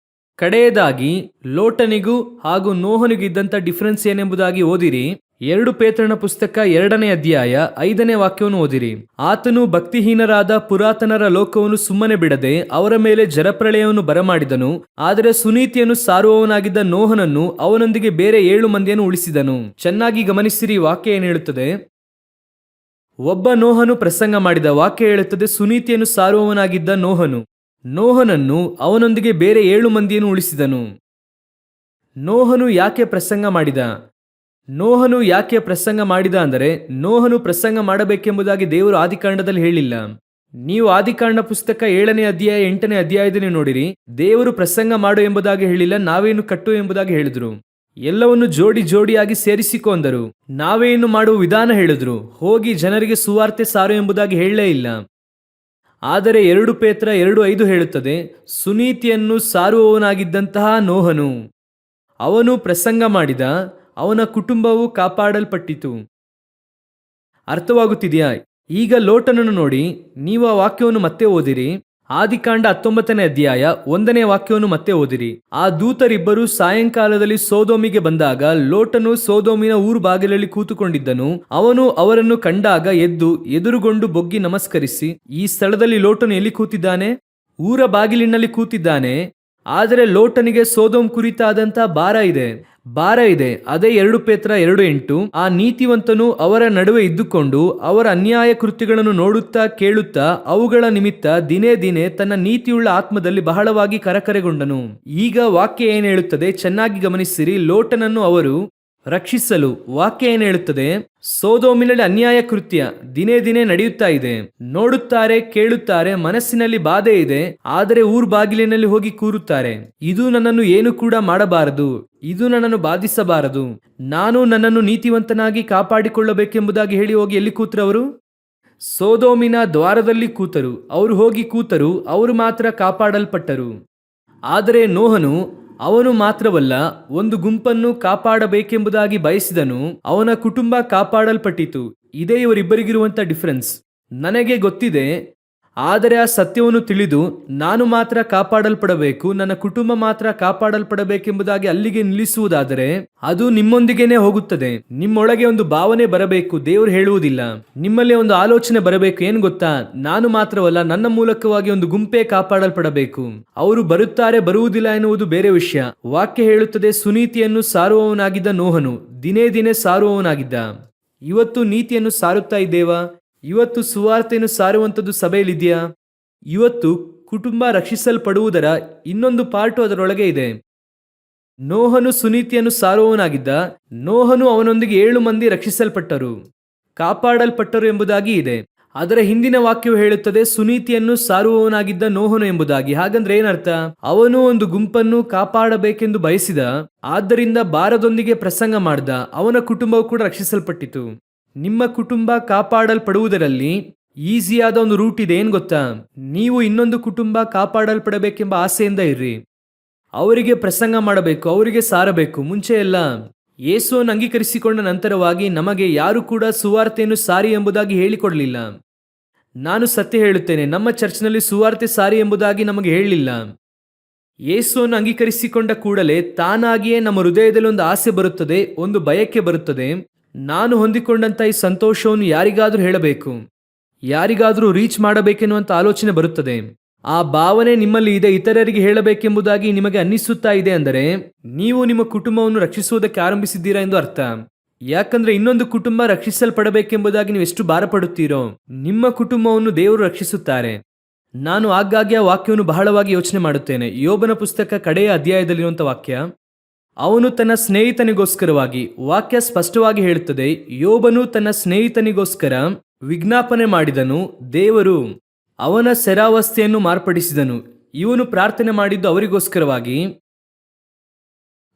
ಕಡೆಯದಾಗಿ ಲೋಟನಿಗೂ ಹಾಗೂ ನೋಹನಿಗೂ ಇದ್ದಂತ ಡಿಫರೆನ್ಸ್ ಏನೆಂಬುದಾಗಿ ಓದಿರಿ. 2 ಪೇತ್ರನ ಪುಸ್ತಕ 2ನೇ ಅಧ್ಯಾಯ 5ನೇ ವಾಕ್ಯವನ್ನು ಓದಿರಿ. ಆತನು ಭಕ್ತಿಹೀನರಾದ ಪುರಾತನರ ಲೋಕವನ್ನು ಸುಮ್ಮನೆ ಬಿಡದೆ ಅವರ ಮೇಲೆ ಜಲಪ್ರಳಯವನ್ನು ಬರಮಾಡಿದನು. ಆದರೆ ಸುನೀತಿಯನ್ನು ಸಾರುವವನಾಗಿದ್ದ ನೋಹನನ್ನು ಅವನೊಂದಿಗೆ ಬೇರೆ 7 ಮಂದಿಯನ್ನು ಉಳಿಸಿದನು. ಚೆನ್ನಾಗಿ ಗಮನಿಸಿರಿ, ವಾಕ್ಯ ಏನು ಹೇಳುತ್ತದೆ? ಒಬ್ಬ ನೋಹನು ಪ್ರಸಂಗ ಮಾಡಿದ. ವಾಕ್ಯ ಹೇಳುತ್ತದೆ, ಸುನೀತಿಯನ್ನು ಸಾರುವವನಾಗಿದ್ದ ನೋಹನನ್ನು ಅವನೊಂದಿಗೆ ಬೇರೆ 7 ಮಂದಿಯನ್ನು ಉಳಿಸಿದನು. ನೋಹನು ಯಾಕೆ ಪ್ರಸಂಗ ಮಾಡಿದ? ನೋಹನು ಯಾಕೆ ಪ್ರಸಂಗ ಮಾಡಿದ ಅಂದರೆ, ನೋಹನು ಪ್ರಸಂಗ ಮಾಡಬೇಕೆಂಬುದಾಗಿ ದೇವರು ಆದಿಕಾಂಡದಲ್ಲಿ ಹೇಳಿಲ್ಲ. ನೀವು ಆದಿಕಾಂಡ ಪುಸ್ತಕ 7ನೇ ಅಧ್ಯಾಯ 8ನೇ ಅಧ್ಯಾಯದಲ್ಲಿ ನೋಡಿರಿ. ದೇವರು ಪ್ರಸಂಗ ಮಾಡು ಎಂಬುದಾಗಿ ಹೇಳಿಲ್ಲ, ನಾವೇನು ಕಟ್ಟು ಎಂಬುದಾಗಿ ಹೇಳಿದ್ರು. ಎಲ್ಲವನ್ನು ಜೋಡಿ ಜೋಡಿಯಾಗಿ ಸೇರಿಸಿಕೊಂಡರು. ನಾವೇನು ಮಾಡುವ ವಿಧಾನ ಹೇಳಿದ್ರು. ಹೋಗಿ ಜನರಿಗೆ ಸುವಾರ್ತೆ ಸಾರು ಎಂಬುದಾಗಿ ಹೇಳಲೇ ಇಲ್ಲ. ಆದರೆ 2 ಪೇತ್ರ 2:5 ಹೇಳುತ್ತದೆ, ಸುನೀತಿಯನ್ನು ಸಾರುವವನಾಗಿದ್ದಂತಹ ನೋಹನು, ಅವನು ಪ್ರಸಂಗ ಮಾಡಿದ, ಅವನ ಕುಟುಂಬವು ಕಾಪಾಡಲ್ಪಟ್ಟಿತು. ಅರ್ಥವಾಗುತ್ತಿದೆಯಾ? ಈಗ ಲೋಟನನ್ನು ನೋಡಿ. ನೀವು ಆ ವಾಕ್ಯವನ್ನು ಮತ್ತೆ ಓದಿರಿ. ಆದಿಕಾಂಡ 19ನೇ ಅಧ್ಯಾಯ 1ನೇ ವಾಕ್ಯವನ್ನು ಮತ್ತೆ ಓದಿರಿ. ಆ ದೂತರಿಬ್ಬರು ಸಾಯಂಕಾಲದಲ್ಲಿ ಸೋದೋಮಿಗೆ ಬಂದಾಗ ಲೋಟನು ಸೋದೋಮಿನ ಊರು ಬಾಗಿಲಲ್ಲಿ ಕೂತುಕೊಂಡಿದ್ದನು. ಅವನು ಅವರನ್ನು ಕಂಡಾಗ ಎದ್ದು ಎದುರುಗೊಂಡು ಬೊಗ್ಗಿ ನಮಸ್ಕರಿಸಿ, ಈ ಸ್ಥಳದಲ್ಲಿ ಲೋಟನು ಎಲ್ಲಿ ಕೂತಿದ್ದಾನೆ? ಊರ ಬಾಗಿಲಿನಲ್ಲಿ ಕೂತಿದ್ದಾನೆ. ಆದರೆ ಲೋಟನಿಗೆ ಸೋದೋಮ್ ಕುರಿತಾದಂತಹ ಭಾರ ಇದೆ. ಅದೇ 2 ಪೇತ್ರ 2:8. ಆ ನೀತಿವಂತನು ಅವರ ನಡುವೆ ಇದ್ದುಕೊಂಡು ಅವರ ಅನ್ಯಾಯ ಕೃತ್ಯಗಳನ್ನು ನೋಡುತ್ತಾ ಕೇಳುತ್ತಾ ಅವುಗಳ ನಿಮಿತ್ತ ದಿನೇ ದಿನೇ ತನ್ನ ನೀತಿಯುಳ್ಳ ಆತ್ಮದಲ್ಲಿ ಬಹಳವಾಗಿ ಕರಕರೆಗೊಂಡನು. ಈಗ ವಾಕ್ಯ ಏನು ಹೇಳುತ್ತದೆ? ಚೆನ್ನಾಗಿ ಗಮನಿಸಿರಿ. ಲೋಟನನ್ನು ಅವರು ರಕ್ಷಿಸಲು ವಾಕ್ಯ ಏನು ಹೇಳುತ್ತದೆ? ಸೋದೋಮಿನಲ್ಲಿ ಅನ್ಯಾಯ ಕೃತ್ಯ ದಿನೇ ದಿನೇ ನಡೆಯುತ್ತಾ ಇದೆ. ನೋಡುತ್ತಾರೆ, ಕೇಳುತ್ತಾರೆ, ಮನಸ್ಸಿನಲ್ಲಿ ಬಾಧೆ ಇದೆ, ಆದರೆ ಊರ್ ಬಾಗಿಲಿನಲ್ಲಿ ಹೋಗಿ ಕೂರುತ್ತಾರೆ. ಇದು ನನ್ನನ್ನು ಏನು ಕೂಡ ಮಾಡಬಾರದು, ಇದು ನನ್ನನ್ನು ಬಾಧಿಸಬಾರದು, ನಾನು ನನ್ನನ್ನು ನೀತಿವಂತನಾಗಿ ಕಾಪಾಡಿಕೊಳ್ಳಬೇಕೆಂಬುದಾಗಿ ಹೇಳಿ ಹೋಗಿ ಎಲ್ಲಿ ಕೂತರವರು? ಸೋದೋಮಿನ ದ್ವಾರದಲ್ಲಿ ಕೂತರು. ಅವರು ಹೋಗಿ ಕೂತರು, ಅವರು ಮಾತ್ರ ಕಾಪಾಡಲ್ಪಟ್ಟರು. ಆದರೆ ನೋಹನು, ಅವನು ಮಾತ್ರವಲ್ಲ, ಒಂದು ಗುಂಪನ್ನು ಕಾಪಾಡಬೇಕೆಂಬುದಾಗಿ ಬಯಸಿದನು. ಅವನ ಕುಟುಂಬ ಕಾಪಾಡಲ್ಪಟ್ಟಿತು. ಇದೇ ಇವರಿಬ್ಬರಿಗಿರುವಂಥ ಡಿಫರೆನ್ಸ್. ನನಗೆ ಗೊತ್ತಿದೆ, ಆದರೆ ಆ ಸತ್ಯವನ್ನು ತಿಳಿದು ನಾನು ಮಾತ್ರ ಕಾಪಾಡಲ್ಪಡಬೇಕು, ನನ್ನ ಕುಟುಂಬ ಮಾತ್ರ ಕಾಪಾಡಲ್ಪಡಬೇಕೆಂಬುದಾಗಿ ಅಲ್ಲಿಗೆ ನಿಲ್ಲಿಸುವುದಾದರೆ ಅದು ನಿಮ್ಮೊಂದಿಗೇನೆ ಹೋಗುತ್ತದೆ. ನಿಮ್ಮೊಳಗೆ ಒಂದು ಭಾವನೆ ಬರಬೇಕು, ದೇವರು ಹೇಳುವುದಿಲ್ಲ. ನಿಮ್ಮಲ್ಲಿ ಒಂದು ಆಲೋಚನೆ ಬರಬೇಕು. ಏನು ಗೊತ್ತಾ? ನಾನು ಮಾತ್ರವಲ್ಲ, ನನ್ನ ಮೂಲಕವಾಗಿ ಒಂದು ಗುಂಪೇ ಕಾಪಾಡಲ್ಪಡಬೇಕು. ಅವರು ಬರುತ್ತಾರೆ ಬರುವುದಿಲ್ಲ ಎನ್ನುವುದು ಬೇರೆ ವಿಷಯ. ವಾಕ್ಯ ಹೇಳುತ್ತದೆ, ಸುನೀತಿಯನ್ನು ಸಾರುವವನಾಗಿದ್ದ ನೋಹನು ದಿನೇ ದಿನೇ ಸಾರುವವನಾಗಿದ್ದ. ಇವತ್ತು ನೀತಿಯನ್ನು ಸಾರುತ್ತಾ ಇದ್ದೇವಾ? ಇವತ್ತು ಸುವಾರ್ತೆಯನ್ನು ಸಾರುವಂಥದ್ದು ಸಭೆಯಲ್ಲಿದೆಯಾ? ಇವತ್ತು ಕುಟುಂಬ ರಕ್ಷಿಸಲ್ಪಡುವುದರ ಇನ್ನೊಂದು ಪಾರ್ಟು ಅದರೊಳಗೆ ಇದೆ. ನೋಹನು ಸುನೀತಿಯನ್ನು ಸಾರುವವನಾಗಿದ್ದ. ನೋಹನು ಅವನೊಂದಿಗೆ 7 ಮಂದಿ ರಕ್ಷಿಸಲ್ಪಟ್ಟರು, ಕಾಪಾಡಲ್ಪಟ್ಟರು ಎಂಬುದಾಗಿ ಇದೆ. ಅದರ ಹಿಂದಿನ ವಾಕ್ಯವು ಹೇಳುತ್ತದೆ ಸುನೀತಿಯನ್ನು ಸಾರುವವನಾಗಿದ್ದ ನೋಹನು ಎಂಬುದಾಗಿ. ಹಾಗಂದ್ರೆ ಏನರ್ಥ? ಅವನು ಒಂದು ಗುಂಪನ್ನು ಕಾಪಾಡಬೇಕೆಂದು ಬಯಸಿದ, ಆದ್ದರಿಂದ ಭಾರದೊಂದಿಗೆ ಪ್ರಸಂಗ ಮಾಡ್ದ. ಅವನ ಕುಟುಂಬವು ಕೂಡ ರಕ್ಷಿಸಲ್ಪಟ್ಟಿತು. ನಿಮ್ಮ ಕುಟುಂಬ ಕಾಪಾಡಲ್ಪಡುವುದರಲ್ಲಿ ಈಸಿಯಾದ ಒಂದು ರೂಟ್ ಇದೆ. ಏನ್ ಗೊತ್ತಾ? ನೀವು ಇನ್ನೊಂದು ಕುಟುಂಬ ಕಾಪಾಡಲ್ಪಡಬೇಕೆಂಬ ಆಸೆಯಿಂದ ಇರ್ರಿ. ಅವರಿಗೆ ಪ್ರಸಂಗ ಮಾಡಬೇಕು, ಅವರಿಗೆ ಸಾರಬೇಕು. ಮುಂಚೆ ಎಲ್ಲ ಯೇಸುವನ್ನು ಅಂಗೀಕರಿಸಿಕೊಂಡ ನಂತರವಾಗಿ ನಮಗೆ ಯಾರು ಕೂಡ ಸುವಾರ್ತೆಯನ್ನು ಸಾರಿ ಎಂಬುದಾಗಿ ಹೇಳಿಕೊಡಲಿಲ್ಲ. ನಾನು ಸತ್ಯ ಹೇಳುತ್ತೇನೆ, ನಮ್ಮ ಚರ್ಚ್ನಲ್ಲಿ ಸುವಾರ್ತೆ ಸಾರಿ ಎಂಬುದಾಗಿ ನಮಗೆ ಹೇಳಲಿಲ್ಲ. ಯೇಸುವನ್ನು ಅಂಗೀಕರಿಸಿಕೊಂಡ ಕೂಡಲೇ ತಾನಾಗಿಯೇ ನಮ್ಮ ಹೃದಯದಲ್ಲಿ ಒಂದು ಆಸೆ ಬರುತ್ತದೆ, ಒಂದು ಬಯಕೆ ಬರುತ್ತದೆ. ನಾನು ಹೊಂದಿಕೊಂಡಂತ ಈ ಸಂತೋಷವನ್ನು ಯಾರಿಗಾದ್ರೂ ಹೇಳಬೇಕು, ಯಾರಿಗಾದ್ರೂ ರೀಚ್ ಮಾಡಬೇಕೆನ್ನುವಂತ ಆಲೋಚನೆ ಬರುತ್ತದೆ. ಆ ಭಾವನೆ ನಿಮ್ಮಲ್ಲಿ ಇದೆ, ಇತರರಿಗೆ ಹೇಳಬೇಕೆಂಬುದಾಗಿ ನಿಮಗೆ ಅನ್ನಿಸುತ್ತಾ ಇದೆ ಅಂದರೆ ನೀವು ನಿಮ್ಮ ಕುಟುಂಬವನ್ನು ರಕ್ಷಿಸುವುದಕ್ಕೆ ಆರಂಭಿಸಿದ್ದೀರಾ ಎಂದು ಅರ್ಥ. ಯಾಕಂದ್ರೆ ಇನ್ನೊಂದು ಕುಟುಂಬ ರಕ್ಷಿಸಲ್ಪಡಬೇಕೆಂಬುದಾಗಿ ನೀವು ಎಷ್ಟು ಭಾರಪಡುತ್ತೀರೋ ನಿಮ್ಮ ಕುಟುಂಬವನ್ನು ದೇವರು ರಕ್ಷಿಸುತ್ತಾರೆ. ನಾನು ಆಗಾಗ್ಗೆ ಆ ವಾಕ್ಯವನ್ನು ಬಹಳವಾಗಿ ಯೋಚನೆ ಮಾಡುತ್ತೇನೆ. ಯೋಬನ ಪುಸ್ತಕ ಕಡೆಯ ಅಧ್ಯಾಯದಲ್ಲಿರುವಂಥ ವಾಕ್ಯ, ಅವನು ತನ್ನ ಸ್ನೇಹಿತನಿಗೋಸ್ಕರವಾಗಿ, ವಾಕ್ಯ ಸ್ಪಷ್ಟವಾಗಿ ಹೇಳುತ್ತದೆ, ಯೋಬನು ತನ್ನ ಸ್ನೇಹಿತನಿಗೋಸ್ಕರ ವಿಜ್ಞಾಪನೆ ಮಾಡಿದನು, ದೇವರು ಅವನ ಸೆರಾವಸ್ಥೆಯನ್ನು ಮಾರ್ಪಡಿಸಿದನು. ಇವನು ಪ್ರಾರ್ಥನೆ ಮಾಡಿದ್ದು ಅವರಿಗೋಸ್ಕರವಾಗಿ.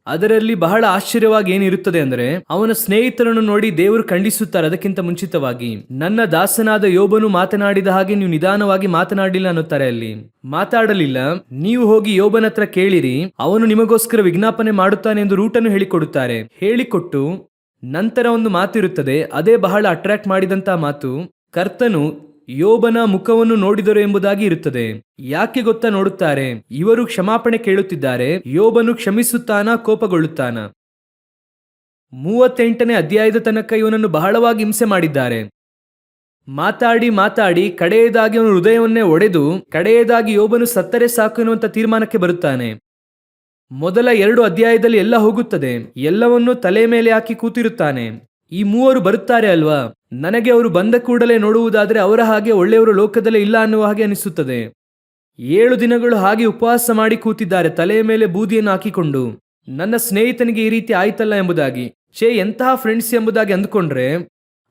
ಅದರಲ್ಲಿ ಬಹಳ ಆಶ್ಚರ್ಯವಾಗಿ ಏನಿರುತ್ತದೆ ಅಂದರೆ ಅವನ ಸ್ನೇಹಿತರನ್ನು ನೋಡಿ ದೇವರು ಖಂಡಿಸುತ್ತಾರೆ. ಅದಕ್ಕಿಂತ ಮುಂಚಿತವಾಗಿ ನನ್ನ ದಾಸನಾದ ಯೋಬನು ಮಾತನಾಡಿದ ಹಾಗೆ ನೀವು ನಿಧಾನವಾಗಿ ಮಾತನಾಡಿಲ್ಲ ಅನ್ನುತ್ತಾರೆ. ಅಲ್ಲಿ ಮಾತಾಡಲಿಲ್ಲ. ನೀವು ಹೋಗಿ ಯೋಬನ ಹತ್ರ ಕೇಳಿರಿ, ಅವನು ನಿಮಗೋಸ್ಕರ ವಿಜ್ಞಾಪನೆ ಮಾಡುತ್ತಾನೆ ಎಂದು ರೂಟನ್ನು ಹೇಳಿಕೊಡುತ್ತಾರೆ. ಹೇಳಿಕೊಟ್ಟು ನಂತರ ಒಂದು ಮಾತಿರುತ್ತದೆ, ಅದೇ ಬಹಳ ಅಟ್ರಾಕ್ಟ್ ಮಾಡಿದಂತ ಮಾತು, ಕರ್ತನು ಯೋಬನ ಮುಖವನ್ನು ನೋಡಿದರು ಎಂಬುದಾಗಿ ಇರುತ್ತದೆ. ಯಾಕೆ ಗೊತ್ತಾ ನೋಡುತ್ತಾರೆ? ಇವರು ಕ್ಷಮಾಪಣೆ ಕೇಳುತ್ತಿದ್ದಾರೆ. ಯೋಬನು ಕ್ಷಮಿಸುತ್ತಾನ, ಕೋಪಗೊಳ್ಳುತ್ತಾನ? 38ನೇ ಅಧ್ಯಾಯದ ತನಕ ಇವನನ್ನು ಬಹಳವಾಗಿ ಹಿಂಸೆ ಮಾಡಿದ್ದಾರೆ. ಮಾತಾಡಿ ಮಾತಾಡಿ ಕಡೆಯದಾಗಿ ಅವನ ಹೃದಯವನ್ನೇ ಒಡೆದು ಕಡೆಯದಾಗಿ ಯೋಬನು ಸತ್ತರೆ ಸಾಕು ಎನ್ನುವಂತ ತೀರ್ಮಾನಕ್ಕೆ ಬರುತ್ತಾನೆ. ಮೊದಲ 2 ಅಧ್ಯಾಯದಲ್ಲಿ ಎಲ್ಲ ಹೋಗುತ್ತದೆ, ಎಲ್ಲವನ್ನೂ ತಲೆ ಮೇಲೆ ಹಾಕಿ ಕೂತಿರುತ್ತಾನೆ. ಈ 3 ಬರುತ್ತಾರೆ ಅಲ್ವಾ? ನನಗೆ ಅವರು ಬಂದ ಕೂಡಲೇ ನೋಡುವುದಾದರೆ ಅವರ ಹಾಗೆ ಒಳ್ಳೆಯವರು ಲೋಕದಲ್ಲೇ ಇಲ್ಲ ಅನ್ನುವ ಹಾಗೆ ಅನಿಸುತ್ತದೆ. 7 ದಿನಗಳು ಹಾಗೆ ಉಪವಾಸ ಮಾಡಿ ಕೂತಿದ್ದಾರೆ, ತಲೆಯ ಮೇಲೆ ಬೂದಿಯನ್ನು ಹಾಕಿಕೊಂಡು. ನನ್ನ ಸ್ನೇಹಿತನಿಗೆ ಈ ರೀತಿ ಆಯ್ತಲ್ಲ ಎಂಬುದಾಗಿ, ಎಂತಹ ಫ್ರೆಂಡ್ಸ್ ಎಂಬುದಾಗಿ ಅಂದುಕೊಂಡ್ರೆ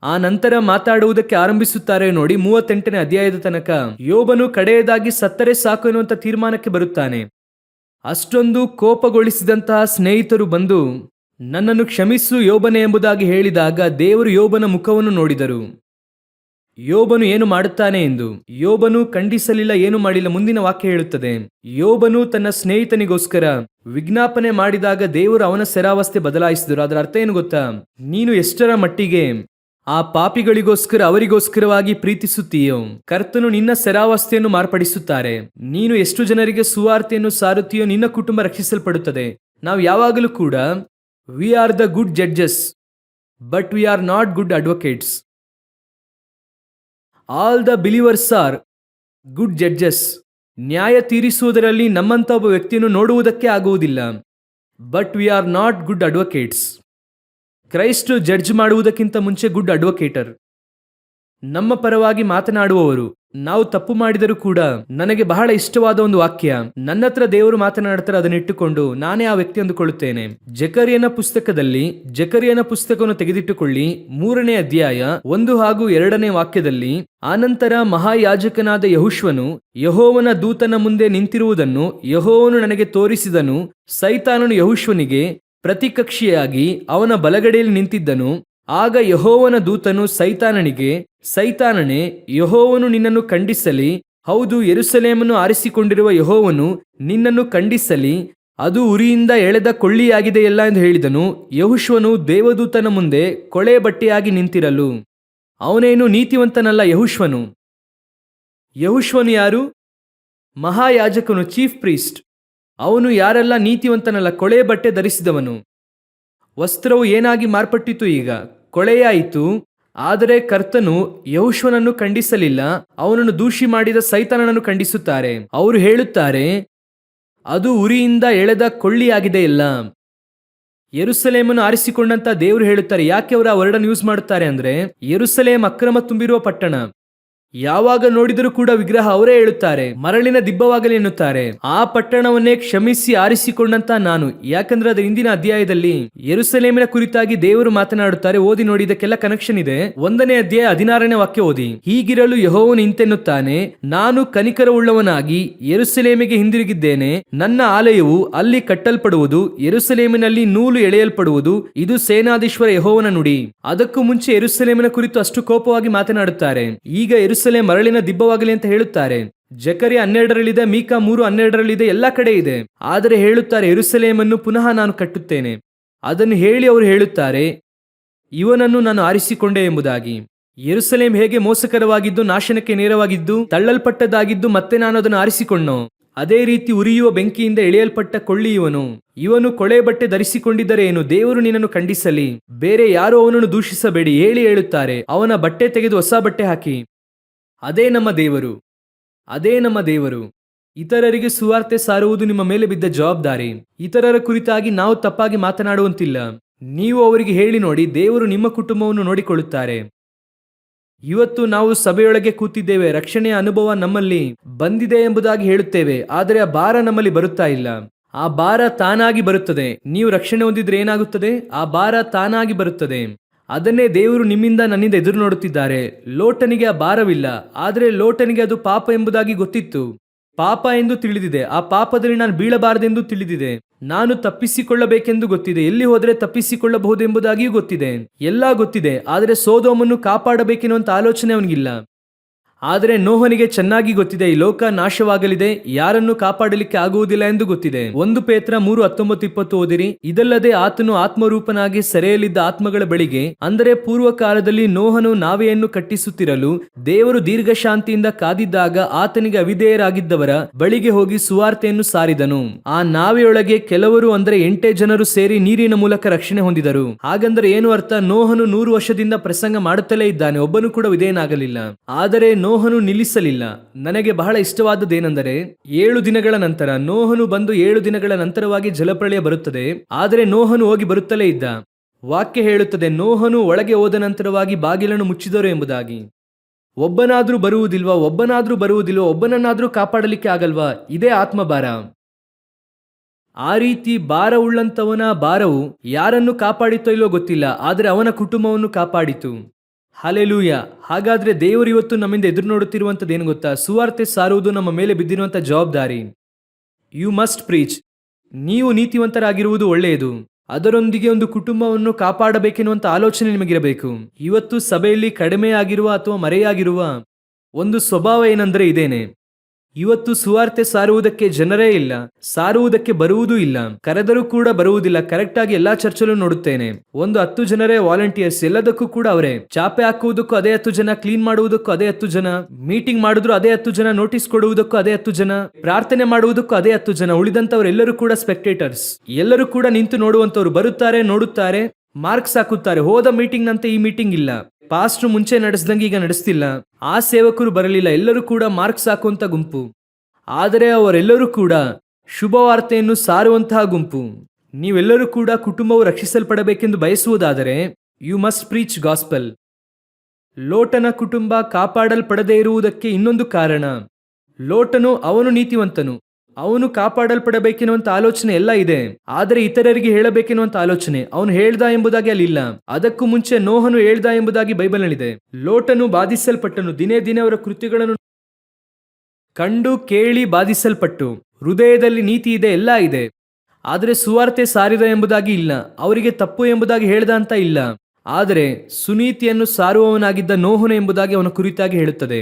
ಆ ನಂತರ ಮಾತಾಡುವುದಕ್ಕೆ ಆರಂಭಿಸುತ್ತಾರೆ. ನೋಡಿ 38ನೇ ಅಧ್ಯಾಯದ ತನಕ ಯೋಬನು ಕಡೆಯದಾಗಿ ಸತ್ತರೆ ಸಾಕು ಎನ್ನುವಂತ ತೀರ್ಮಾನಕ್ಕೆ ಬರುತ್ತಾನೆ. ಅಷ್ಟೊಂದು ಕೋಪಗೊಳಿಸಿದಂತಹ ಸ್ನೇಹಿತರು ಬಂದು ನನ್ನನ್ನು ಕ್ಷಮಿಸು ಯೋಬನೆ ಎಂಬುದಾಗಿ ಹೇಳಿದಾಗ ದೇವರು ಯೋಬನ ಮುಖವನ್ನು ನೋಡಿದರು. ಯೋಬನು ಏನು ಮಾಡುತ್ತಾನೆ ಎಂದು ಯೋಬನು ಖಂಡಿಸಲಿಲ್ಲ, ಏನು ಮಾಡಿಲ್ಲ. ಮುಂದಿನ ವಾಕ್ಯ ಹೇಳುತ್ತದೆ, ಯೋಬನು ತನ್ನ ಸ್ನೇಹಿತನಿಗೋಸ್ಕರ ವಿಜ್ಞಾಪನೆ ಮಾಡಿದಾಗ ದೇವರು ಅವನ ಸೆರಾವಸ್ಥೆ ಬದಲಾಯಿಸಿದರು. ಅದರ ಅರ್ಥ ಏನು ಗೊತ್ತಾ? ನೀನು ಎಷ್ಟರ ಮಟ್ಟಿಗೆ ಆ ಪಾಪಿಗಳಿಗೋಸ್ಕರ, ಅವರಿಗೋಸ್ಕರವಾಗಿ ಪ್ರೀತಿಸುತ್ತೀಯೋ, ಕರ್ತನು ನಿನ್ನ ಸೆರಾವಸ್ಥೆಯನ್ನು ಮಾರ್ಪಡಿಸುತ್ತಾರೆ. ನೀನು ಎಷ್ಟು ಜನರಿಗೆ ಸುವಾರ್ತೆಯನ್ನು ಸಾರುತ್ತೀಯೋ ನಿನ್ನ ಕುಟುಂಬ ರಕ್ಷಿಸಲ್ಪಡುತ್ತದೆ. ನಾವು ಯಾವಾಗಲೂ ಕೂಡ we are the good judges, but we are not good advocates. All the believers are good judges. ನ್ಯಾಯ ತೀರಿಸುವುದರಲ್ಲಿ ನಮ್ಮಂತ ಒಬ್ಬ ವ್ಯಕ್ತಿಯನ್ನು ನೋಡುವುದಕ್ಕೆ ಆಗುವುದಿಲ್ಲ. But we are not good advocates. Christ judge ಮಾಡುವುದಕ್ಕಿಂತ ಮುಂಚೆ ಗುಡ್ ಅಡ್ವೊಕೇಟರ್, ನಮ್ಮ ಪರವಾಗಿ ಮಾತನಾಡುವವರು. ನಾವು ತಪ್ಪು ಮಾಡಿದರೂ ಕೂಡ ನನಗೆ ಬಹಳ ಇಷ್ಟವಾದ ಒಂದು ವಾಕ್ಯ, ನನ್ನ ಹತ್ರ ದೇವರು ಮಾತನಾಡ್ತಾರೆ, ಅದನ್ನಿಟ್ಟುಕೊಂಡು ನಾನೇ ಆ ವ್ಯಕ್ತಿ ಅಂದುಕೊಳ್ಳುತ್ತೇನೆ. ಜಕರಿಯನ ಪುಸ್ತಕವನ್ನು ತೆಗೆದಿಟ್ಟುಕೊಳ್ಳಿ, 3ನೇ ಅಧ್ಯಾಯ 1 ಹಾಗೂ 2ನೇ ವಾಕ್ಯದಲ್ಲಿ, ಆನಂತರ ಮಹಾಯಾಜಕನಾದ ಯೆಹೋಶುವನು ಯೆಹೋವನ ದೂತನ ಮುಂದೆ ನಿಂತಿರುವುದನ್ನು ಯೆಹೋವನು ನನಗೆ ತೋರಿಸಿದನು. ಸೈತಾನನು ಯೆಹೋಶುವನಿಗೆ ಪ್ರತಿಕಕ್ಷಿಯಾಗಿ ಅವನ ಬಲಗಡೆಯಲ್ಲಿ ನಿಂತಿದ್ದನು. ಆಗ ಯೆಹೋವನ ದೂತನು ಸೈತಾನನಿಗೆ, ಸೈತಾನನೇ, ಯೆಹೋವನು ನಿನ್ನನ್ನು ಖಂಡಿಸಲಿ. ಹೌದು, ಯೆರೂಸಲೇಮನ್ನು ಆರಿಸಿಕೊಂಡಿರುವ ಯೆಹೋವನು ನಿನ್ನನ್ನು ಖಂಡಿಸಲಿ. ಅದು ಉರಿಯಿಂದ ಎಳೆದ ಕೊಳ್ಳಿಯಾಗಿದೆಯಲ್ಲ ಎಂದು ಹೇಳಿದನು. ಯೆಹೋಶುವನು ದೇವದೂತನ ಮುಂದೆ ಕೊಳೆ ಬಟ್ಟೆಯಾಗಿ ನಿಂತಿರಲು ಅವನೇನು ನೀತಿವಂತನಲ್ಲ. ಯೆಹೋಶುವನು ಯಾರು? ಮಹಾಯಾಜಕನು, ಚೀಫ್ ಪ್ರೀಸ್ಟ್. ಅವನು ಯಾರಲ್ಲ? ನೀತಿವಂತನಲ್ಲ, ಕೊಳೆ ಬಟ್ಟೆ ಧರಿಸಿದವನು. ವಸ್ತ್ರವು ಏನಾಗಿ ಮಾರ್ಪಟ್ಟಿತು? ಈಗ ಕೊಳೆಯಾಯಿತು. ಆದರೆ ಕರ್ತನು ಯೆಹೋಶುವನನ್ನು ಖಂಡಿಸಲಿಲ್ಲ, ಅವನನ್ನು ದೂಷಿ ಮಾಡಿದ ಸೈತಾನನನ್ನು ಖಂಡಿಸುತ್ತಾರೆ. ಅವರು ಹೇಳುತ್ತಾರೆ, ಅದು ಉರಿಯಿಂದ ಎಳೆದ ಕೊಳ್ಳಿಯಾಗಿದೆಯಲ್ಲ. ಯೆರೂಸಲೇಮನ್ನು ಆರಿಸಿಕೊಂಡಂತ ದೇವರು ಹೇಳುತ್ತಾರೆ. ಯಾಕೆ ಅವರು ಆ ವರ್ಡನ್ನು ಯೂಸ್ ಮಾಡುತ್ತಾರೆ ಅಂದ್ರೆ, ಯೆರೂಸಲೇಮ್ ಅಕ್ರಮ ತುಂಬಿರುವ ಪಟ್ಟಣ. ಯಾವಾಗ ನೋಡಿದರೂ ಕೂಡ ವಿಗ್ರಹ. ಅವರೇ ಹೇಳುತ್ತಾರೆ, ಮರಳಿನ ದಿಬ್ಬವಾಗಲಿ ಎನ್ನುತ್ತಾರೆ. ಆ ಪಟ್ಟಣವನ್ನೇ ಕ್ಷಮಿಸಿ ಆರಿಸಿಕೊಂಡಂತ ನಾನು. ಯಾಕಂದ್ರೆ ಅದರ ಹಿಂದಿನ ಅಧ್ಯಾಯದಲ್ಲಿ ಯೆರೂಸಲೇಮಿನ ಕುರಿತಾಗಿ ದೇವರು ಮಾತನಾಡುತ್ತಾರೆ. ಓದಿ ನೋಡಿ, ಇದಕ್ಕೆಲ್ಲ ಕನೆಕ್ಷನ್ ಇದೆ. 1ನೇ ಅಧ್ಯಾಯ 16ನೇ ವಾಕ್ಯ ಓದಿ. ಹೀಗಿರಲು ಯೆಹೋವನು ಇಂತೆನ್ನುತ್ತಾನೆ, ನಾನು ಕನಿಕರವುಳ್ಳವನಾಗಿ ಯೆರೂಸಲೇಮಿಗೆ ಹಿಂದಿರುಗಿದ್ದೇನೆ. ನನ್ನ ಆಲಯವು ಅಲ್ಲಿ ಕಟ್ಟಲ್ಪಡುವುದು, ಯೆರೂಸಲೇಮಿನಲ್ಲಿ ನೂಲು ಎಳೆಯಲ್ಪಡುವುದು. ಇದು ಸೇನಾಧೀಶ್ವರ ಯೆಹೋವನ ನುಡಿ. ಅದಕ್ಕೂ ಮುಂಚೆ ಯೆರೂಸಲೇಮಿನ ಕುರಿತು ಅಷ್ಟು ಕೋಪವಾಗಿ ಮಾತನಾಡುತ್ತಾರೆ. ಈಗ ಯೆರೂಸಲೇಮ್ ಮರಳಿನ ದಿಬ್ಬವಾಗಲಿ ಅಂತ ಹೇಳುತ್ತಾರೆ. ಜಕರಿಯ 12ರಲ್ಲಿದೆ, ಮೀಕಾ 3:12ರಲ್ಲಿದೆ, ಎಲ್ಲ ಕಡೆ ಇದೆ. ಆದರೆ ಹೇಳುತ್ತಾರೆ, ಯೆರೂಸಲೇಮನ್ನು ಪುನಃ ನಾನು ಕಟ್ಟುತ್ತೇನೆ. ಅದನ್ನು ಹೇಳಿ ಅವರು ಹೇಳುತ್ತಾರೆ, ಇವನನ್ನು ನಾನು ಆರಿಸಿಕೊಂಡೆ ಎಂಬುದಾಗಿ. ಯೆರೂಸಲೇಮ್ ಹೇಗೆ ಮೋಸಕರವಾಗಿದ್ದು, ನಾಶನಕ್ಕೆ ನೇರವಾಗಿದ್ದು, ತಳ್ಳಲ್ಪಟ್ಟದಾಗಿದ್ದು, ಮತ್ತೆ ನಾನು ಅದನ್ನು ಆರಿಸಿಕೊಂಡನು. ಅದೇ ರೀತಿ ಉರಿಯುವ ಬೆಂಕಿಯಿಂದ ಎಳೆಯಲ್ಪಟ್ಟ ಕೊಳ್ಳಿ ಇವನು. ಇವನು ಕೊಳೆ ಬಟ್ಟೆ ಧರಿಸಿಕೊಂಡಿದ್ದರೆ ಏನು? ದೇವರು ನಿನ್ನನ್ನು ಖಂಡಿಸಲಿ. ಬೇರೆ ಯಾರು ಅವನನ್ನು ದೂಷಿಸಬೇಡಿ. ಹೇಳುತ್ತಾರೆ, ಅವನ ಬಟ್ಟೆ ತೆಗೆದು ಹೊಸ ಬಟ್ಟೆ ಹಾಕಿ. ಅದೇ ನಮ್ಮ ದೇವರು, ಅದೇ ನಮ್ಮ ದೇವರು. ಇತರರಿಗೆ ಸುವಾರ್ತೆ ಸಾರುವುದು ನಿಮ್ಮ ಮೇಲೆ ಬಿದ್ದ ಜವಾಬ್ದಾರಿ. ಇತರರ ಕುರಿತಾಗಿ ನಾವು ತಪ್ಪಾಗಿ ಮಾತನಾಡುವಂತಿಲ್ಲ. ನೀವು ಅವರಿಗೆ ಹೇಳಿ ನೋಡಿ, ದೇವರು ನಿಮ್ಮ ಕುಟುಂಬವನ್ನು ನೋಡಿಕೊಳ್ಳುತ್ತಾರೆ. ಇವತ್ತು ನಾವು ಸಭೆಯೊಳಗೆ ಕೂತಿದ್ದೇವೆ, ರಕ್ಷಣೆಯ ಅನುಭವ ನಮ್ಮಲ್ಲಿ ಬಂದಿದೆ ಎಂಬುದಾಗಿ ಹೇಳುತ್ತೇವೆ. ಆದರೆ ಆ ಭಾರ ನಮ್ಮಲ್ಲಿ ಬರುತ್ತಾ ಇಲ್ಲ. ಆ ಭಾರ ತಾನಾಗಿ ಬರುತ್ತದೆ. ನೀವು ರಕ್ಷಣೆ ಹೊಂದಿದ್ರೆ ಏನಾಗುತ್ತದೆ? ಆ ಭಾರ ತಾನಾಗಿ ಬರುತ್ತದೆ. ಅದನ್ನೇ ದೇವರು ನಿಮ್ಮಿಂದ ನನ್ನಿಂದ ಎದುರು ನೋಡುತ್ತಿದ್ದಾರೆ. ಲೋಟನಿಗೆ ಆ ಭಾರವಿಲ್ಲ, ಆದರೆ ಲೋಟನಿಗೆ ಅದು ಪಾಪ ಎಂಬುದಾಗಿ ಗೊತ್ತಿತ್ತು. ಪಾಪ ಎಂದು ತಿಳಿದಿದೆ. ಆ ಪಾಪದಲ್ಲಿ ನಾನು ಬೀಳಬಾರದೆಂದು ತಿಳಿದಿದೆ. ನಾನು ತಪ್ಪಿಸಿಕೊಳ್ಳಬೇಕೆಂದು ಗೊತ್ತಿದೆ. ಎಲ್ಲಿ ಹೋದರೆ ತಪ್ಪಿಸಿಕೊಳ್ಳಬಹುದು ಎಂಬುದಾಗಿಯೂ ಗೊತ್ತಿದೆ. ಎಲ್ಲ ಗೊತ್ತಿದೆ. ಆದರೆ ಸೋದೋಮನ್ನು ಕಾಪಾಡಬೇಕೆನ್ನುವಂತ ಆಲೋಚನೆ ಅವನಿಗಿಲ್ಲ. ಆದರೆ ನೋಹನಿಗೆ ಚೆನ್ನಾಗಿ ಗೊತ್ತಿದೆ, ಈ ಲೋಕ ನಾಶವಾಗಲಿದೆ, ಯಾರನ್ನು ಕಾಪಾಡಲಿಕ್ಕೆ ಆಗುವುದಿಲ್ಲ ಎಂದು ಗೊತ್ತಿದೆ. 1 ಪೇತ್ರ 3:19-20 ಓದಿರಿ. ಇದಲ್ಲದೆ ಆತನು ಆತ್ಮರೂಪನಾಗಿ ಸೆರೆಯಲ್ಲಿದ್ದ ಆತ್ಮಗಳ ಬಳಿಗೆ, ಅಂದರೆ ಪೂರ್ವ ಕಾಲದಲ್ಲಿ ನೋಹನು ನಾವೆಯನ್ನು ಕಟ್ಟಿಸುತ್ತಿರಲು ದೇವರು ದೀರ್ಘಶಾಂತಿಯಿಂದ ಕಾದಿದ್ದಾಗ ಆತನಿಗೆ ಅವಿಧೇಯರಾಗಿದ್ದವರ ಬಳಿಗೆ ಹೋಗಿ ಸುವಾರ್ತೆಯನ್ನು ಸಾರಿದನು. ಆ ನಾವೆಯೊಳಗೆ ಕೆಲವರು, ಅಂದರೆ 8 ಜನರು ಸೇರಿ ನೀರಿನ ಮೂಲಕ ರಕ್ಷಣೆ ಹೊಂದಿದರು. ಹಾಗಂದ್ರೆ ಏನು ಅರ್ಥ? ನೋಹನು 100 ವರ್ಷದಿಂದ ಪ್ರಸಂಗ ಮಾಡುತ್ತಲೇ ಇದ್ದಾನೆ, ಒಬ್ಬನು ಕೂಡ ವಿಧೇಯನಾಗಲಿಲ್ಲ. ಆದರೆ ನೋಹನು ನಿಲ್ಲಿಸಲಿಲ್ಲ. ನನಗೆ ಬಹಳ ಇಷ್ಟವಾದದ್ದೇನೆಂದರೆ, 7 ದಿನಗಳ ನಂತರ ನೋಹನು ಬಂದು 7 ದಿನಗಳ ನಂತರವಾಗಿ ಜಲಪ್ರಳಯ ಬರುತ್ತದೆ. ಆದರೆ ನೋಹನು ಹೋಗಿ ಬರುತ್ತಲೇ ಇದ್ದ. ವಾಕ್ಯ ಹೇಳುತ್ತದೆ, ನೋಹನು ಒಳಗೆ ಹೋದ ನಂತರವಾಗಿ ಬಾಗಿಲನ್ನು ಮುಚ್ಚಿದರು ಎಂಬುದಾಗಿ. ಒಬ್ಬನಾದ್ರೂ ಬರುವುದಿಲ್ವಾ? ಒಬ್ಬನನ್ನಾದ್ರೂ ಕಾಪಾಡಲಿಕ್ಕೆ ಆಗಲ್ವಾ? ಇದೇ ಆತ್ಮಭಾರ. ಆ ರೀತಿ ಭಾರವುಳ್ಳಂತವನ ಭಾರವು ಯಾರನ್ನು ಕಾಪಾಡಿತೋ ಇಲ್ಲೋ ಗೊತ್ತಿಲ್ಲ, ಆದರೆ ಅವನ ಕುಟುಂಬವನ್ನು ಕಾಪಾಡಿತು. ಹಲ್ಲೆಲೂಯಾ. ಹಾಗಾದ್ರೆ ದೇವರು ಇವತ್ತು ನಮ್ಮಿಂದ ಎದುರು ನೋಡುತ್ತಿರುವಂತದ್ದೇನು ಗೊತ್ತಾ? ಸುವಾರ್ತೆ ಸಾರುವುದು ನಮ್ಮ ಮೇಲೆ ಬಿದ್ದಿರುವಂತ ಜವಾಬ್ದಾರಿ. You must preach. ನೀವು ನೀತಿವಂತರಾಗಿರುವುದು ಒಳ್ಳೆಯದು. ಅದರೊಂದಿಗೆ ಒಂದು ಕುಟುಂಬವನ್ನು ಕಾಪಾಡಬೇಕೆನ್ನುವಂತ ಆಲೋಚನೆ ನಿಮಗಿರಬೇಕು. ಇವತ್ತು ಸಭೆಯಲ್ಲಿ ಕಡಿಮೆಯಾಗಿರುವ ಅಥವಾ ಮರೆಯಾಗಿರುವ ಒಂದು ಸ್ವಭಾವ ಏನೆಂದರೆ ಇದೇನೆ. ಇವತ್ತು ಸುವಾರ್ತೆ ಸಾರುವುದಕ್ಕೆ ಜನರೇ ಇಲ್ಲ, ಸಾರುವುದಕ್ಕೆ ಬರುವುದೂ ಇಲ್ಲ, ಕರೆದರೂ ಕೂಡ ಬರುವುದಿಲ್ಲ. ಕರೆಕ್ಟ್ ಆಗಿ ಎಲ್ಲಾ ಚರ್ಚಲ್ಲೂ ನೋಡುತ್ತೇನೆ, ಒಂದು 10 ಜನರೇ ವಾಲಂಟಿಯರ್ಸ್. ಎಲ್ಲದಕ್ಕೂ ಕೂಡ ಅವರೇ. ಚಾಪೆ ಹಾಕುವುದಕ್ಕೂ ಅದೇ 10 ಜನ, ಕ್ಲೀನ್ ಮಾಡುವುದಕ್ಕೂ ಅದೇ 10 ಜನ, ಮೀಟಿಂಗ್ ಮಾಡಿದ್ರು ಅದೇ 10 ಜನ, ನೋಟಿಸ್ ಕೊಡುವುದಕ್ಕೂ ಅದೇ 10 ಜನ, ಪ್ರಾರ್ಥನೆ ಮಾಡುವುದಕ್ಕೂ ಅದೇ 10 ಜನ. ಉಳಿದಂತವರೆಲ್ಲರೂ ಕೂಡ ಸ್ಪೆಕ್ಟೇಟರ್ಸ್. ಎಲ್ಲರೂ ಕೂಡ ನಿಂತು ನೋಡುವಂತವ್ರು. ಬರುತ್ತಾರೆ, ನೋಡುತ್ತಾರೆ, ಮಾರ್ಕ್ಸ್ ಹಾಕುತ್ತಾರೆ. ಹೋದ ಮೀಟಿಂಗ್ ನಂತೆ ಈ ಮೀಟಿಂಗ್ ಇಲ್ಲ. ಪಾಸ್ಟ್ರು ಮುಂಚೆ ನಡೆಸ್ದಂಗೆ ಈಗ ನಡೆಸ್ತಿಲ್ಲ. ಆ ಸೇವಕರು ಬರಲಿಲ್ಲ. ಎಲ್ಲರೂ ಕೂಡ ಮಾರ್ಕ್ಸ್ ಹಾಕುವಂತ ಗುಂಪು. ಆದರೆ ಅವರೆಲ್ಲರೂ ಕೂಡ ಶುಭವಾರ್ತೆಯನ್ನು ಸಾರುವಂತಹ ಗುಂಪು. ನೀವೆಲ್ಲರೂ ಕೂಡ ಕುಟುಂಬವು ರಕ್ಷಿಸಲ್ಪಡಬೇಕೆಂದು ಬಯಸುವುದಾದರೆ ಯು ಮಸ್ಟ್ ಪ್ರೀಚ್ ಗಾಸ್ಪಲ್. ಲೋಟನ ಕುಟುಂಬ ಕಾಪಾಡಲ್ಪಡದೇ ಇರುವುದಕ್ಕೆ ಇನ್ನೊಂದು ಕಾರಣ. ಲೋಟನು ಅವನು ನೀತಿವಂತನು, ಅವನು ಕಾಪಾಡಲ್ಪಡಬೇಕೆನ್ನುವಂತ ಆಲೋಚನೆ ಎಲ್ಲ ಇದೆ. ಆದರೆ ಇತರರಿಗೆ ಹೇಳಬೇಕೆನ್ನುವಂತ ಆಲೋಚನೆ ಅವನು ಹೇಳ್ದ ಎಂಬುದಾಗಿ ಅಲ್ಲಿಲ್ಲ. ಅದಕ್ಕೂ ಮುಂಚೆ ನೋಹನು ಹೇಳ್ದ ಎಂಬುದಾಗಿ ಬೈಬಲ್ನಲ್ಲಿದೆ. ಲೋಟನು ಬಾಧಿಸಲ್ಪಟ್ಟನು, ದಿನೇ ದಿನೇ ಅವರ ಕೃತ್ಯಗಳನ್ನು ಕಂಡು ಕೇಳಿ ಬಾಧಿಸಲ್ಪಟ್ಟು. ಹೃದಯದಲ್ಲಿ ನೀತಿ ಇದೆ, ಎಲ್ಲ ಇದೆ. ಆದರೆ ಸುವಾರ್ತೆ ಸಾರಿದ ಎಂಬುದಾಗಿ ಇಲ್ಲ. ಅವರಿಗೆ ತಪ್ಪು ಎಂಬುದಾಗಿ ಹೇಳ್ದ ಅಂತ ಇಲ್ಲ. ಆದರೆ ಸುನೀತಿಯನ್ನು ಸಾರುವವನಾಗಿದ್ದ ನೋಹನು ಎಂಬುದಾಗಿ ಅವನ ಕುರಿತಾಗಿ ಹೇಳುತ್ತದೆ.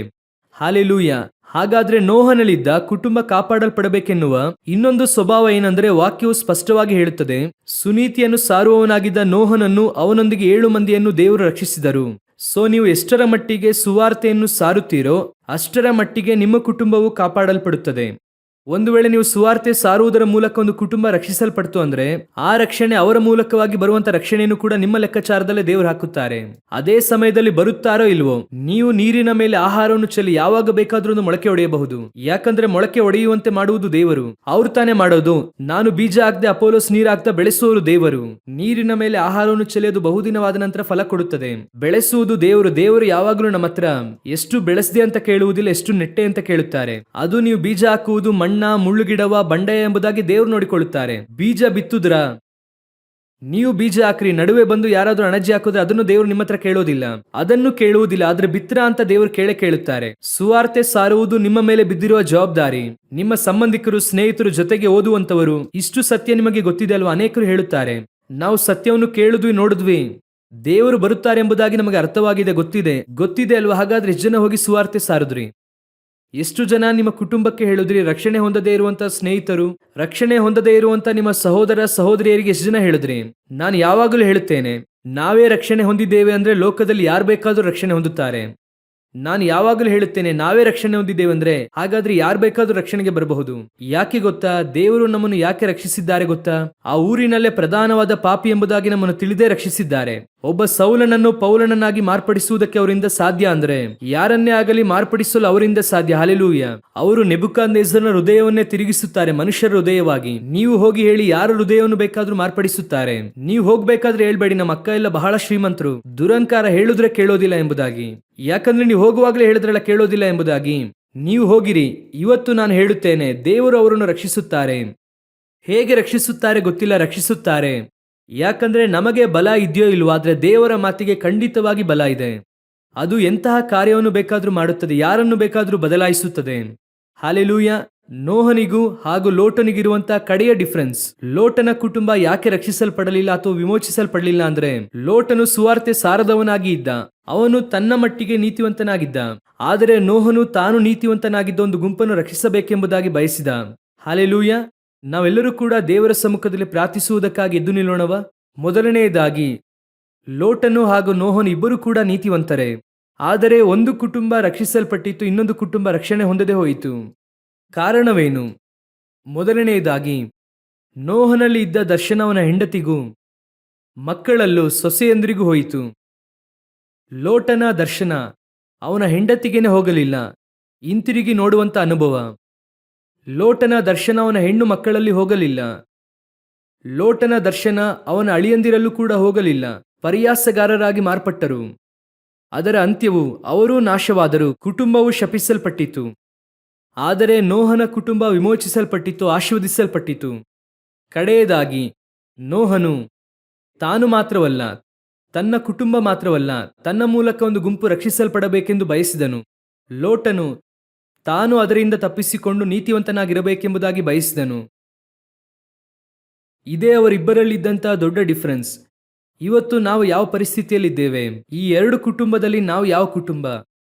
ಹಲ್ಲೆಲೂಯಾ. ಹಾಗಾದ್ರೆ ನೋಹನಲ್ಲಿದ್ದ ಕುಟುಂಬ ಕಾಪಾಡಲ್ಪಡಬೇಕೆನ್ನುವ ಇನ್ನೊಂದು ಸ್ವಭಾವ ಏನಂದ್ರೆ, ವಾಕ್ಯವು ಸ್ಪಷ್ಟವಾಗಿ ಹೇಳುತ್ತದೆ, ಸುನೀತಿಯನ್ನು ಸಾರುವವನಾಗಿದ್ದ ನೋಹನನ್ನು ಅವನೊಂದಿಗೆ 7 ಮಂದಿಯನ್ನು ದೇವರು ರಕ್ಷಿಸಿದರು. ಸೊ ನೀವು ಎಷ್ಟರ ಮಟ್ಟಿಗೆ ಸುವಾರ್ತೆಯನ್ನು ಸಾರುತ್ತೀರೋ ಅಷ್ಟರ ಮಟ್ಟಿಗೆ ನಿಮ್ಮ ಕುಟುಂಬವು ಕಾಪಾಡಲ್ಪಡುತ್ತದೆ. ಒಂದು ವೇಳೆ ನೀವು ಸುವಾರ್ತೆ ಸಾರುವುದರ ಮೂಲಕ ಒಂದು ಕುಟುಂಬ ರಕ್ಷಿಸಲ್ಪಡ್ತು ಅಂದ್ರೆ ಆ ರಕ್ಷಣೆ ಅವರ ಮೂಲಕವಾಗಿ ಬರುವಂತ ರಕ್ಷಣೆಯನ್ನು ಕೂಡ ನಿಮ್ಮ ಲೆಕ್ಕಾಚಾರದಲ್ಲೇ ದೇವರು ಹಾಕುತ್ತಾರೆ. ಅದೇ ಸಮಯದಲ್ಲಿ ಬರುತ್ತಾರೋ ಇಲ್ವೋ, ನೀವು ನೀರಿನ ಮೇಲೆ ಆಹಾರವನ್ನು ಚೆಲ್ಲಿ ಯಾವಾಗ ಬೇಕಾದ್ರೂ ಒಂದು ಮೊಳಕೆ ಹೊಡೆಯಬಹುದು. ಯಾಕಂದ್ರೆ ಮೊಳಕೆ ಹೊಡೆಯುವಂತೆ ಮಾಡುವುದು ದೇವರು, ಅವ್ರು ತಾನೇ ಮಾಡೋದು. ನಾನು ಬೀಜ ಹಾಕ್ದೆ, ಅಪೋಲೋಸ್ ನೀರ್ ಹಾಕ್ತಾ ಬೆಳೆಸುವವರು ದೇವರು. ನೀರಿನ ಮೇಲೆ ಆಹಾರವನ್ನು ಚೆಲ್ಲಿಯೋದು ಬಹುದಿನವಾದ ನಂತರ ಫಲ ಕೊಡುತ್ತದೆ. ಬೆಳೆಸುವುದು ದೇವರು. ದೇವರು ಯಾವಾಗಲೂ ನಮ್ಮ ಹತ್ರ ಎಷ್ಟು ಬೆಳೆಸ್ದೆ ಅಂತ ಕೇಳುವುದಿಲ್ಲ, ಎಷ್ಟು ನೆಟ್ಟೆ ಅಂತ ಕೇಳುತ್ತಾರೆ. ಅದು ನೀವು ಬೀಜ ಹಾಕುವುದು ಮಣ್ಣ, ಮುಳ್ಳುಗಿಡವ, ಬಂಡೆಯ ಎಂಬುದಾಗಿ ದೇವರು ನೋಡಿಕೊಳ್ಳುತ್ತಾರೆ. ಬೀಜ ಬಿತ್ತುದ್ರ, ನೀವು ಬೀಜ ಹಾಕ್ರಿ, ನಡುವೆ ಬಂದು ಯಾರಾದ್ರೂ ಅಣಜಿ ಹಾಕಿದ್ರೆ ಅದನ್ನು ದೇವರು ನಿಮ್ಮ ಹತ್ರ ಕೇಳೋದಿಲ್ಲ, ಅದನ್ನು ಕೇಳುವುದಿಲ್ಲ. ಆದ್ರೆ ಬಿತ್ರ ಅಂತ ದೇವರು ಕೇಳುತ್ತಾರೆ. ಸುವಾರ್ತೆ ಸಾರುವುದು ನಿಮ್ಮ ಮೇಲೆ ಬಿದ್ದಿರುವ ಜವಾಬ್ದಾರಿ. ನಿಮ್ಮ ಸಂಬಂಧಿಕರು, ಸ್ನೇಹಿತರು, ಜೊತೆಗೆ ಓದುವಂತವರು, ಇಷ್ಟು ಸತ್ಯ ನಿಮಗೆ ಗೊತ್ತಿದೆ ಅಲ್ವಾ? ಅನೇಕರು ಹೇಳುತ್ತಾರೆ, ನಾವು ಸತ್ಯವನ್ನು ಕೇಳಿದ್ವಿ, ನೋಡಿದ್ವಿ, ದೇವರು ಬರುತ್ತಾರೆ ಎಂಬುದಾಗಿ ನಮಗೆ ಅರ್ಥವಾಗಿದೆ, ಗೊತ್ತಿದೆ ಅಲ್ವಾ? ಹಾಗಾದ್ರೆ ಎಷ್ಟು ಜನ ಹೋಗಿ ಸುವಾರ್ತೆ ಸಾರಿದ್ರಿ? ಎಷ್ಟು ಜನ ನಿಮ್ಮ ಕುಟುಂಬಕ್ಕೆ ಹೇಳಿದ್ರಿ? ರಕ್ಷಣೆ ಹೊಂದದೇ ಇರುವಂತ ಸ್ನೇಹಿತರು, ರಕ್ಷಣೆ ಹೊಂದದೇ ಇರುವಂತ ನಿಮ್ಮ ಸಹೋದರ ಸಹೋದರಿಯರಿಗೆ ಎಷ್ಟು ಜನ ಹೇಳಿದ್ರಿ? ನಾನು ಯಾವಾಗಲೂ ಹೇಳುತ್ತೇನೆ, ನಾವೇ ರಕ್ಷಣೆ ಹೊಂದಿದ್ದೇವೆ ಅಂದ್ರೆ ಲೋಕದಲ್ಲಿ ಯಾರು ಬೇಕಾದ್ರೂ ರಕ್ಷಣೆ ಹೊಂದುತ್ತಾರೆ. ನಾನು ಯಾವಾಗಲೂ ಹೇಳುತ್ತೇನೆ, ನಾವೇ ರಕ್ಷಣೆ ಹೊಂದಿದ್ದೇವೆ ಅಂದ್ರೆ ಹಾಗಾದ್ರೆ ಯಾರು ಬೇಕಾದ್ರೂ ರಕ್ಷಣೆಗೆ ಬರಬಹುದು. ಯಾಕೆ ಗೊತ್ತಾ? ದೇವರು ನಮ್ಮನ್ನು ಯಾಕೆ ರಕ್ಷಿಸಿದ್ದಾರೆ ಗೊತ್ತಾ? ಆ ಊರಿನಲ್ಲೇ ಪ್ರಧಾನವಾದ ಪಾಪಿ ಎಂಬುದಾಗಿ ನಮ್ಮನ್ನು ತಿಳಿದೇ ರಕ್ಷಿಸಿದ್ದಾರೆ. ಒಬ್ಬ ಸೌಲನನ್ನು ಪೌಲನನ್ನಾಗಿ ಮಾರ್ಪಡಿಸುವುದಕ್ಕೆ ಅವರಿಂದ ಸಾಧ್ಯ ಅಂದ್ರೆ ಯಾರನ್ನೇ ಆಗಲಿ ಮಾರ್ಪಡಿಸಲು ಅವರಿಂದ ಸಾಧ್ಯ. ಹಲ್ಲೆಲೂಯಾ. ಅವರು ನೆಬೂಕದ್ನೆಚ್ಚರನ ಹೃದಯವನ್ನೇ ತಿರುಗಿಸುತ್ತಾರೆ, ಮನುಷ್ಯರ ಹೃದಯವಾಗಿ. ನೀವು ಹೋಗಿ ಹೇಳಿ, ಯಾರ ಹೃದಯವನ್ನು ಬೇಕಾದ್ರೂ ಮಾರ್ಪಡಿಸುತ್ತಾರೆ. ನೀವು ಹೋಗ್ಬೇಕಾದ್ರೆ ಹೇಳ್ಬೇಡಿ, ನಮ್ಮ ಅಕ್ಕ ಎಲ್ಲ ಬಹಳ ಶ್ರೀಮಂತರು, ದುರಂಕಾರ, ಹೇಳಿದ್ರೆ ಕೇಳೋದಿಲ್ಲ ಎಂಬುದಾಗಿ. ಯಾಕಂದ್ರೆ ನೀವು ಹೋಗುವಾಗಲೇ ಹೇಳಿದ್ರಲ್ಲ ಕೇಳೋದಿಲ್ಲ ಎಂಬುದಾಗಿ. ನೀವು ಹೋಗಿರಿ. ಇವತ್ತು ನಾನು ಹೇಳುತ್ತೇನೆ, ದೇವರು ಅವರನ್ನು ರಕ್ಷಿಸುತ್ತಾರೆ. ಹೇಗೆ ರಕ್ಷಿಸುತ್ತಾರೆ ಗೊತ್ತಿಲ್ಲ, ರಕ್ಷಿಸುತ್ತಾರೆ. ಯಾಕಂದ್ರೆ ನಮಗೆ ಬಲ ಇದೆಯೋ ಇಲ್ವೋ, ಆದ್ರೆ ದೇವರ ಮಾತಿಗೆ ಖಂಡಿತವಾಗಿ ಬಲ ಇದೆ. ಅದು ಎಂತಹ ಕಾರ್ಯವನ್ನು ಬೇಕಾದ್ರೂ ಮಾಡುತ್ತದೆ, ಯಾರನ್ನು ಬೇಕಾದ್ರೂ ಬದಲಾಯಿಸುತ್ತದೆ. ಹಲ್ಲೆಲೂಯಾ. ನೋಹನಿಗೂ ಹಾಗೂ ಲೋಟನಿಗಿರುವಂತಹ ಕಡೆಯ ಡಿಫರೆನ್ಸ್, ಲೋಟನ ಕುಟುಂಬ ಯಾಕೆ ರಕ್ಷಿಸಲ್ಪಡಲಿಲ್ಲ ಅಥವಾ ವಿಮೋಚಿಸಲ್ಪಡಲಿಲ್ಲ ಅಂದ್ರೆ ಲೋಟನು ಸುವಾರ್ತೆ ಸಾರದವನಾಗಿ ಇದ್ದ, ಅವನು ತನ್ನ ಮಟ್ಟಿಗೆ ನೀತಿವಂತನಾಗಿದ್ದ. ಆದರೆ ನೋಹನು ತಾನು ನೀತಿವಂತನಾಗಿದ್ದ ಒಂದು ಗುಂಪನ್ನು ರಕ್ಷಿಸಬೇಕೆಂಬುದಾಗಿ ಬಯಸಿದ. ಹಲ್ಲೆಲೂಯಾ. ನಾವೆಲ್ಲರೂ ಕೂಡ ದೇವರ ಸಮ್ಮುಖದಲ್ಲಿ ಪ್ರಾರ್ಥಿಸುವುದಕ್ಕಾಗಿ ಎದ್ದು ನಿಲ್ಲೋಣವ. ಮೊದಲನೆಯದಾಗಿ, ಲೋಟನು ಹಾಗೂ ನೋಹನು ಇಬ್ಬರು ಕೂಡ ನೀತಿವಂತರೇ. ಆದರೆ ಒಂದು ಕುಟುಂಬ ರಕ್ಷಿಸಲ್ಪಟ್ಟಿತ್ತು, ಇನ್ನೊಂದು ಕುಟುಂಬ ರಕ್ಷಣೆ ಹೊಂದದೆ ಹೋಯಿತು. ಕಾರಣವೇನು? ಮೊದಲನೆಯದಾಗಿ, ನೋಹನಲ್ಲಿ ಇದ್ದ ದರ್ಶನ ಅವನ ಹೆಂಡತಿಗೂ ಮಕ್ಕಳಲ್ಲೂ ಸೊಸೆಯಂದ್ರಿಗೂ ಹೋಯಿತು. ಲೋಟನ ದರ್ಶನ ಅವನ ಹೆಂಡತಿಗೇನೆ ಹೋಗಲಿಲ್ಲ, ಹಿಂತಿರುಗಿ ನೋಡುವಂತ ಅನುಭವ. ಲೋಟನ ದರ್ಶನ ಅವನ ಹೆಣ್ಣು ಮಕ್ಕಳಲ್ಲಿ ಹೋಗಲಿಲ್ಲ. ಲೋಟನ ದರ್ಶನ ಅವನ ಅಳಿಯಂದಿರಲ್ಲೂ ಕೂಡ ಹೋಗಲಿಲ್ಲ. ಪರಿಯಾಸಗಾರರಾಗಿ ಮಾರ್ಪಟ್ಟರು. ಅದರ ಅಂತ್ಯವು ಅವರೂ ನಾಶವಾದರು, ಕುಟುಂಬವು ಶಪಿಸಲ್ಪಟ್ಟಿತು. ಆದರೆ ನೋಹನ ಕುಟುಂಬ ವಿಮೋಚಿಸಲ್ಪಟ್ಟಿತು, ಆಶೀರ್ವದಿಸಲ್ಪಟ್ಟಿತು. ಕಡೆಯದಾಗಿ, ನೋಹನು ತಾನು ಮಾತ್ರವಲ್ಲ, ತನ್ನ ಕುಟುಂಬ ಮಾತ್ರವಲ್ಲ, ತನ್ನ ಮೂಲಕ ಒಂದು ಗುಂಪು ರಕ್ಷಿಸಲ್ಪಡಬೇಕೆಂದು ಬಯಸಿದನು. ಲೋಟನು ತಾನು ಅದರಿಂದ ತಪ್ಪಿಸಿಕೊಂಡು ನೀತಿವಂತನಾಗಿರಬೇಕೆಂಬುದಾಗಿ ಬಯಸಿದನು. ಇದೇ ಅವರಿಬ್ಬರಲ್ಲಿದ್ದಂತಹ ದೊಡ್ಡ ಡಿಫರೆನ್ಸ್. ಇವತ್ತು ನಾವು ಯಾವ ಪರಿಸ್ಥಿತಿಯಲ್ಲಿದ್ದೇವೆ? ಈ ಎರಡು ಕುಟುಂಬದಲ್ಲಿ ನಾವು ಯಾವ ಕುಟುಂಬ?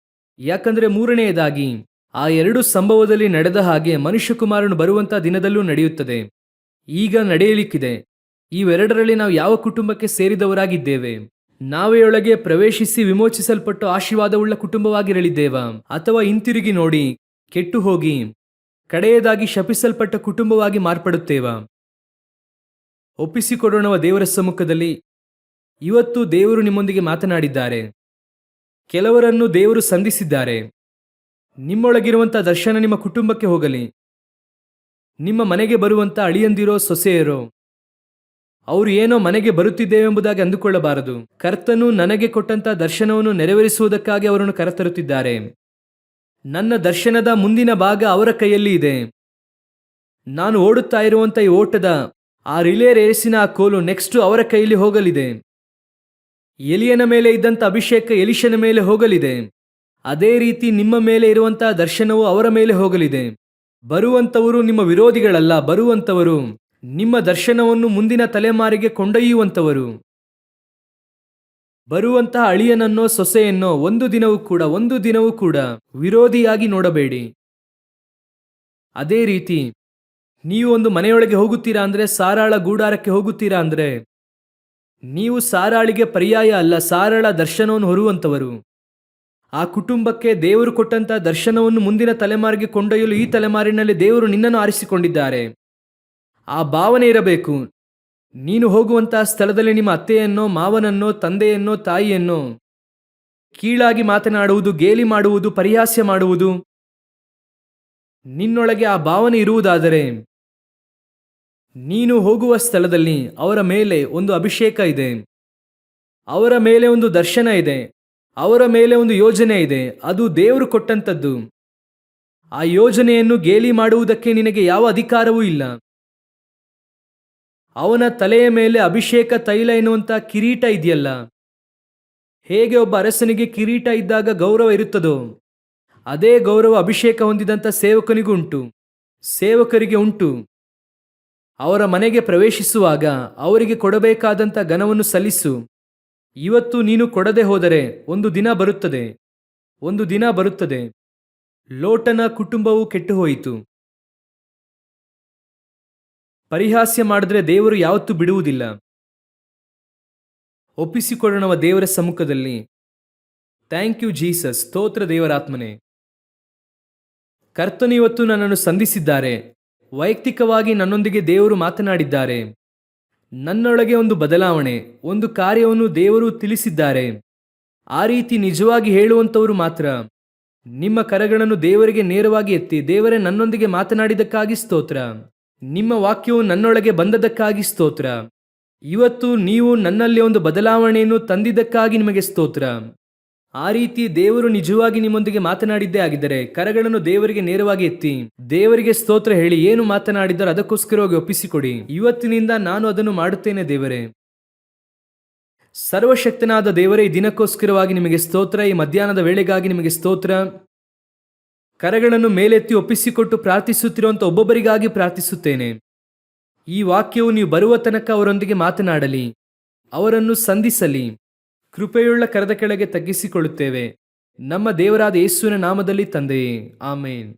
ಯಾಕಂದ್ರೆ ಮೂರನೆಯದಾಗಿ, ಆ ಎರಡು ಸಂಭವದಲ್ಲಿ ನಡೆದ ಹಾಗೆ ಮನುಷ್ಯಕುಮಾರನು ಬರುವಂತಹ ದಿನದಲ್ಲೂ ನಡೆಯುತ್ತದೆ, ಈಗ ನಡೆಯಲಿಕ್ಕಿದೆ. ಇವೆರಡರಲ್ಲಿ ನಾವು ಯಾವ ಕುಟುಂಬಕ್ಕೆ ಸೇರಿದವರಾಗಿದ್ದೇವೆ? ನಾವೇ ಒಳಗೆ ಪ್ರವೇಶಿಸಿ ವಿಮೋಚಿಸಲ್ಪಟ್ಟು ಆಶೀರ್ವಾದವುಳ್ಳ ಕುಟುಂಬವಾಗಿರಲಿದ್ದೇವಾ, ಅಥವಾ ಹಿಂತಿರುಗಿ ನೋಡಿ ಕೆಟ್ಟು ಹೋಗಿ ಕಡೆಯದಾಗಿ ಶಪಿಸಲ್ಪಟ್ಟ ಕುಟುಂಬವಾಗಿ ಮಾರ್ಪಡುತ್ತೇವಾ? ಒಪ್ಪಿಸಿಕೊಡೋಣವ ದೇವರ ಸಮ್ಮುಖದಲ್ಲಿ. ಇವತ್ತು ದೇವರು ನಿಮ್ಮೊಂದಿಗೆ ಮಾತನಾಡಿದ್ದಾರೆ. ಕೆಲವರನ್ನು ದೇವರು ಸಂಧಿಸಿದ್ದಾರೆ. ನಿಮ್ಮೊಳಗಿರುವಂಥ ದರ್ಶನ ನಿಮ್ಮ ಕುಟುಂಬಕ್ಕೆ ಹೋಗಲಿ. ನಿಮ್ಮ ಮನೆಗೆ ಬರುವಂಥ ಅಳಿಯಂದಿರೋ ಸೊಸೆಯರೋ, ಅವರು ಏನೋ ಮನೆಗೆ ಬರುತ್ತಿದ್ದೇವೆಂಬುದಾಗಿ ಅಂದುಕೊಳ್ಳಬಾರದು. ಕರ್ತನು ನನಗೆ ಕೊಟ್ಟಂತ ದರ್ಶನವನ್ನು ನೆರವೇರಿಸುವುದಕ್ಕಾಗಿ ಅವರನ್ನು ಕರೆತರುತ್ತಿದ್ದಾರೆ. ನನ್ನ ದರ್ಶನದ ಮುಂದಿನ ಭಾಗ ಅವರ ಕೈಯಲ್ಲಿ ಇದೆ. ನಾನು ಓಡುತ್ತಾ ಇರುವಂತ ಈ ಓಟದ ಆ ರಿಲೇ ರೇಸಿನ ಆ ಕೋಲು ನೆಕ್ಸ್ಟ್ ಅವರ ಕೈಯಲ್ಲಿ ಹೋಗಲಿದೆ. ಎಲಿಯನ ಮೇಲೆ ಇದ್ದಂಥ ಅಭಿಷೇಕ ಎಲಿಶನ ಮೇಲೆ ಹೋಗಲಿದೆ. ಅದೇ ರೀತಿ ನಿಮ್ಮ ಮೇಲೆ ಇರುವಂತಹ ದರ್ಶನವು ಅವರ ಮೇಲೆ ಹೋಗಲಿದೆ. ಬರುವಂತವರು ನಿಮ್ಮ ವಿರೋಧಿಗಳಲ್ಲ, ಬರುವಂತವರು ನಿಮ್ಮ ದರ್ಶನವನ್ನು ಮುಂದಿನ ತಲೆಮಾರಿಗೆ ಕೊಂಡೊಯ್ಯುವಂತವರು. ಬರುವಂತಹ ಅಳಿಯನನ್ನೋ ಸೊಸೆಯನ್ನೋ ಒಂದು ದಿನವೂ ಕೂಡ ವಿರೋಧಿಯಾಗಿ ನೋಡಬೇಡಿ. ಅದೇ ರೀತಿ ನೀವು ಒಂದು ಮನೆಯೊಳಗೆ ಹೋಗುತ್ತೀರಾ ಅಂದ್ರೆ, ಸಾರಾಳ ಗೂಡಾರಕ್ಕೆ ಹೋಗುತ್ತೀರಾ ಅಂದ್ರೆ, ನೀವು ಸಾರಾಳಿಗೆ ಪರ್ಯಾಯ ಅಲ್ಲ, ಸಾರಾಳ ದರ್ಶನವನ್ನು ಹೊರುವಂತವರು. ಆ ಕುಟುಂಬಕ್ಕೆ ದೇವರು ಕೊಟ್ಟಂತ ದರ್ಶನವನ್ನು ಮುಂದಿನ ತಲೆಮಾರಿಗೆ ಕೊಂಡೊಯ್ಯಲು ಈ ತಲೆಮಾರಿನಲ್ಲಿ ದೇವರು ನಿನ್ನನ್ನು ಆರಿಸಿಕೊಂಡಿದ್ದಾರೆ. ಆ ಭಾವನೆ ಇರಬೇಕು. ನೀನು ಹೋಗುವಂತಹ ಸ್ಥಳದಲ್ಲಿ ನಿಮ್ಮ ಅತ್ತೆಯನ್ನೋ, ಮಾವನನ್ನೋ, ತಂದೆಯನ್ನೋ, ತಾಯಿಯನ್ನೋ ಕೀಳಾಗಿ ಮಾತನಾಡುವುದು, ಗೇಲಿ ಮಾಡುವುದು, ಪರಿಹಾಸ್ಯ ಮಾಡುವುದು ನಿನ್ನೊಳಗೆ ಆ ಭಾವನೆ ಇರುವುದಾದರೆ ನೀನು ಹೋಗುವ ಸ್ಥಳದಲ್ಲಿ ಅವರ ಮೇಲೆ ಒಂದು ಅಭಿಷೇಕ ಇದೆ, ಅವರ ಮೇಲೆ ಒಂದು ದರ್ಶನ ಇದೆ, ಅವರ ಮೇಲೆ ಒಂದು ಯೋಜನೆ ಇದೆ. ಅದು ದೇವರು ಕೊಟ್ಟಂತದ್ದು. ಆ ಯೋಜನೆಯನ್ನು ಗೇಲಿ ಮಾಡುವುದಕ್ಕೆ ನಿನಗೆ ಯಾವ ಅಧಿಕಾರವೂ ಇಲ್ಲ. ಅವನ ತಲೆಯ ಮೇಲೆ ಅಭಿಷೇಕ ತೈಲ ಎನ್ನುವಂಥ ಕಿರೀಟ ಇದೆಯಲ್ಲ, ಹೇಗೆ ಒಬ್ಬ ಅರಸನಿಗೆ ಕಿರೀಟ ಇದ್ದಾಗ ಗೌರವ ಇರುತ್ತದೋ ಅದೇ ಗೌರವ ಅಭಿಷೇಕ ಹೊಂದಿದಂಥ ಸೇವಕನಿಗೂ ಉಂಟು, ಸೇವಕರಿಗೆ ಉಂಟು. ಅವರ ಮನೆಗೆ ಪ್ರವೇಶಿಸುವಾಗ ಅವರಿಗೆ ಕೊಡಬೇಕಾದಂಥ ಘನವನ್ನು ಸಲ್ಲಿಸು. ಇವತ್ತು ನೀನು ಕೊಡದೆ ಹೋದರೆ ಒಂದು ದಿನ ಬರುತ್ತದೆ, ಒಂದು ದಿನ ಬರುತ್ತದೆ. ಲೋಟನ ಕುಟುಂಬವು ಕೆಟ್ಟು ಹೋಯಿತು. ಪರಿಹಾಸ್ಯ ಮಾಡಿದ್ರೆ ದೇವರು ಯಾವತ್ತೂ ಬಿಡುವುದಿಲ್ಲ. ಒಪ್ಪಿಸಿಕೊಳ್ಳೋಣವ ದೇವರ ಸಮ್ಮುಖದಲ್ಲಿ. Thank you Jesus. ಸ್ತೋತ್ರ ದೇವರಾತ್ಮನೆ. ಕರ್ತನು ಇವತ್ತು ನನ್ನನ್ನು ಸಂಧಿಸಿದ್ದಾರೆ. ವೈಯಕ್ತಿಕವಾಗಿ ನನ್ನೊಂದಿಗೆ ದೇವರು ಮಾತನಾಡಿದ್ದಾರೆ. ನನ್ನೊಳಗೆ ಒಂದು ಬದಲಾವಣೆ, ಒಂದು ಕಾರ್ಯವನ್ನು ದೇವರು ತಿಳಿಸಿದ್ದಾರೆ. ಆ ರೀತಿ ನಿಜವಾಗಿ ಹೇಳುವಂಥವರು ಮಾತ್ರ ನಿಮ್ಮ ಕರಗಳನ್ನು ದೇವರಿಗೆ ನೇರವಾಗಿ ಎತ್ತಿ, ದೇವರೇ ನನ್ನೊಂದಿಗೆ ಮಾತನಾಡಿದ್ದಕ್ಕಾಗಿ ಸ್ತೋತ್ರ, ನಿಮ್ಮ ವಾಕ್ಯವು ನನ್ನೊಳಗೆ ಬಂದದಕ್ಕಾಗಿ ಸ್ತೋತ್ರ, ಇವತ್ತು ನೀವು ನನ್ನಲ್ಲಿ ಒಂದು ಬದಲಾವಣೆಯನ್ನು ತಂದಿದ್ದಕ್ಕಾಗಿ ನಿಮಗೆ ಸ್ತೋತ್ರ. ಆ ರೀತಿ ದೇವರು ನಿಜವಾಗಿ ನಿಮ್ಮೊಂದಿಗೆ ಮಾತನಾಡಿದ್ದೇ ಆಗಿದ್ದರೆ ಕರಗಳನ್ನು ದೇವರಿಗೆ ನೇರವಾಗಿ ಎತ್ತಿ ದೇವರಿಗೆ ಸ್ತೋತ್ರ ಹೇಳಿ, ಏನು ಮಾತನಾಡಿದ್ದಾರೆ ಅದಕ್ಕೋಸ್ಕರವಾಗಿ ಒಪ್ಪಿಸಿಕೊಡಿ. ಇವತ್ತಿನಿಂದ ನಾನು ಅದನ್ನು ಮಾಡುತ್ತೇನೆ ದೇವರೇ. ಸರ್ವಶಕ್ತನಾದ ದೇವರೇ, ಈ ದಿನಕ್ಕೋಸ್ಕರವಾಗಿ ನಿಮಗೆ ಸ್ತೋತ್ರ. ಈ ಮಧ್ಯಾಹ್ನದ ವೇಳೆಗಾಗಿ ನಿಮಗೆ ಸ್ತೋತ್ರ. ಕರಗಳನ್ನು ಮೇಲೆತ್ತಿ ಒಪ್ಪಿಸಿಕೊಟ್ಟು ಪ್ರಾರ್ಥಿಸುತ್ತಿರುವಂಥ ಒಬ್ಬೊಬ್ಬರಿಗಾಗಿ ಪ್ರಾರ್ಥಿಸುತ್ತೇನೆ. ಈ ವಾಕ್ಯವು ನೀವು ಬರುವ ತನಕ ಅವರೊಂದಿಗೆ ಮಾತನಾಡಲಿ, ಅವರನ್ನು ಸಂಧಿಸಲಿ. ಕೃಪೆಯುಳ್ಳ ಕರದ ಕೆಳಗೆ ತಗ್ಗಿಸಿಕೊಳ್ಳುತ್ತೇವೆ ನಮ್ಮ ದೇವರಾದ ಯೇಸುವಿನ ನಾಮದಲ್ಲಿ ತಂದೆಯೇ, ಆಮೇನ್.